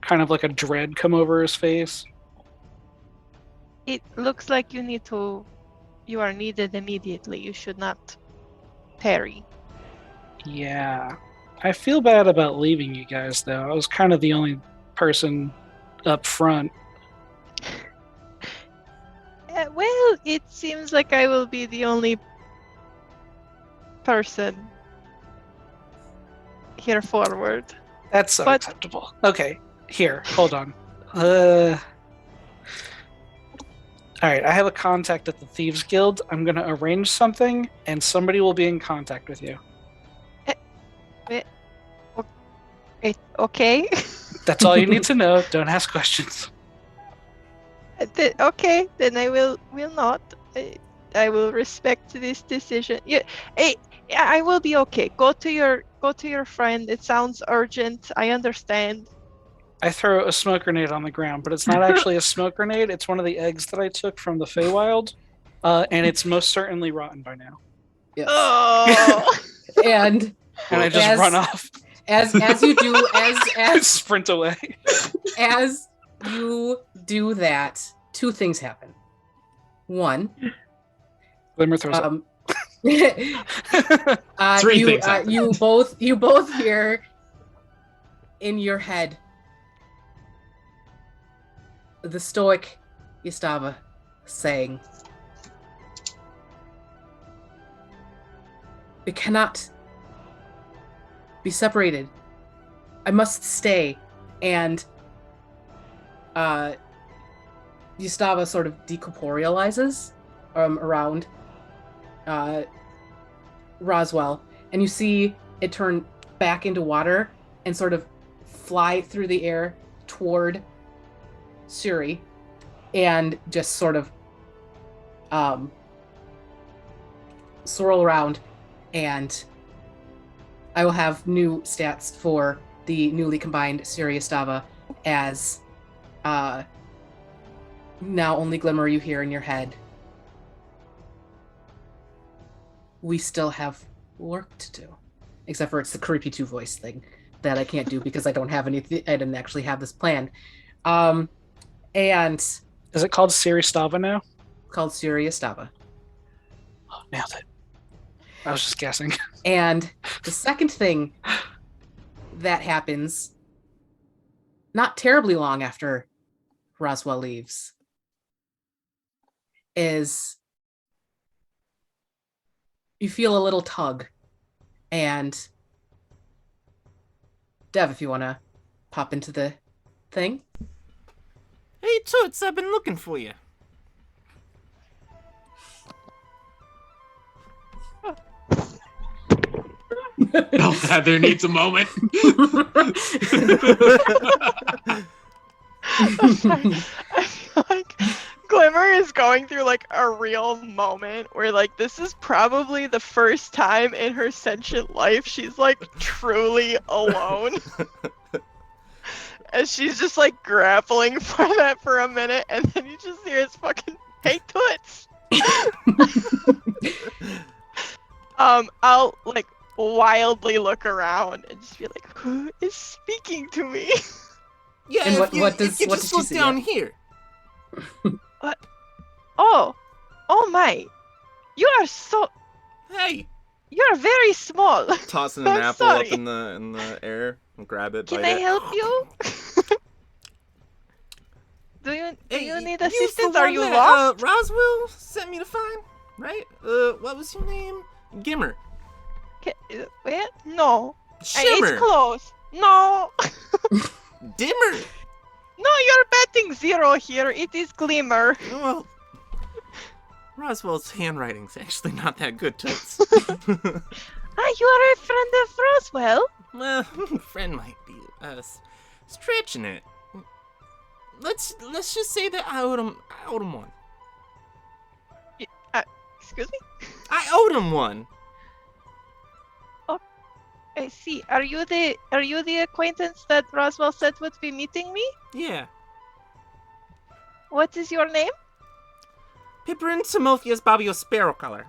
kind of like a dread come over his face. It looks like you are needed immediately. You should not tarry. Yeah. I feel bad about leaving you guys, though. I was kind of the only person up front. Well, it seems like I will be the only person here forward. That's unacceptable. Okay, here, hold on. Alright, I have a contact at the Thieves Guild. I'm going to arrange something, and somebody will be in contact with you. Okay. That's all you need to know. Don't ask questions. Okay, then I will not. I will respect this decision. Yeah, I will be okay. Go to your friend. It sounds urgent. I understand. I throw a smoke grenade on the ground, but it's not actually a smoke grenade. It's one of the eggs that I took from the Feywild, and it's most certainly rotten by now. Yes. Oh. and I just run off. As you do, as sprint away. As you do that, two things happen. One, Glimmer throws up. Three things happen. You both hear in your head the stoic Yastava saying, "We cannot be separated. I must stay." And Yastava sort of decorporealizes around Roswell, and you see it turn back into water and sort of fly through the air toward Yuri, and just sort of swirl around. And I will have new stats for the newly combined Yuri Yastava, as now only Glimmer you hear in your head. We still have work to do. Except for it's the creepy 2 voice thing that I can't do because I don't have anything. I didn't actually have this planned. And is it called Yuri Yastava now? Called Yuri Yastava. Oh, nailed it. I was just guessing. And the second thing that happens, not terribly long after Roswell leaves, is you feel a little tug. And Dev, if you want to pop into the thing. Hey, Toots, I've been looking for you. Heather needs a moment. I feel like Glimmer is going through like a real moment where like this is probably the first time in her sentient life she's like truly alone. And she's just like grappling for that for a minute, and then you just hear it's fucking, "Hey, Toots." I'll like wildly look around and just be like, "Who is speaking to me?" Yeah, and if you just look down here. What? Oh my! You are so. Hey. You are very small. Tossing an apple up in the air and grab it. Can I help you? Do you need assistance? Are you lost? Roswell sent me to find, right? What was your name? Glimmer. What? No. Shimmer. It's close. No. Dimmer. No, you're betting 0 here. It is Glimmer. Well, Roswell's handwriting's actually not that good, Toots. You are a friend of Roswell? Well, friend might be stretching it. Let's just say that I owed him one. Excuse me? I owed him one. I see. Are you the acquaintance that Roswell said would be meeting me? Yeah. What is your name? Piperin Timotheus Bobbio Sparrow Color.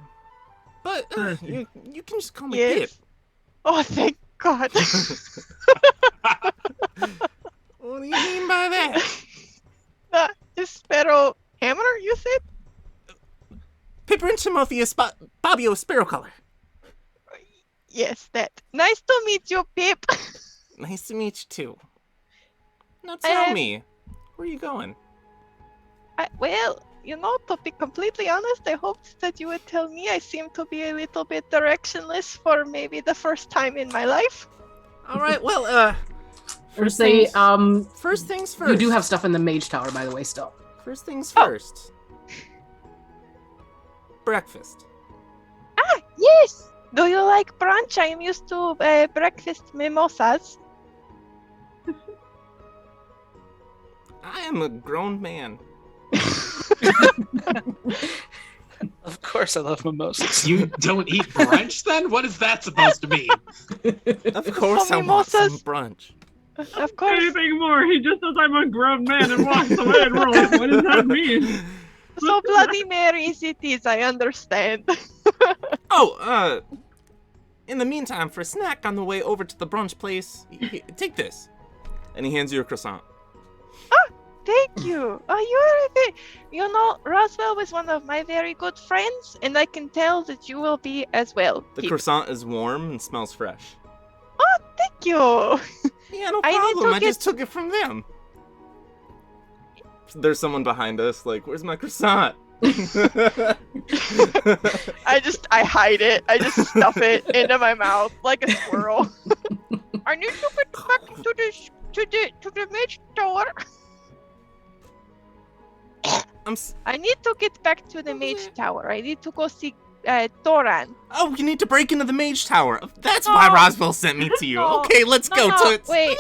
But you can just call me Pip. Oh, thank God. What do you mean by that? Is Sparrow Hammer, you said? Piperin Timotheus Bobbio Sparrow Color. Yes, that. Nice to meet you, Pip. Nice to meet you too. Now tell me, where are you going? Well, to be completely honest, I hoped that you would tell me. I seem to be a little bit directionless for maybe the first time in my life. All right, well, First things first. You do have stuff in the Mage Tower, by the way, still. First things first. Breakfast. Yes! Do you like brunch? I am used to breakfast mimosas. I am a grown man. Of course I love mimosas. You don't eat brunch then? What is that supposed to mean? Of course I want some brunch. Of course. Anything more? He just says I'm a grown man and walks away and rolls. What does that mean? So Bloody Marys it is, I understand. In the meantime, for a snack on the way over to the brunch place, take this. And he hands you a croissant. Thank you. Roswell was one of my very good friends, and I can tell that you will be as well. The croissant is warm and smells fresh. Oh, thank you. Yeah, no problem. I just took it from them. There's someone behind us, like, where's my croissant? I hide it. I just stuff it into my mouth like a squirrel. I need to get back to the Mage Tower. I need to get back to the Mage Tower. I need to go see Thoran. Oh, you need to break into the Mage Tower. That's why Roswell sent me to you. Okay, let's go, Toots. Wait.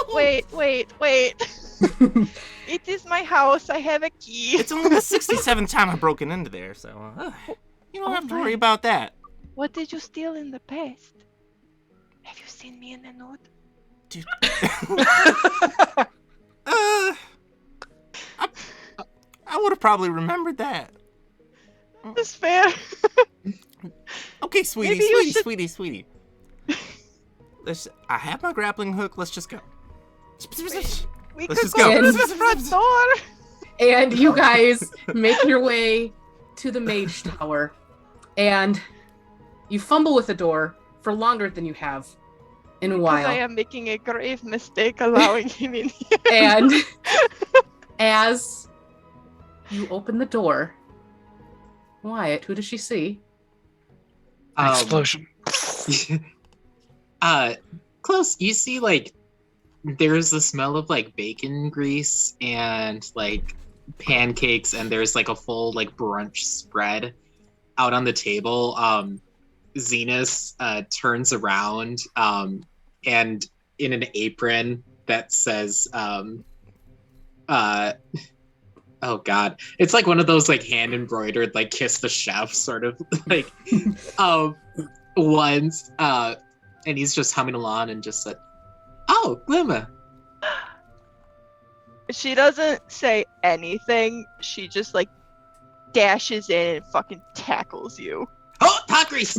It is my house. I have a key. It's only the 67th time I've broken into there, so you don't have to worry about that. What did you steal in the past? Have you seen me in the nude? Dude. I would have probably remembered that. That's fair. Okay, sweetie. I have my grappling hook. Let's just go. Let's just go to the front door. And you guys make your way to the Mage Tower, and you fumble with the door for longer than you have in a while. Because I am making a grave mistake allowing him in here. And as you open the door, Wyatt, who does she see? Explosion. Close. You see, like, there's the smell of, like, bacon grease and, like, pancakes, and there's, like, a full, like, brunch spread out on the table. Zenus turns around and in an apron that says, oh god, it's like one of those like hand embroidered like kiss the chef sort of like ones, and he's just humming along and just said, "Oh, Glimmer." She doesn't say anything. She just like dashes in and fucking tackles you. Oh, Takris!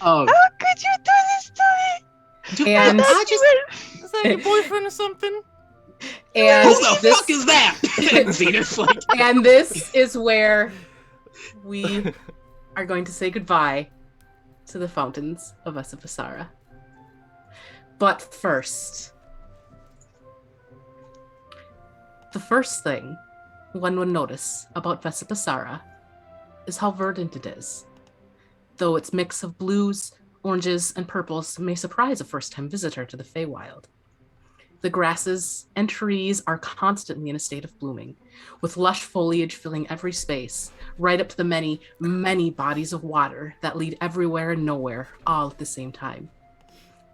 How could you do this to me? And is that your boyfriend or something? And who the fuck is that? Zenus, like, and this is where we are going to say goodbye to the fountains of Vesipisara. But first, the first thing one would notice about Vesipisara is how verdant it is. Though its mix of blues, oranges, and purples may surprise a first-time visitor to the Feywild. The grasses and trees are constantly in a state of blooming, with lush foliage filling every space, right up to the many, many bodies of water that lead everywhere and nowhere, all at the same time.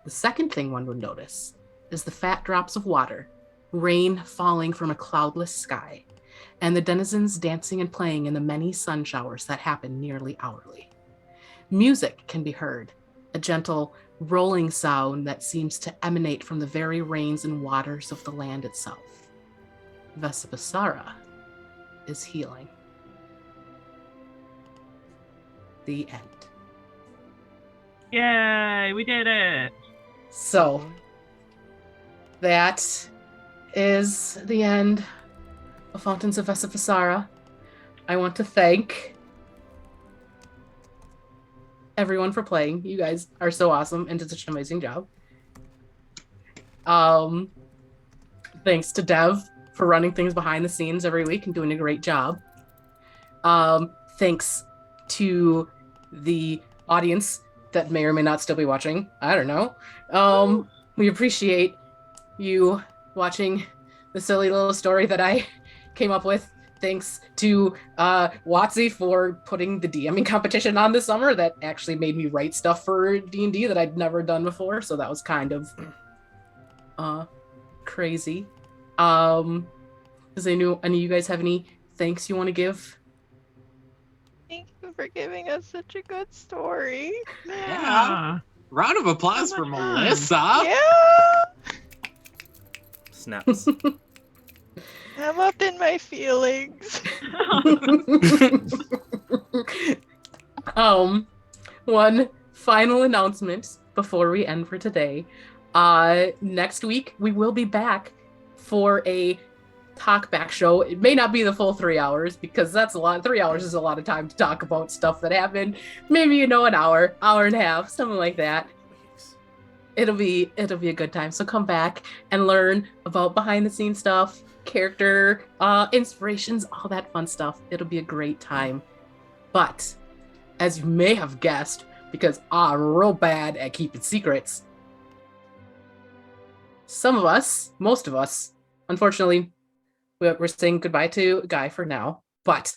The second thing one would notice is the fat drops of water, rain falling from a cloudless sky, and the denizens dancing and playing in the many sun showers that happen nearly hourly. Music can be heard, a gentle rolling sound that seems to emanate from the very rains and waters of the land itself. Vesipisara is healing. The end. Yay, we did it. So, that is the end of Fountains of Vesipisara. I want to thank everyone for playing. You guys are so awesome and did such an amazing job. Thanks to Dev for running things behind the scenes every week and doing a great job. Thanks to the audience that may or may not still be watching. I don't know. We appreciate you watching the silly little story that I came up with. Thanks to Watsy for putting the DMing competition on this summer. That actually made me write stuff for D&D that I'd never done before, so that was kind of crazy. Does any of you guys have any thanks you want to give? Thank you for giving us such a good story. Yeah. Round of applause for Melissa. Yeah. Snaps. I'm up in my feelings. One final announcement before we end for today. Next week we will be back for a talkback show. It may not be the full 3 hours because that's a lot. 3 hours is a lot of time to talk about stuff that happened. Maybe an hour and a half, something like that. It'll be a good time. So come back and learn about behind the scenes stuff, character inspirations, all that fun stuff. It'll be a great time. But as you may have guessed, because I'm real bad at keeping secrets, some of us, most of us, unfortunately, we're saying goodbye to Guy for now. But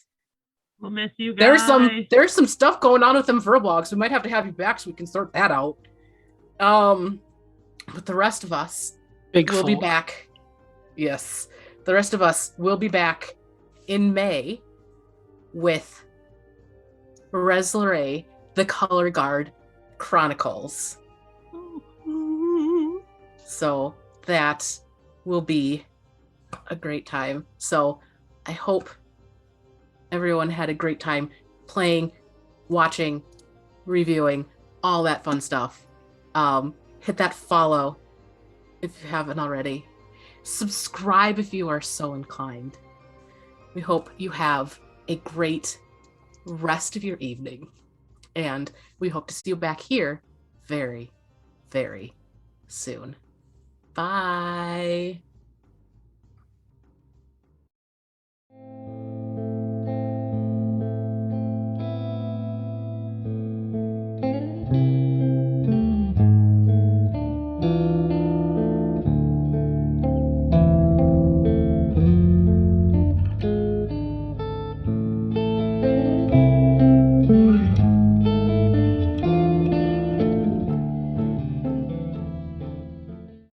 We'll miss you guys. there's some stuff going on with them verblogs. We might have to have you back so we can sort that out. But the rest of us will be back. Yes. The rest of us will be back in May with Reslare, the Color Guard Chronicles. So that will be a great time. So I hope everyone had a great time playing, watching, reviewing, all that fun stuff. Hit that follow if you haven't already. Subscribe if you are so inclined. We hope you have a great rest of your evening. And we hope to see you back here very, very soon. Bye.